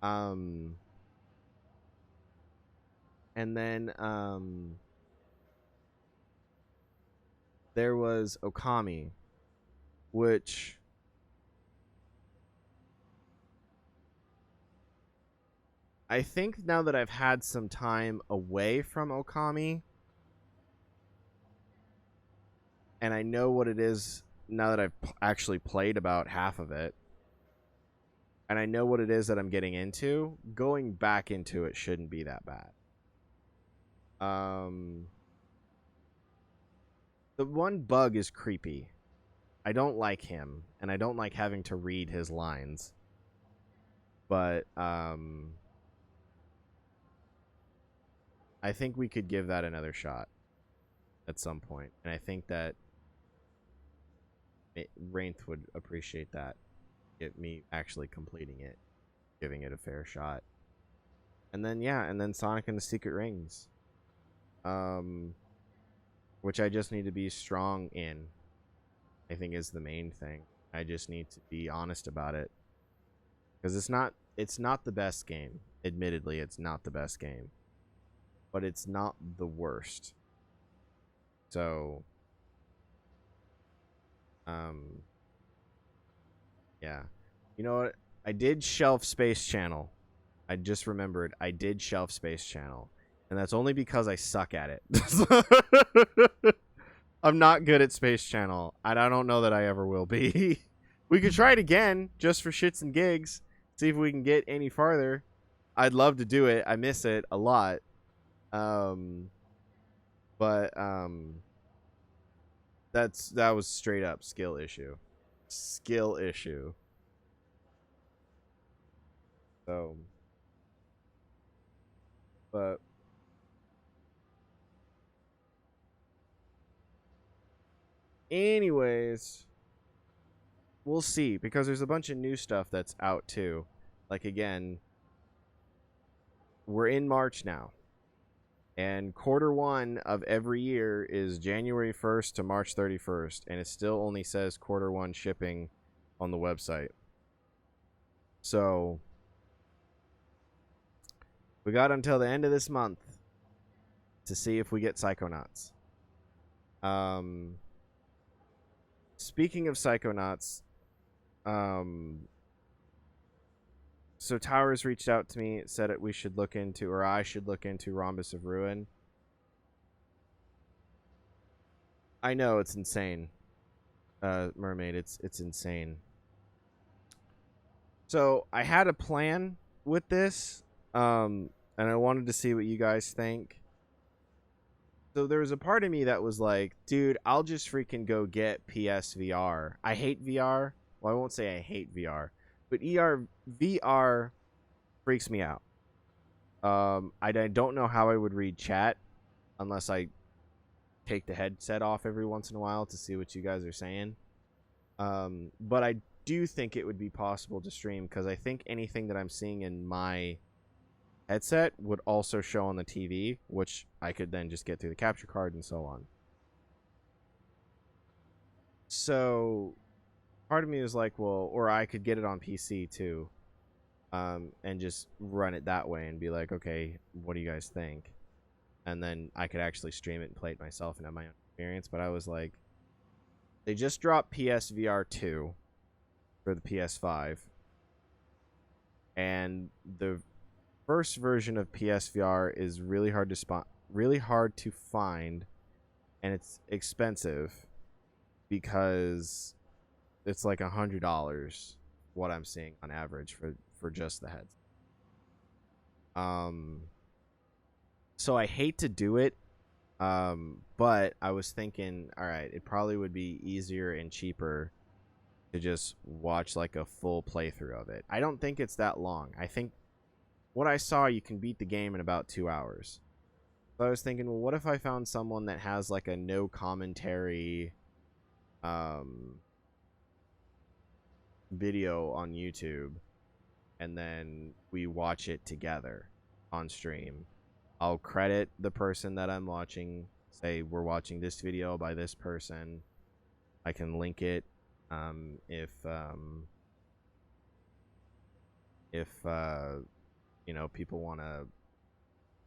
And then there was Okami, which I think now that I've had some time away from Okami, and I know what it is now that I've actually played about half of it, and I know what it is that I'm getting into, going back into it shouldn't be that bad. The one bug is creepy. I don't like him, and I don't like having to read his lines. But I think we could give that another shot at some point, and I think that Rainth would appreciate that. Get me actually completing it, giving it a fair shot. And then and then Sonic and the Secret Rings, which I just need to be strong in, I think is the main thing. I just need to be honest about it. Because it's not the best game. Admittedly, it's not the best game. But it's not the worst. So, yeah. You know what? I did shelf Space Channel. I just remembered I did shelf Space Channel. And that's only because I suck at it. I'm not good at Space Channel. And I don't know that I ever will be. We could try it again, just for shits and gigs. See if we can get any farther. I'd love to do it. I miss it a lot. But that was straight up skill issue. Skill issue. So, but anyways, we'll see, because there's a bunch of new stuff that's out too. Like, again, we're in March now. And quarter one of every year is January 1st to March 31st. And it still only says quarter one shipping on the website. So, we got until the end of this month to see if we get Psychonauts. Speaking of Psychonauts, so Towers reached out to me, said that we should look into, or I should look into Rhombus of Ruin. I know, it's insane. Mermaid, it's insane. So I had a plan with this, and I wanted to see what you guys think. So there was a part of me that was like, dude, I'll just freaking go get PSVR. I hate VR. Well, I won't say I hate VR, but VR freaks me out. I don't know how I would read chat unless I take the headset off every once in a while to see what you guys are saying. But I do think it would be possible to stream, because I think anything that I'm seeing in my headset would also show on the TV, which I could then just get through the capture card and so on. So part of me was like, well, or I could get it on PC too, and just run it that way and be like, okay, what do you guys think? And then I could actually stream it and play it myself and have my own experience. But I was like, they just dropped PSVR 2 for the PS5, and the first version of PSVR is really hard to find, and it's expensive because it's like $100 what I'm seeing on average for just the heads. So I hate to do it, but I was thinking, all right, it probably would be easier and cheaper to just watch like a full playthrough of it. I don't think it's that long. I think what I saw, you can beat the game in about 2 hours. So I was thinking, well, what if I found someone that has like a no commentary video on YouTube, and then we watch it together on stream. I'll credit the person that I'm watching, say we're watching this video by this person. I can link it if you know, people want to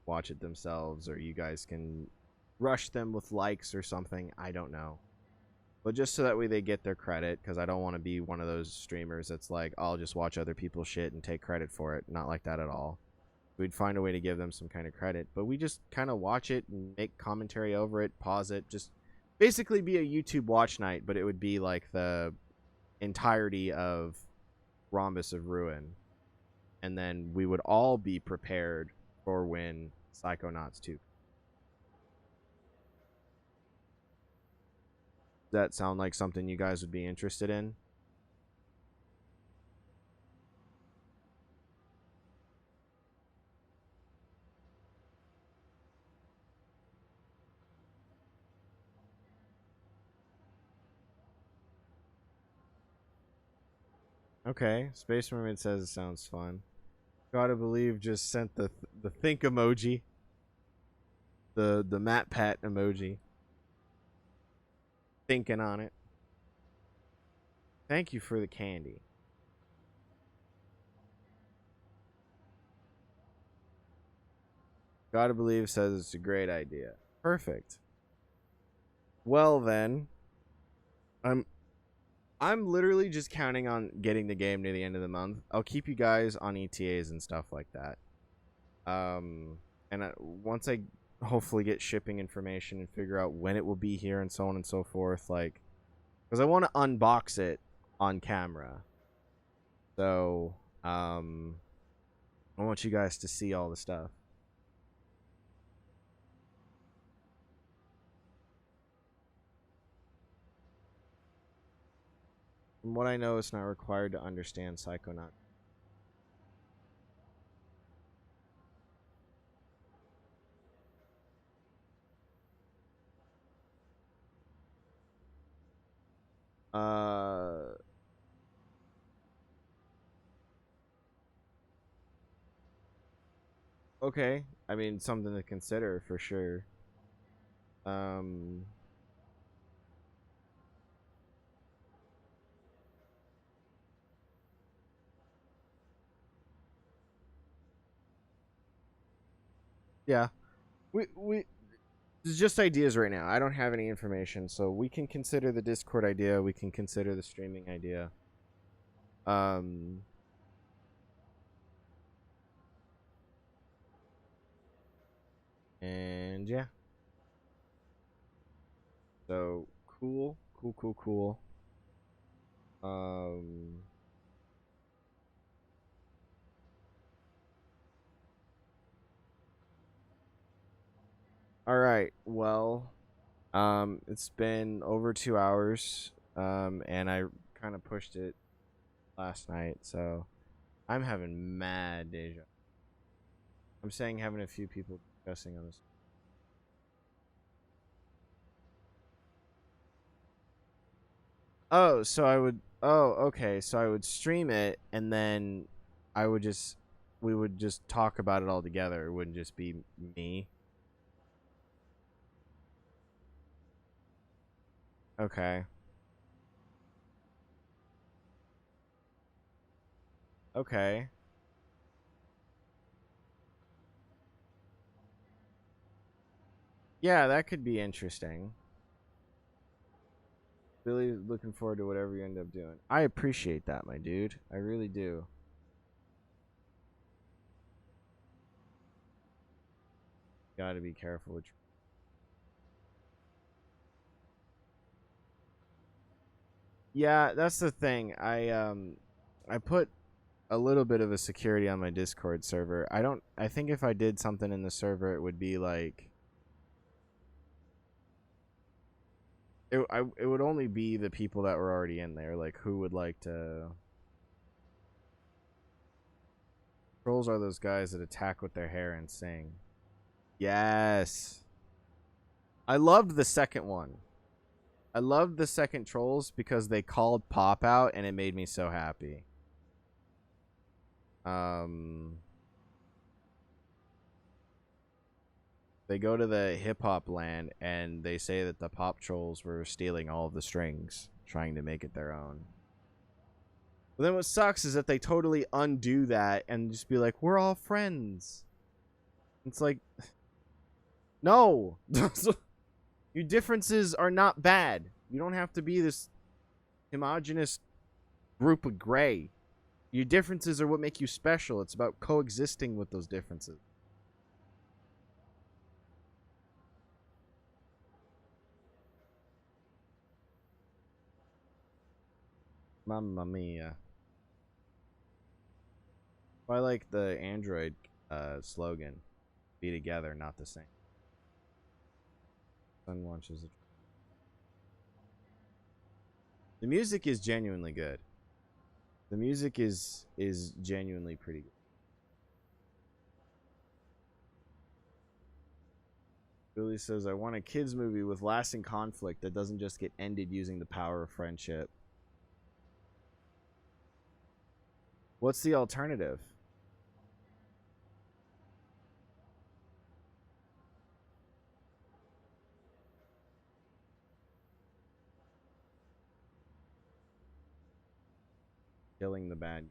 watch it themselves, or you guys can rush them with likes or something. I don't know. But just so that way they get their credit, because I don't want to be one of those streamers that's like, I'll just watch other people's shit and take credit for it. Not like that at all. We'd find a way to give them some kind of credit. But we just kind of watch it and make commentary over it, pause it. Just basically be a YouTube watch night, but it would be like the entirety of Rhombus of Ruin. And then we would all be prepared for when Psychonauts 2. Does that sound like something you guys would be interested in? Okay, Space Mermaid says it sounds fun. Gotta believe just sent the think emoji. The Matt Pat emoji. Thinking on it. Thank you for the candy. Gotta believe says it's a great idea. Perfect. Well then, I'm literally just counting on getting the game near the end of the month. I'll keep you guys on ETAs and stuff like that. And once I hopefully get shipping information and figure out when it will be here and so on and so forth, like, because I want to unbox it on camera. So, I want you guys to see all the stuff. From what I know, it's not required to understand Psychonaut. Okay. I mean, something to consider for sure. Um, yeah. We it's just ideas right now. I don't have any information, so we can consider the Discord idea. We can consider the streaming idea. Um, and yeah. So cool, cool, cool, cool. Um, all right. Well, it's been over 2 hours. And I kind of pushed it last night, so I'm having mad deja. I'm saying having a few people discussing on this. Oh, so I would. Oh, okay. So I would stream it, and then I would just. We would just talk about it all together. It wouldn't just be me. Okay. Okay. Yeah, that could be interesting. Really looking forward to whatever you end up doing. I appreciate that, my dude. I really do. Gotta be careful with. Yeah, that's the thing. I put a little bit of a security on my Discord server. I think if I did something in the server, it would be like it would only be the people that were already in there, like who would like to. Trolls are those guys that attack with their hair and sing. Yes. I loved the second one. I loved the second Trolls because they called Pop out and it made me so happy. Um they go to the hip hop land and they say that the Pop Trolls were stealing all of the strings, trying to make it their own. But then what sucks is that they totally undo that and just be like, "We're all friends." It's like, no, your differences are not bad. You don't have to be this homogenous group of gray. Your differences are what make you special. It's about coexisting with those differences. Mamma mia. I like the Android slogan. Be together, not the same. Sun launches it. The music is genuinely good. The music is genuinely pretty good. Billy says, I want a kids movie with lasting conflict that doesn't just get ended using the power of friendship. What's the alternative? killing the bad.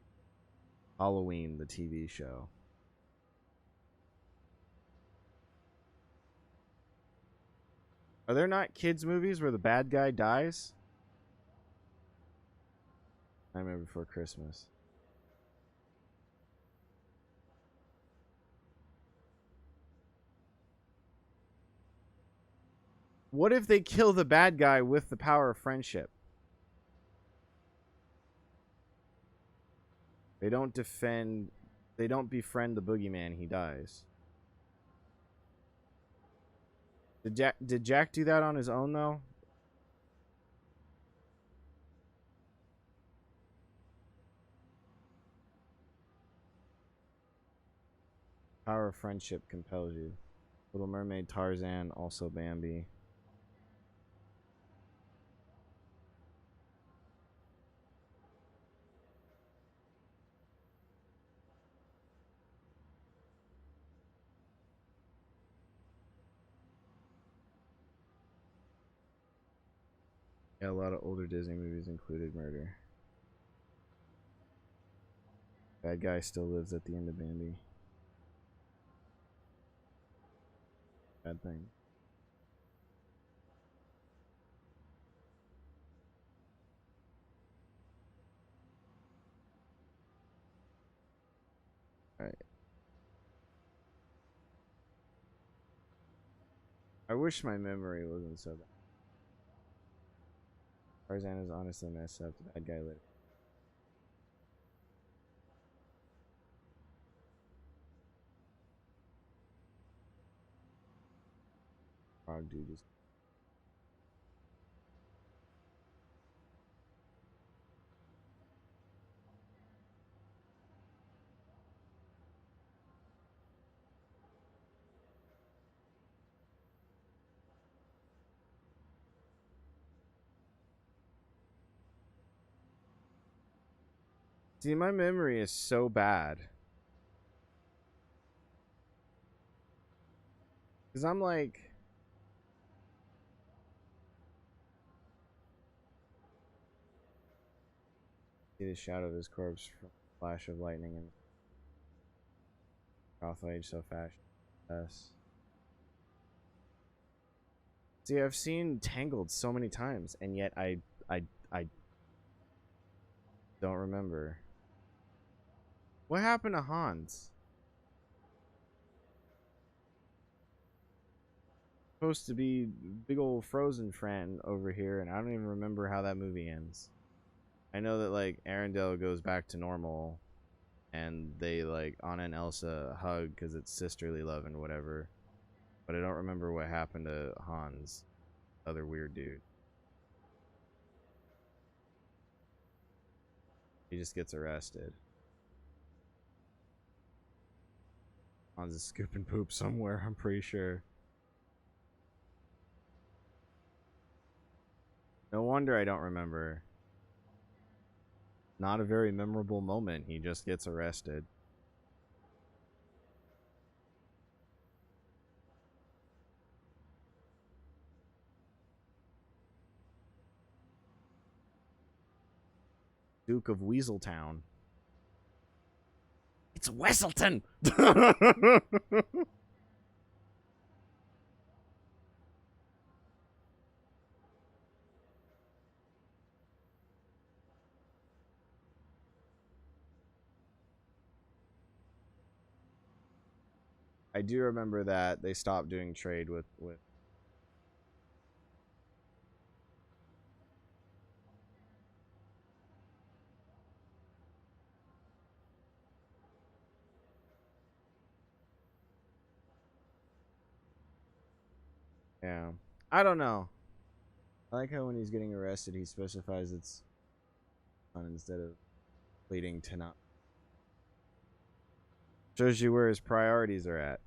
Halloween, the TV show. Are there not kids movies where the bad guy dies? Nightmare Before Christmas. What if they kill the bad guy with the power of friendship? They don't defend, they don't befriend the boogeyman, he dies. Did Jack do that on his own though? Power of friendship compels you. Little Mermaid, Tarzan, also Bambi. Yeah, a lot of older Disney movies included murder. Bad guy still lives at the end of Bambi. Bad thing. Alright. I wish my memory wasn't so bad. Tarzan is honestly messed up. The bad guy lived. Frog dude just. See, my memory is so bad. Because I'm like. See the shadow of his corpse from a flash of lightning and outrage so fast. Yes. See, I've seen Tangled so many times, and yet I don't remember. What happened to Hans? Supposed to be big old Frozen friend over here, and I don't even remember how that movie ends. I know that like Arendelle goes back to normal, and they like Anna and Elsa hug because it's sisterly love and whatever. But I don't remember what happened to Hans, other weird dude. He just gets arrested. Hans is scooping poop somewhere, I'm pretty sure. No wonder I don't remember. Not a very memorable moment. He just gets arrested. Duke of Weaseltown. It's Wesselton! I do remember that they stopped doing trade with yeah. I don't know. I like how when he's getting arrested he specifies it's on instead of pleading to not. Shows you where his priorities are at.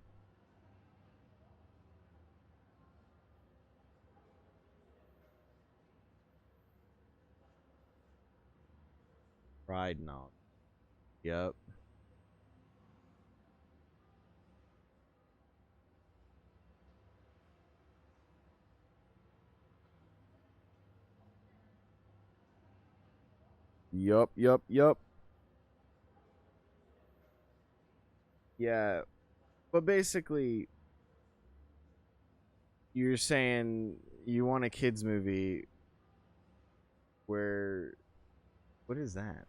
Pride and all. Yep. Yup. Yeah, but basically, you're saying you want a kids movie where what is that?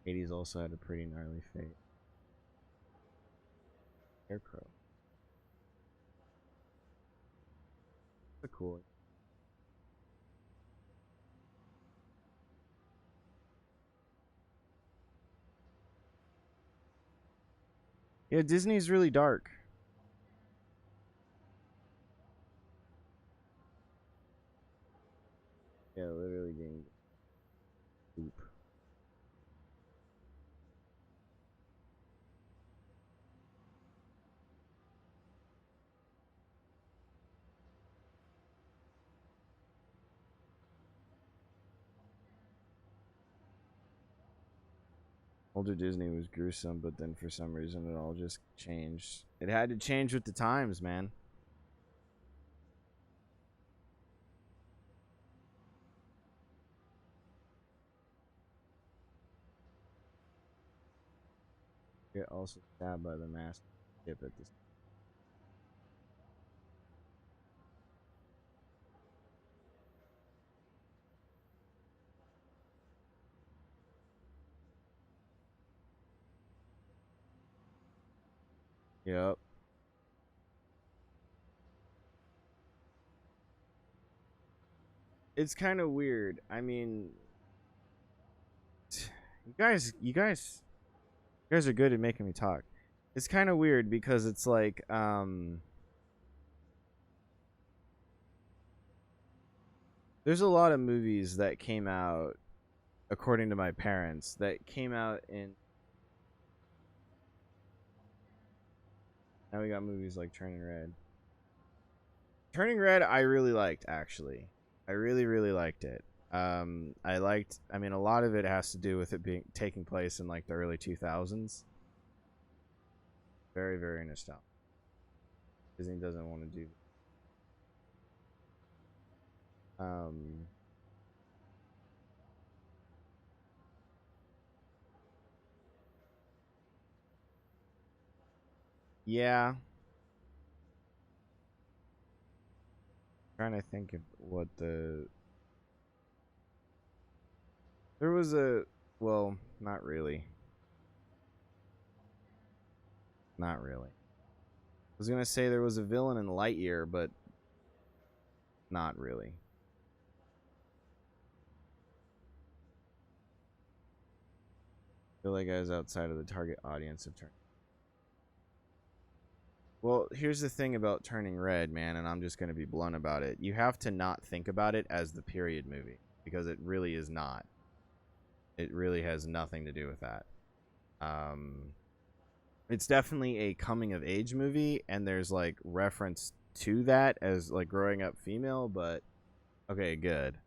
Hades also had a pretty gnarly fate. Scarecrow. That's a cool. Yeah, Disney's really dark. Yeah, literally being poop. Older Disney was gruesome, but then for some reason it all just changed. It had to change with the times, man. Get also stabbed by the master ship at this. Yep. It's kind of weird. I mean, you guys are good at making me talk. It's kind of weird because it's like there's a lot of movies that came out according to my parents that came out in now we got movies like Turning Red. Turning Red I really liked actually. I really liked it. I mean a lot of it has to do with it being taking place in like the early 2000s. Very nostalgic. Disney doesn't want to do um yeah, trying to think of what there was a well, not really. Not really. I was gonna say there was a villain in Lightyear, but not really. I feel like I was outside of the target audience of Turning. Well, here's the thing about Turning Red, man, and I'm just gonna be blunt about it. You have to not think about it as the period movie because it really is not. It really has nothing to do with that. Um, it's definitely a coming of age movie, and there's like reference to that as like growing up female, but okay, good.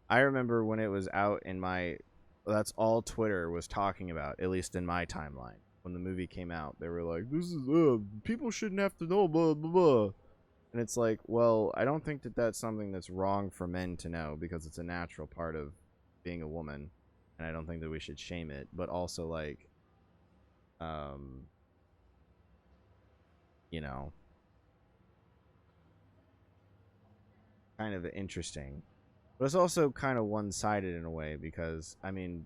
I remember when it was out in my that's all Twitter was talking about, at least in my timeline. When the movie came out, they were like, "This is people shouldn't have to know blah blah blah." And it's like, well, I don't think that that's something that's wrong for men to know because it's a natural part of being a woman, and I don't think that we should shame it. But also, like, um, you know, kind of interesting. But it's also kind of one-sided in a way because I mean,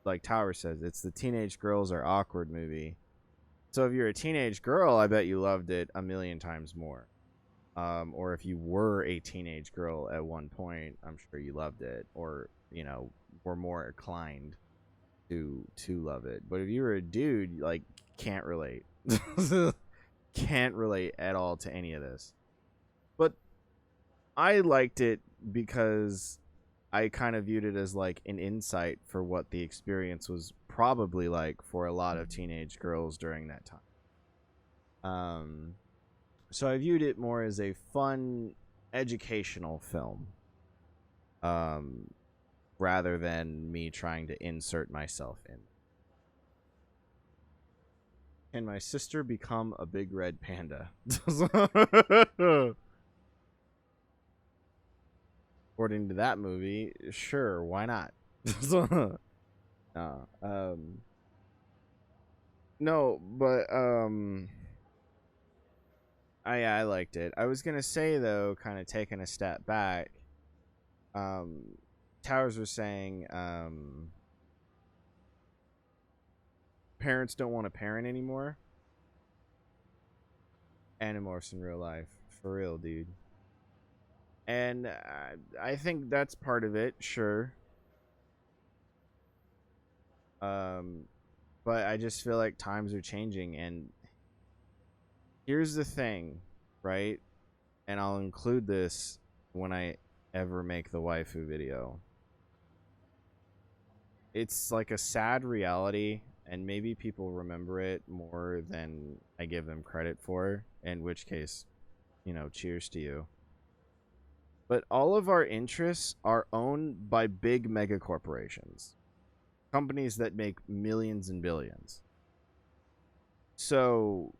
like Tower says, it's the teenage girls are awkward movie. So if you're a teenage girl, I bet you loved it a million times more. Or if you were a teenage girl at one point, I'm sure you loved it, or were more inclined to love it. But if you were a dude, like, can't relate, can't relate at all to any of this. But I liked it because I kind of viewed it as like an insight for what the experience was probably like for a lot of teenage girls during that time. So I viewed it more as a fun educational film, um, rather than me trying to insert myself in. Can my sister become a big red panda? According to that movie, sure, why not? No, but I liked it. I was gonna say though, kind of taking a step back. Towers was saying parents don't want to parent anymore. Animorphs in real life, for real, dude. And I think that's part of it, sure. But I just feel like times are changing, and here's the thing, right? And I'll include this when I ever make the waifu video. It's like a sad reality, and maybe people remember it more than I give them credit for, in which case, cheers to you. But all of our interests are owned by big mega corporations, companies that make millions and billions. So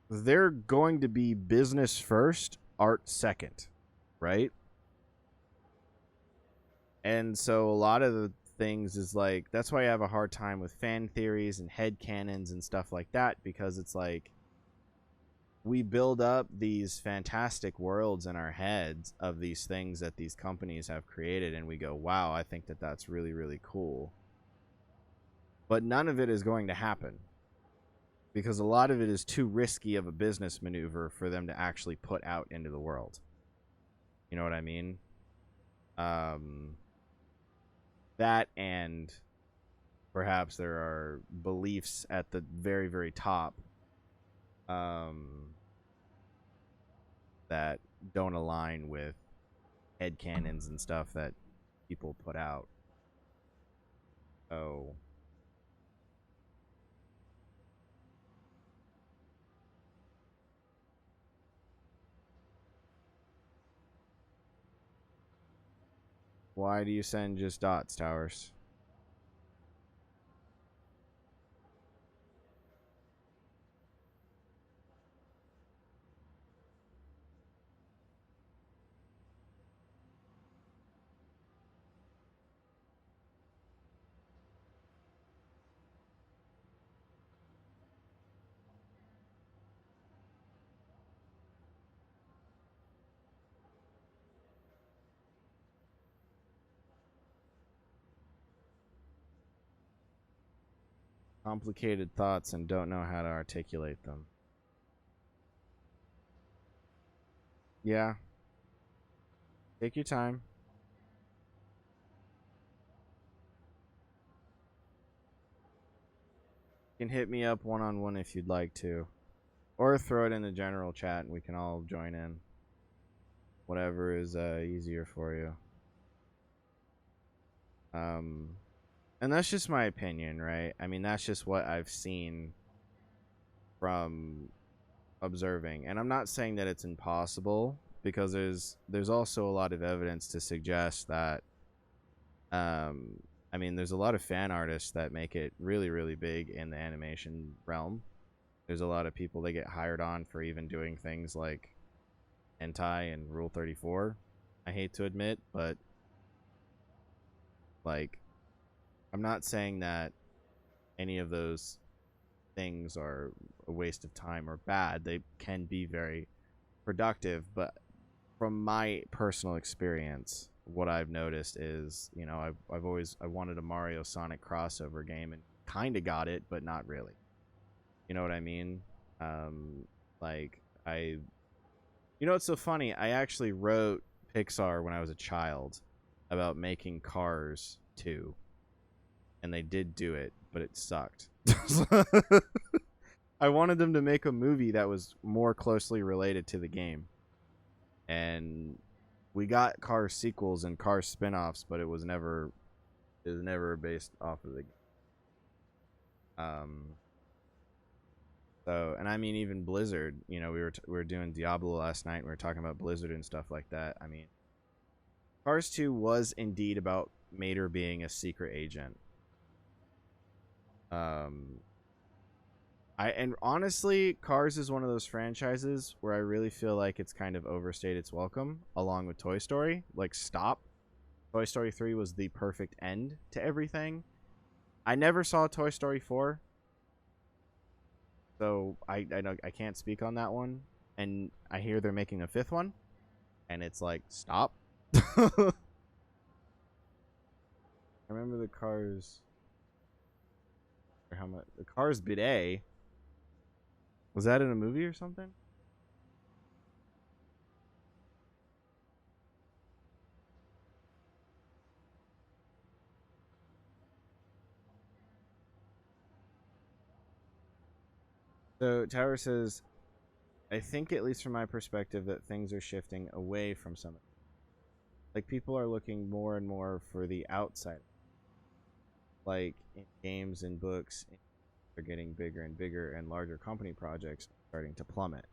they're going to be business first, art second, right? And so a lot of the things is like, that's why I have a hard time with fan theories and head canons and stuff like that, because it's like we build up these fantastic worlds in our heads of these things that these companies have created, and we go, wow, I think that that's really, really cool. But none of it is going to happen, because a lot of it is too risky of a business maneuver for them to actually put out into the world. You know what I mean? That, and perhaps there are beliefs at the very, very top that don't align with headcanons and stuff that people put out. Oh. Why do you send just dots, Towers? Complicated thoughts and don't know how to articulate them. Yeah. Take your time. You can hit me up one-on-one if you'd like to. Or throw it in the general chat and we can all join in. Whatever is easier for you. And that's just my opinion, right? I mean, that's just what I've seen from observing. And I'm not saying that it's impossible, because there's also a lot of evidence to suggest that I mean, there's a lot of fan artists that make it really, really big in the animation realm. There's a lot of people that get hired on for even doing things like hentai and Rule 34. I hate to admit, but like, I'm not saying that any of those things are a waste of time or bad. They can be very productive, but from my personal experience, what I've noticed is, I wanted a Mario Sonic crossover game and kind of got it, but not really. You know what I mean? It's so funny. I actually wrote Pixar when I was a child about making Cars 2, and they did do it, but it sucked. I wanted them to make a movie that was more closely related to the game. And we got Cars sequels and Cars spin-offs, but it was never based off of the game. So, and I mean, even Blizzard, we were doing Diablo last night, and we were talking about Blizzard and stuff like that. I mean, Cars 2 was indeed about Mater being a secret agent. And honestly, Cars is one of those franchises where I really feel like it's kind of overstayed its welcome, along with Toy Story. Like, stop. Toy Story 3 was the perfect end to everything. I never saw Toy Story 4, so I can't speak on that one. And I hear they're making a fifth one, and it's like, stop. I remember the Cars. Or how much the Cars bidet. Was that in a movie or something? So Tower says, I think, at least from my perspective, that things are shifting away from some. Like, people are looking more and more for the outside. Like, in games and books, they're getting bigger and bigger, and larger company projects are starting to plummet.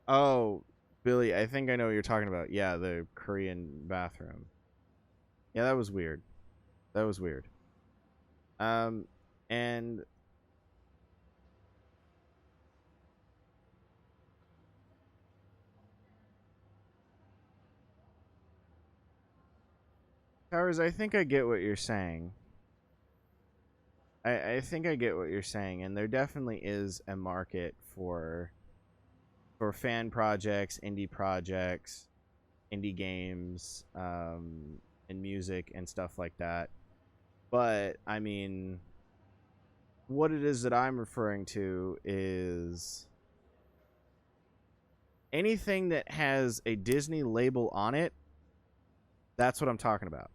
Oh, Billy, I think I know what you're talking about. Yeah, the Korean bathroom. Yeah, that was weird. That was weird. And Towers, I think I get what you're saying. I think I get what you're saying, and there definitely is a market for fan projects, indie games, and music and stuff like that. But I mean, what it is that I'm referring to is anything that has a Disney label on it. That's what I'm talking about.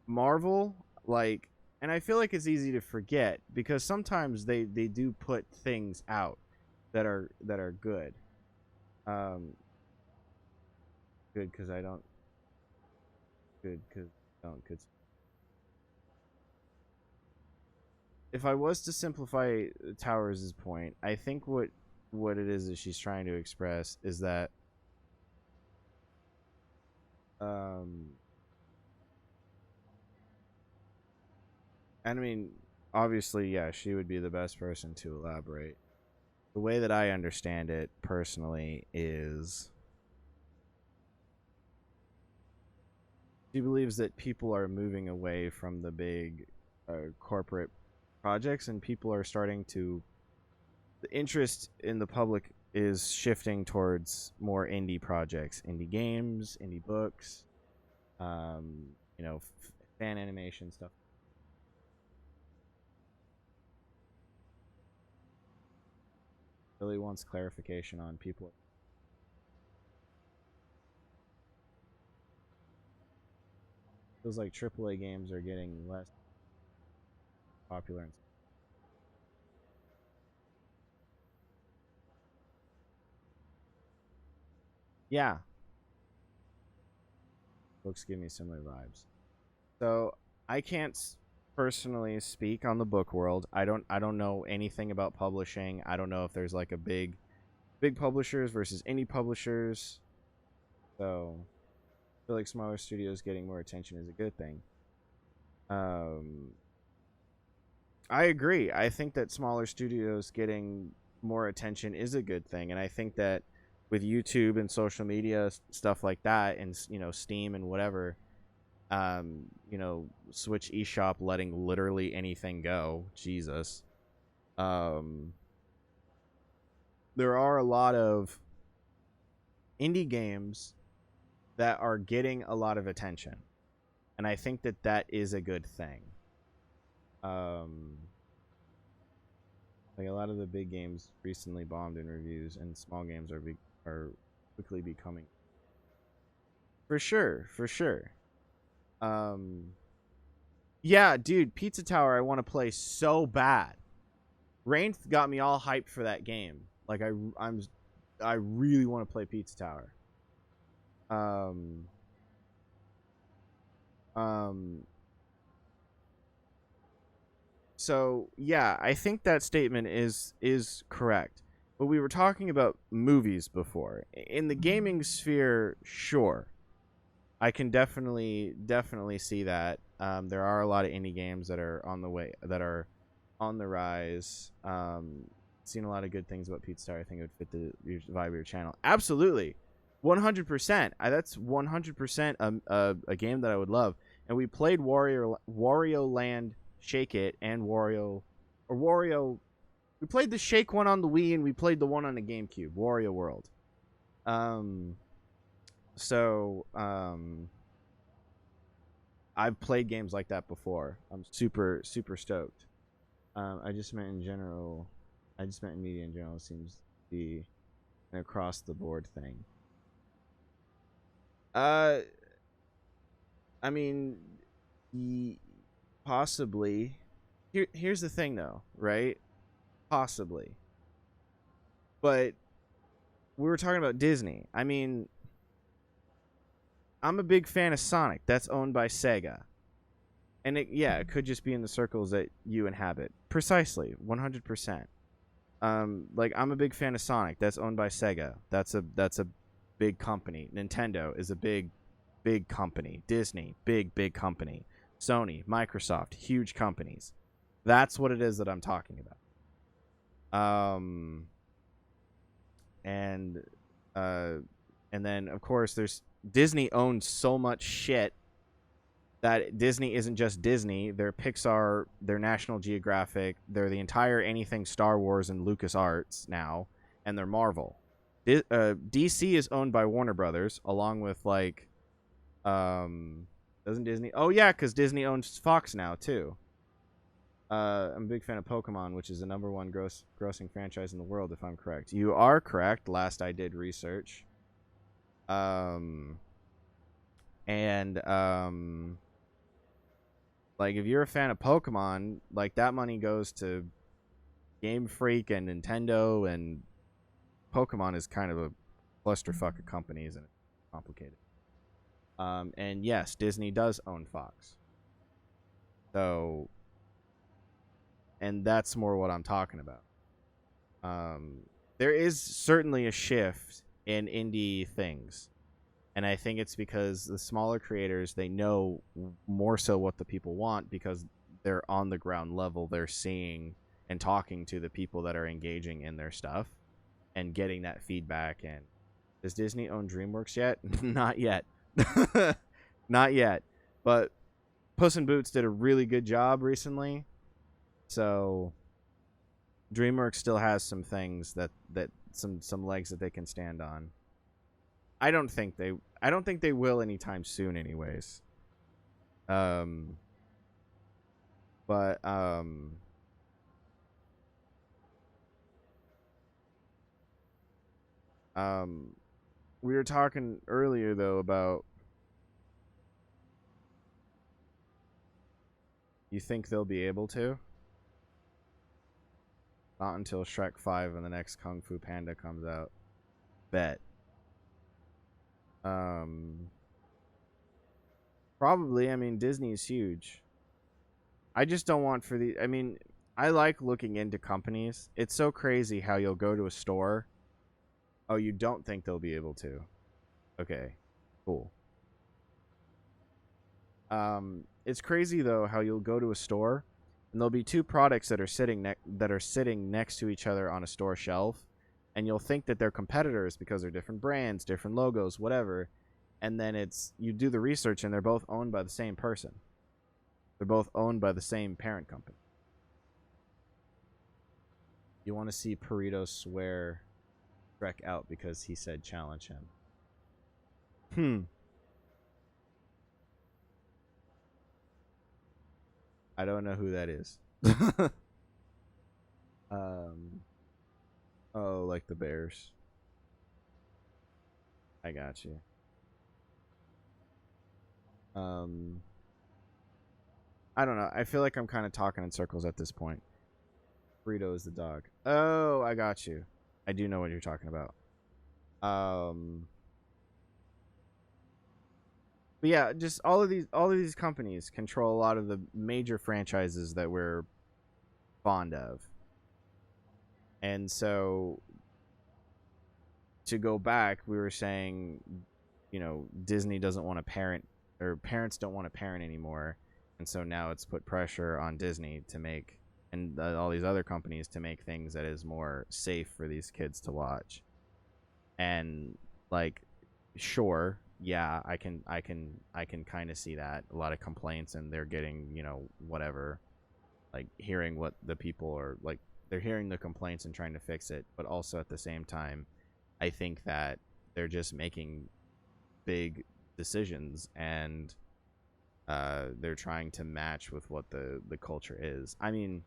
Marvel, like, and I feel like it's easy to forget because sometimes they do put things out that are good. Good because I don't. Good because I don't. Cause if I was to simplify Towers' point, I think what it is that she's trying to express is that and I mean, obviously, yeah, she would be the best person to elaborate. The way that I understand it personally is she believes that people are moving away from the big corporate projects and people are starting to. The interest in the public is shifting towards more indie projects, indie games, indie books, you know, fan animation stuff. Really wants clarification on people. Feels like AAA games are getting less popular. Yeah, books give me similar vibes. So I can't personally speak on the book world. I don't know anything about publishing. I don't know if there's like a big publishers versus indie publishers. So I feel like smaller studios getting more attention is a good thing. Um, I agree. I think that smaller studios getting more attention is a good thing, and I think that with YouTube and social media stuff like that, and Steam and whatever, Switch eShop letting literally anything go. Jesus. Um, there are a lot of indie games that are getting a lot of attention, and I think that that is a good thing. Um, like a lot of the big games recently bombed in reviews, and small games are quickly becoming. For sure, for sure. Um, yeah, dude, Pizza Tower, I want to play so bad. Rainth got me all hyped for that game. Like I really want to play Pizza Tower. Um, um. So yeah, I think that statement is correct. But we were talking about movies before. In the gaming sphere, sure, I can definitely see that. There are a lot of indie games that are on the way, that are on the rise. seen a lot of good things about Pete Star. I think it would fit the vibe of your channel. Absolutely, 100%. That's 100% a game that I would love. And we played Wario Land Shake It and Wario. We played the Shake one on the Wii, and we played the one on the GameCube, Wario World. I've played games like that before. I'm super stoked. I just meant in general. I just meant in media in general. Seems to be an across the board thing. I mean, possibly. Here's the thing, though, right? Possibly. But we were talking about Disney. I mean, I'm a big fan of Sonic. That's owned by Sega. And it could just be in the circles that you inhabit. Precisely, 100%. Like, I'm a big fan of Sonic. That's owned by Sega. That's a big company. Nintendo is a big company. Disney, big company. Sony, Microsoft, huge companies. That's what it is that I'm talking about. And then of course there's Disney owns so much shit that Disney isn't just Disney. They're Pixar, they're National Geographic, they're the entire anything Star Wars and LucasArts now, and they're Marvel. DC is owned by Warner Brothers, along with like, doesn't Disney? Oh yeah, because Disney owns Fox now too. I'm a big fan of Pokemon, which is the #1 grossing franchise in the world, if I'm correct. You are correct. Last I did research. Like, if you're a fan of Pokemon, like, that money goes to Game Freak and Nintendo, and Pokemon is kind of a clusterfuck of companies, and it's complicated. And yes, Disney does own Fox. So, and that's more what I'm talking about. There is certainly a shift in indie things. And I think it's because the smaller creators, they know more so what the people want because they're on the ground level. They're seeing and talking to the people that are engaging in their stuff and getting that feedback. And does Disney own DreamWorks yet? Not yet. Not yet. But Puss in Boots did a really good job recently. So DreamWorks still has some things that some legs that they can stand on. I don't think they will anytime soon anyways. We were talking earlier though about, you think they'll be able to? Not until Shrek 5 and the next Kung Fu Panda comes out. Bet. Probably. I mean, Disney is huge. I just don't want for the... I mean, I like looking into companies. It's so crazy how you'll go to a store. Oh, you don't think they'll be able to. Okay. Cool. It's crazy, though, how you'll go to a store, and there'll be two products that are sitting next to each other on a store shelf, and you'll think that they're competitors because they're different brands, different logos, whatever. And then you do the research, and they're both owned by the same person. They're both owned by the same parent company. You want to see Perito swear Shrek out because he said challenge him. I don't know who that is. Oh, like the Bears. I got you. I don't know. I feel like I'm kind of talking in circles at this point. Burrito is the dog. Oh, I got you. I do know what you're talking about. But yeah, just all of these companies control a lot of the major franchises that we're fond of. And so to go back, we were saying, you know, Disney doesn't want to parent, or parents don't want to parent anymore. And so now it's put pressure on Disney to make and all these other companies to make things that is more safe for these kids to watch. And like, sure, yeah, I can kind of see that a lot of complaints, and they're getting, whatever, like hearing what the people are like, they're hearing the complaints and trying to fix it. But also at the same time, I think that they're just making big decisions, and they're trying to match with what the culture is. I mean,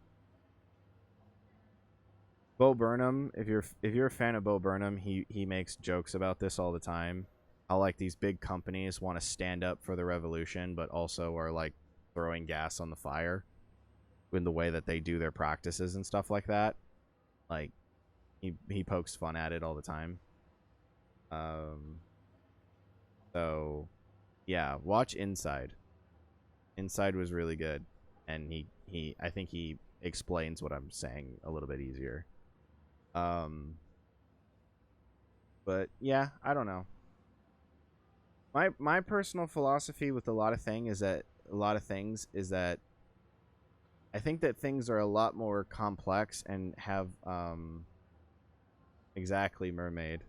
Bo Burnham, if you're a fan of Bo Burnham, he makes jokes about this all the time. How like these big companies want to stand up for the revolution, but also are like throwing gas on the fire in the way that they do their practices and stuff like that. Like he pokes fun at it all the time. Um, so yeah, watch Inside. Inside was really good, and he I think he explains what I'm saying a little bit easier. Um, but yeah, I don't know. My personal philosophy with a lot of things is that I think that things are a lot more complex and have exactly mermaid.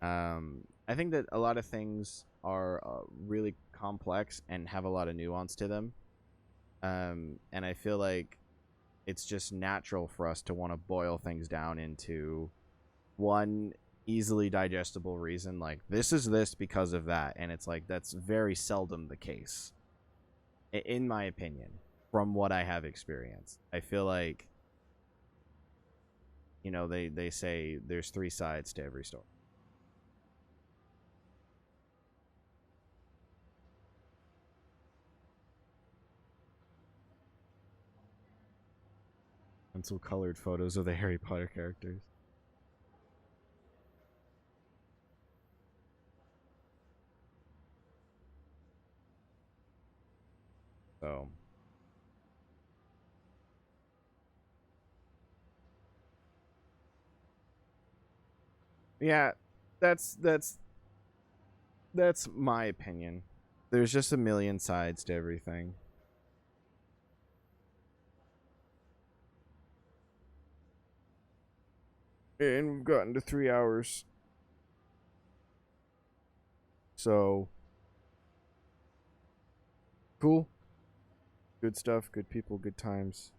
I think that a lot of things are really complex and have a lot of nuance to them. And I feel like it's just natural for us to want to boil things down into one easily digestible reason, like this is this because of that, and it's like that's very seldom the case, in my opinion, from what I have experienced. I feel like, they say there's three sides to every story. Pencil colored photos of the Harry Potter characters. So yeah, that's my opinion. There's just a million sides to everything. And we've gotten to 3 hours. So cool. Good stuff, good people, good times.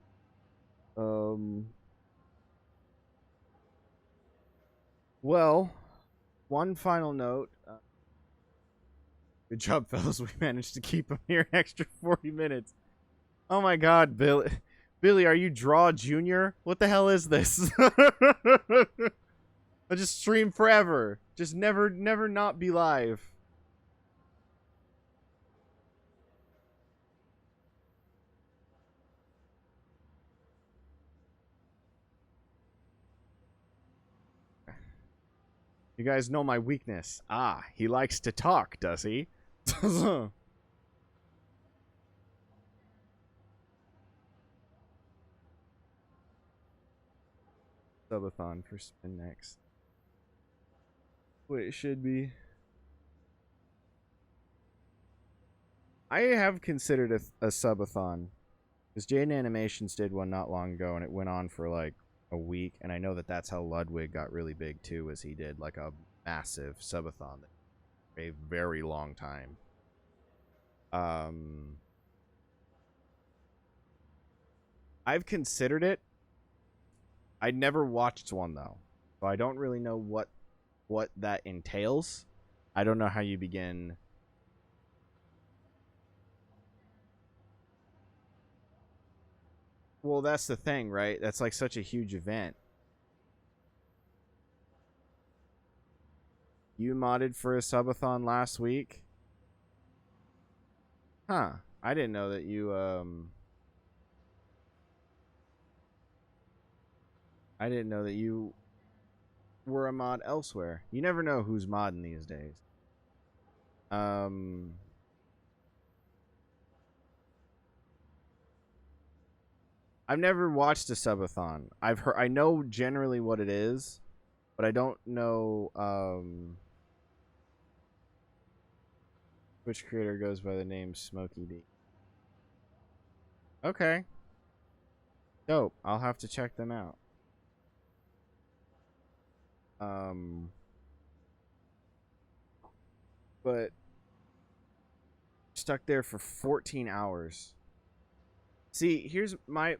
Well, one final note. Good job, fellas. We managed to keep him here an extra 40 minutes. Oh my god, Billy. Billy, are you Draw Junior? What the hell is this? I'll just stream forever. Just never not be live. You guys know my weakness. Ah, he likes to talk, does he? Subathon for spin next. What it should be. I have considered a subathon. Because Jaden Animations did one not long ago, and it went on for like a week. And I know that that's how Ludwig got really big too, was he did like a massive subathon for a very long time. I've considered it. I never watched one though, so I don't really know what that entails. I don't know how you begin. Well, that's the thing, right? That's like such a huge event. You modded for a subathon last week? Huh. I didn't know that you I didn't know that you were a mod elsewhere. You never know who's modding these days. I've never watched a subathon. I know generally what it is, but I don't know which creator goes by the name Smokey D. Okay. Dope. I'll have to check them out. But stuck there for 14 hours. See, here's my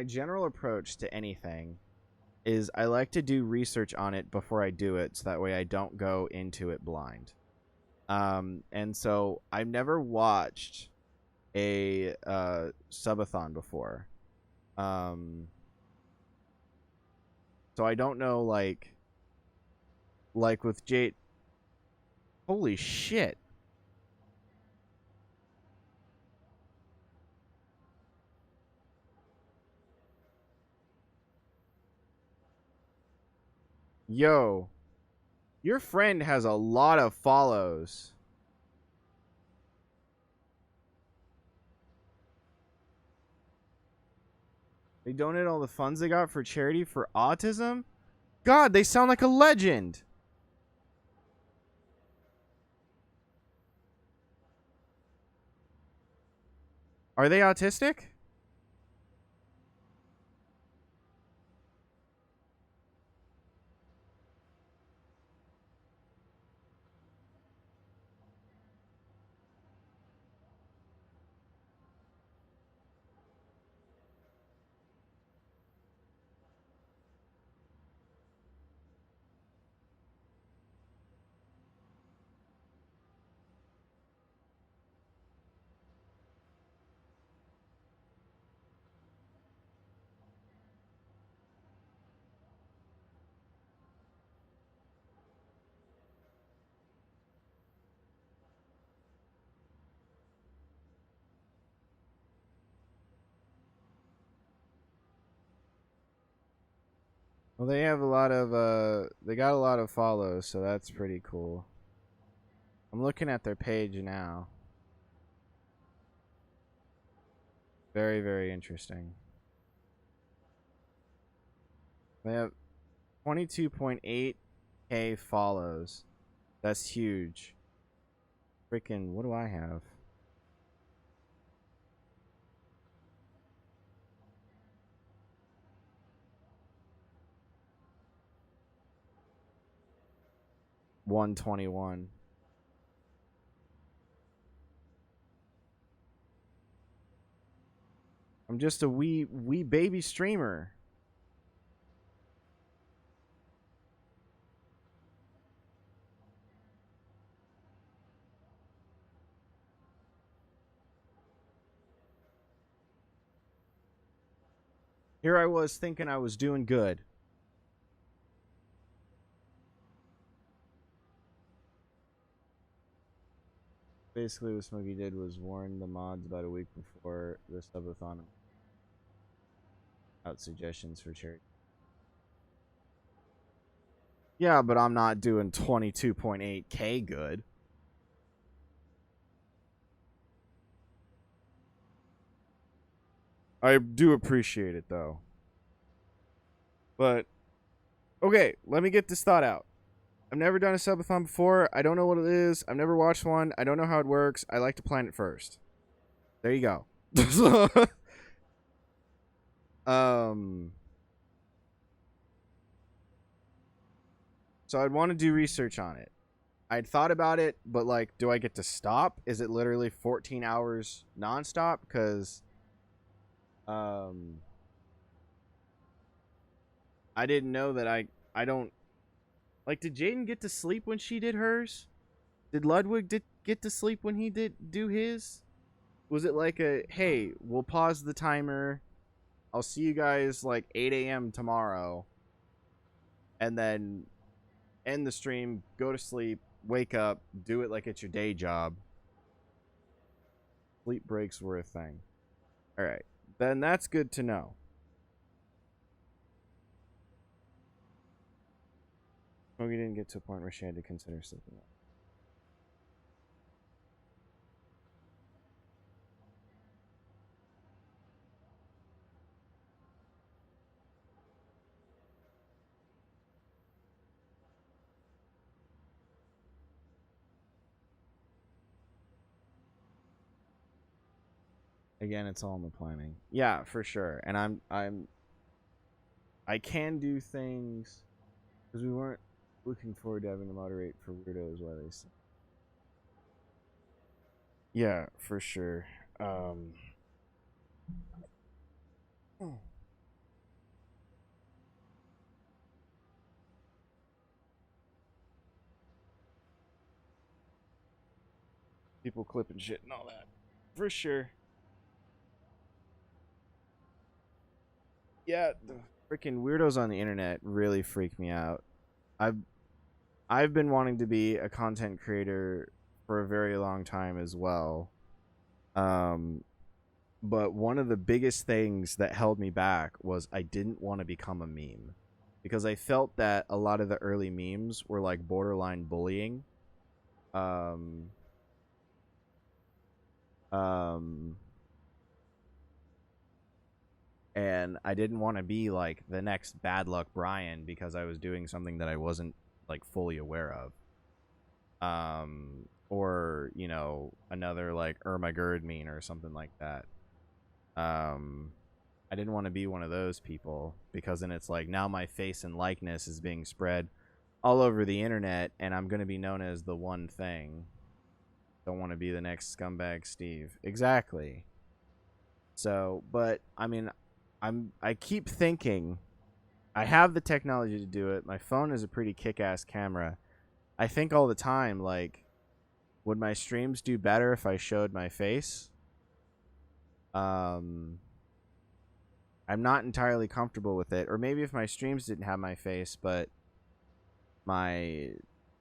general approach to anything is I like to do research on it before I do it, so that way I don't go into it blind. And so I've never watched a subathon before. So I don't know, like with Jade. Holy shit. Yo, your friend has a lot of follows. They donate all the funds they got for charity for autism? God, they sound like a legend. Are they autistic? Well, they have a lot of they got a lot of follows, so that's pretty cool. I'm looking at their page now. Very, very interesting. They have 22.8K follows. That's huge. Freaking, what do I have? $121. I'm just a wee baby streamer. Here I was thinking I was doing good. Basically, what Smokey did was warn the mods about a week before the subathon out suggestions for charity. Yeah, but I'm not doing 22.8K good. I do appreciate it, though. But, okay, let me get this thought out. I've never done a subathon before. I don't know what it is. I've never watched one. I don't know how it works. I like to plan it first. There you go. So I'd want to do research on it. I'd thought about it, but like, do I get to stop? Is it literally 14 hours nonstop? Because, I didn't know that I don't like. Did Jaden get to sleep when she did hers? Did Ludwig get to sleep when he did do his? Was it like a, hey, we'll pause the timer. I'll see you guys like 8 a.m. tomorrow, and then end the stream, go to sleep, wake up, do it like it's your day job. Sleep breaks were a thing. All right, then that's good to know. Smokey didn't get to a point where she had to consider sleeping. Again, it's all in the planning. Yeah, for sure. And I can do things because we weren't looking forward to having to moderate for weirdos while they sleep. Yeah, for sure. People clipping shit and all that. For sure. Yeah, the freaking weirdos on the internet really freak me out. I've I've been wanting to be a content creator for a very long time as well. Um, but one of the biggest things that held me back was I didn't want to become a meme because I felt that a lot of the early memes were like borderline bullying. Um, um, and I didn't want to be like the next Bad Luck Brian because I was doing something that I wasn't like fully aware of. Or you know, another like Ermagerd meme or something like that. Um, I didn't want to be one of those people because then it's like now my face and likeness is being spread all over the internet, and I'm gonna be known as the one thing. Don't want to be the next scumbag Steve. Exactly. So, but I mean, I keep thinking I have the technology to do it. My phone is a pretty kick-ass camera. I think all the time, like, would my streams do better if I showed my face? Um, I'm not entirely comfortable with it. Or maybe if my streams didn't have my face, but my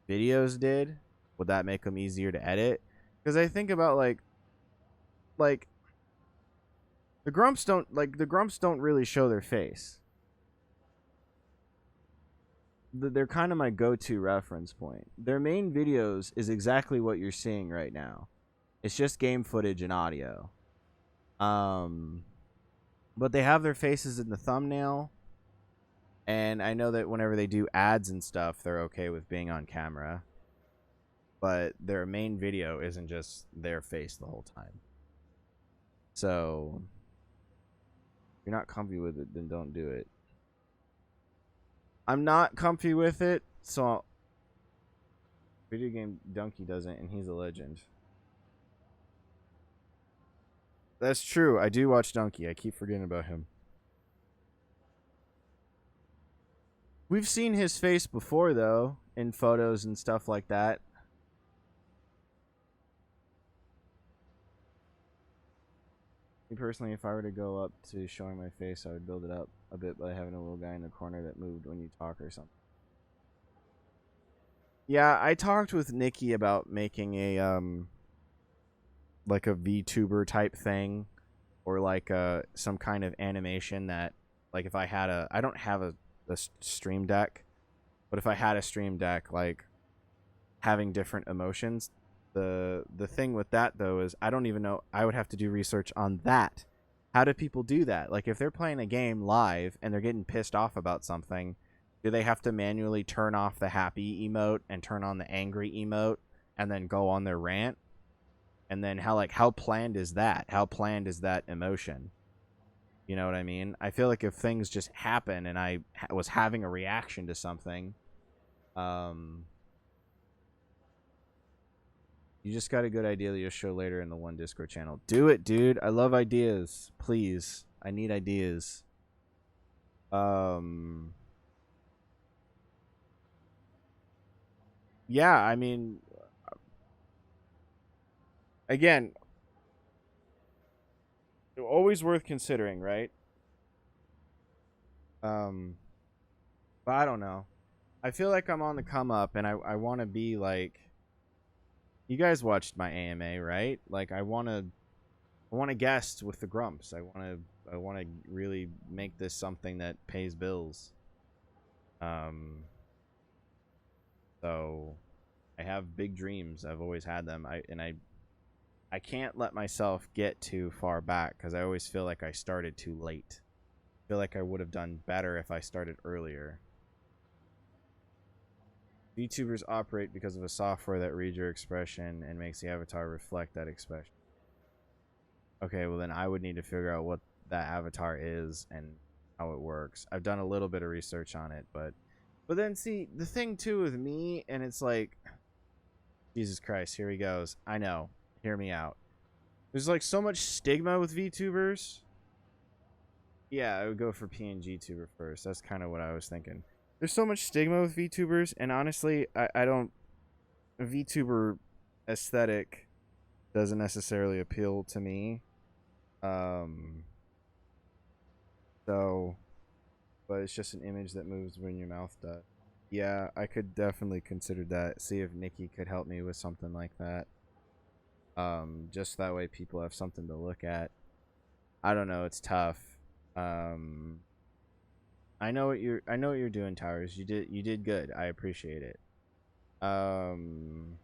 videos did, would that make them easier to edit? Because I think about like the grumps don't really show their face. They're kind of my go-to reference point. Their main videos is exactly what you're seeing right now. It's just game footage and audio. But they have their faces in the thumbnail, and I know that whenever they do ads and stuff, they're okay with being on camera. But their main video isn't just their face the whole time. So, if you're not comfy with it, then don't do it. I'm not comfy with it, so video game Donkey doesn't, and he's a legend. That's true. I do watch Donkey. I keep forgetting about him. We've seen his face before, though, in photos and stuff like that. Me personally, if I were to go up to showing my face, I would build it up a bit by having a little guy in the corner that moved when you talk or something. Yeah, I talked with Nikki about making a like a VTuber type thing, or like some kind of animation that, like, if I had I don't have a stream deck, but if I had a stream deck, like having different emotions. The thing with that though is I don't even know. I would have to do research on that. How do people do that? Like if they're playing a game live and they're getting pissed off about something, do they have to manually turn off the happy emote and turn on the angry emote and then go on their rant? And then how planned is that? How planned is that emotion? You know what I mean? I feel like if things just happen and I was having a reaction to something, you just got a good idea that you'll show later in the one Discord channel. Do it, dude. I love ideas. Please. I need ideas. Yeah, I mean, again, always worth considering, right? But I don't know. I feel like I'm on the come up, and I want to be like, you guys watched my AMA, right? Like I want to guest with the Grumps. I want to really make this something that pays bills. So I have big dreams. I've always had them. I can't let myself get too far back because I always feel like I started too late. I feel like I would have done better if I started earlier. VTubers operate because of a software that reads your expression and makes the avatar reflect that expression. Okay, well then I would need to figure out what that avatar is and how it works. I've done a little bit of research on it, but then see the thing too with me, and it's like, Jesus Christ, here he goes. I know. Hear me out. There's like so much stigma with VTubers. Yeah, I would go for PNG tuber first. That's kind of what I was thinking. There's so much stigma with VTubers, and honestly, I don't. A VTuber aesthetic doesn't necessarily appeal to me. Um, so, but it's just an image that moves when your mouth does. Yeah, I could definitely consider that. See if Nikki could help me with something like that. Just that way people have something to look at. I don't know, it's tough. Um, I know what you're doing, Towers. You did good. I appreciate it. Um,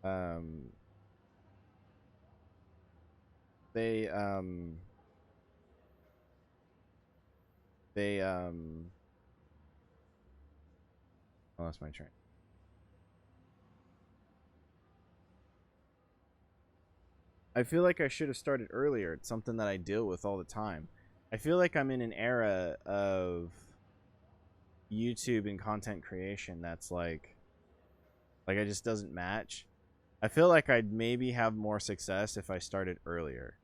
um, they they I lost my train. I feel like I should have started earlier. It's something that I deal with all the time. I feel like I'm in an era of YouTube and content creation that's like it just doesn't match. I feel like I'd maybe have more success if I started earlier.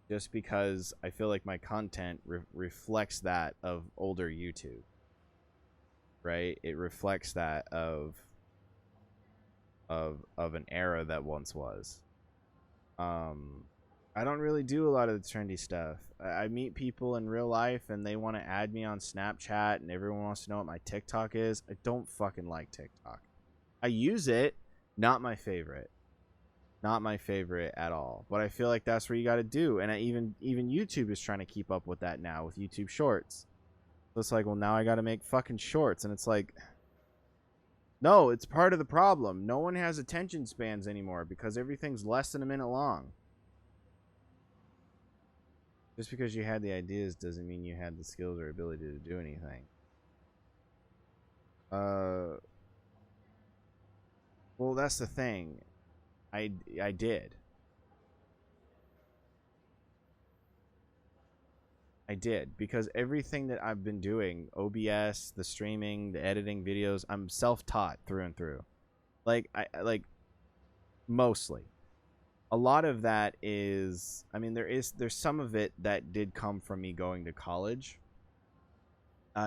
Just because I feel like my content reflects that of older YouTube. Right? It reflects that of an era that once was. I don't really do a lot of the trendy stuff. I meet people in real life and they want to add me on Snapchat and everyone wants to know what my TikTok is. I don't fucking like TikTok. I use it, not my favorite. Not my favorite at all. But I feel like that's what you got to do. And even YouTube is trying to keep up with that now with YouTube Shorts. So it's like, well, now I got to make fucking shorts, and it's like, no, it's part of the problem. No one has attention spans anymore because everything's less than a minute long. Just because you had the ideas doesn't mean you had the skills or ability to do anything. Well, that's the thing. I did. I did because everything that I've been doing, OBS, the streaming, the editing videos, I'm self-taught through and through. Like like mostly. A lot of that is, I mean, there's some of it that did come from me going to college.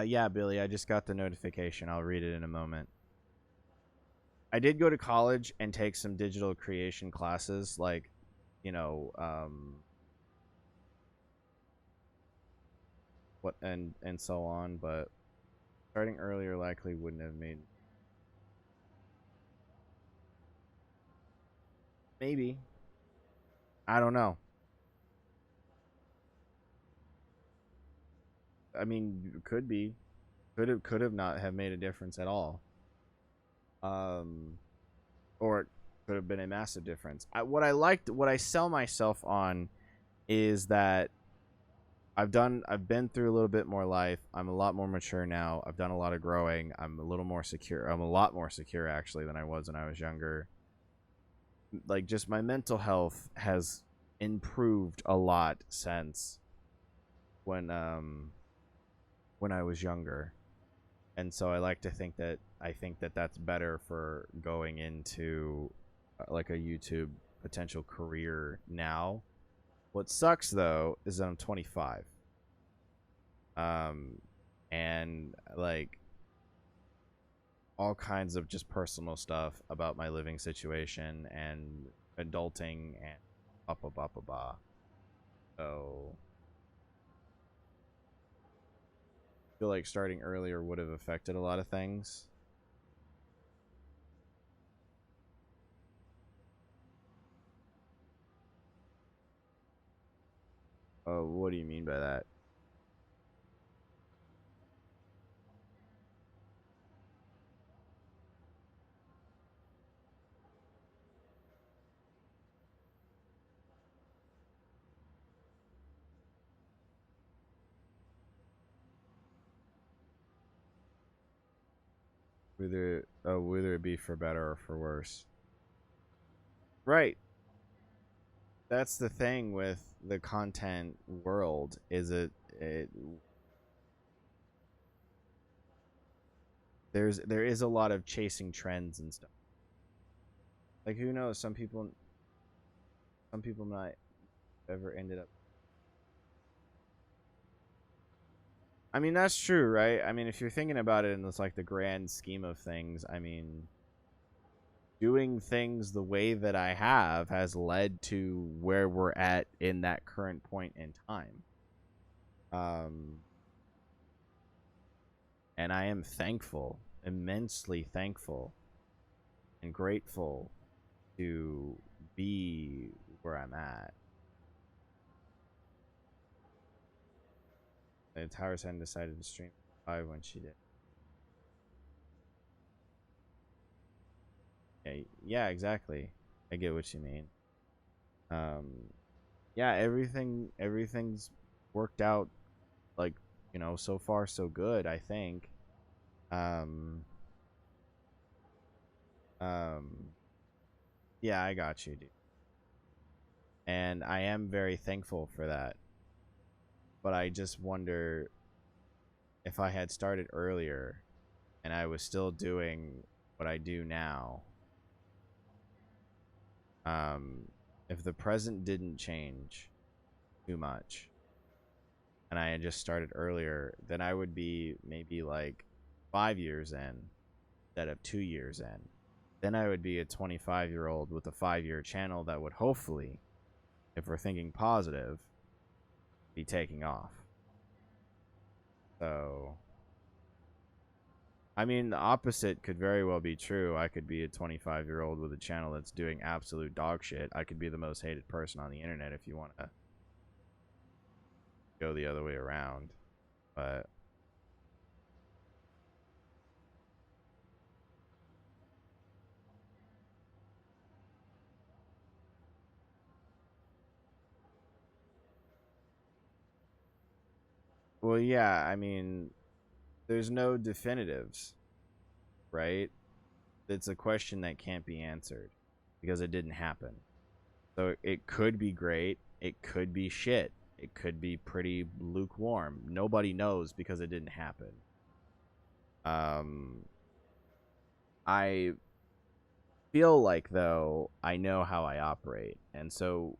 Yeah, Billy, I just got the notification. I'll read it in a moment. I did go to college and take some digital creation classes, like, you know, what and so on, but starting earlier likely wouldn't have made. Maybe. I don't know. I mean, could be. Could have not have made a difference at all. Or it could have been a massive difference. What I sell myself on is that I've been through a little bit more life. I'm a lot more mature now. I've done a lot of growing. I'm a little more secure. I'm a lot more secure actually than I was when I was younger. Like, just my mental health has improved a lot since when I was younger. And so I think that that's better for going into like a YouTube potential career now. What sucks though is that I'm 25. And like all kinds of just personal stuff about my living situation and adulting and blah blah blah blah blah. So I feel like starting earlier would have affected a lot of things. What do you mean by that? Whether it be for better or for worse. Right. That's the thing with the content world is it there is a lot of chasing trends and stuff. Like who knows, some people might ever ended up. I mean, that's true, right? I mean, if you're thinking about it in this like the grand scheme of things, I mean, doing things the way that I have has led to where we're at in that current point in time. Um, and I am thankful, immensely thankful and grateful to be where I'm at. And Towers hadn't decided to stream live when she did. Yeah, exactly. I get what you mean. Um, yeah, everything's worked out like, you know, so far so good, I think. Um, um, yeah, I got you, dude. And I am very thankful for that. But I just wonder if I had started earlier and I was still doing what I do now, if the present didn't change too much and I had just started earlier, then I would be maybe like 5 years in instead of 2 years in. Then I would be a 25-year-old with a 5-year channel that would hopefully, if we're thinking positive, be taking off. So, I mean, the opposite could very well be true. I could be a 25-year-old with a channel that's doing absolute dog shit. I could be the most hated person on the internet if you want to go the other way around. But well, yeah, I mean, there's no definitives, right? It's a question that can't be answered because it didn't happen. So it could be great, it could be shit, it could be pretty lukewarm. Nobody knows because it didn't happen. Um, I feel like though I know how I operate, and so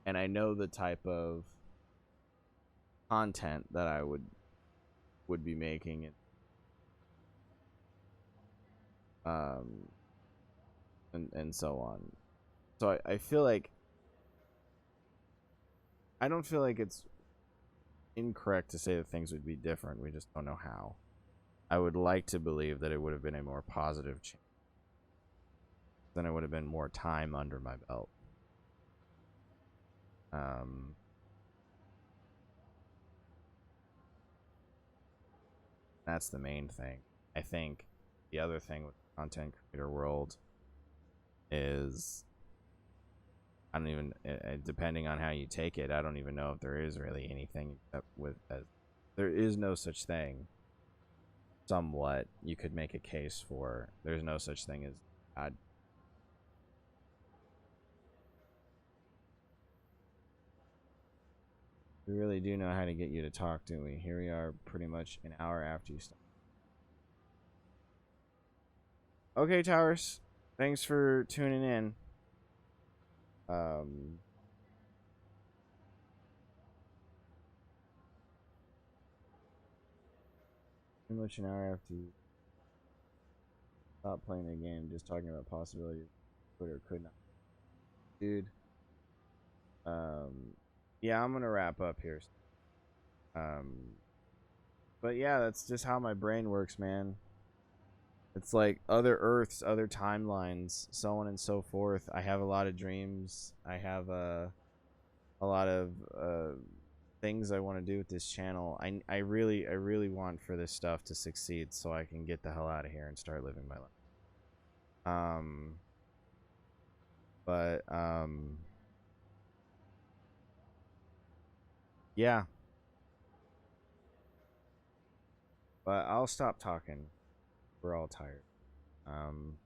and I know the type of content that I would be making, um, and so on. So I feel like I don't feel like it's incorrect to say that things would be different. We just don't know how. I would like to believe that it would have been a more positive change. Then it would have been more time under my belt. Um, that's the main thing. I think the other thing with the content creator world is I don't even depending on how you take it, I don't even know if there is really anything with as there is no such thing. Somewhat you could make a case for there's no such thing as God. We really do know how to get you to talk, do we? Here we are pretty much an hour after you start. Okay, Towers. Thanks for tuning in. Um, pretty much an hour after you stop playing the game, just talking about possibilities could or could not. Dude. Yeah, I'm gonna wrap up here. Um, but yeah, that's just how my brain works, man. It's like other Earths, other timelines, so on and so forth. I have a lot of dreams. I have a lot of things I want to do with this channel. I really want for this stuff to succeed so I can get the hell out of here and start living my life. But yeah. But I'll stop talking. We're all tired. Um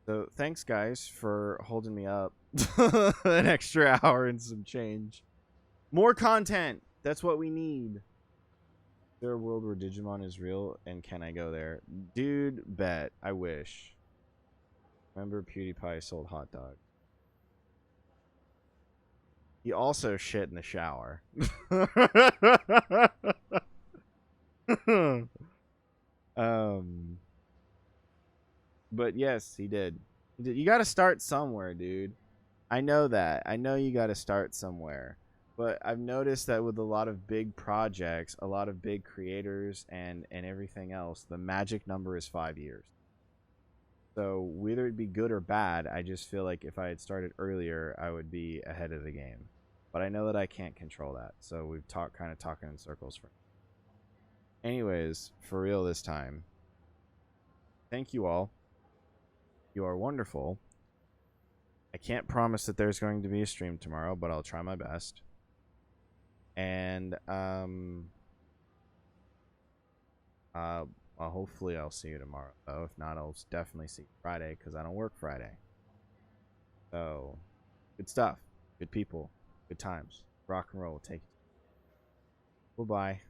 So thanks guys for holding me up an extra hour and some change. More content. That's what we need. Is there a world where Digimon is real and can I go there? Dude, bet. I wish. Remember PewDiePie sold hot dogs. He also shit in the shower. But yes, he did. You got to start somewhere, dude. I know that. I know you got to start somewhere. But I've noticed that with a lot of big projects, a lot of big creators and everything else, the magic number is 5 years. So whether it be good or bad, I just feel like if I had started earlier, I would be ahead of the game. But I know that I can't control that. So we've kind of talking in circles. Anyways, for real this time. Thank you all. You are wonderful. I can't promise that there's going to be a stream tomorrow, but I'll try my best. And well, hopefully I'll see you tomorrow. Though if not, I'll definitely see you Friday because I don't work Friday. So, good stuff, good people, good times. Rock and roll will take you. Bye bye.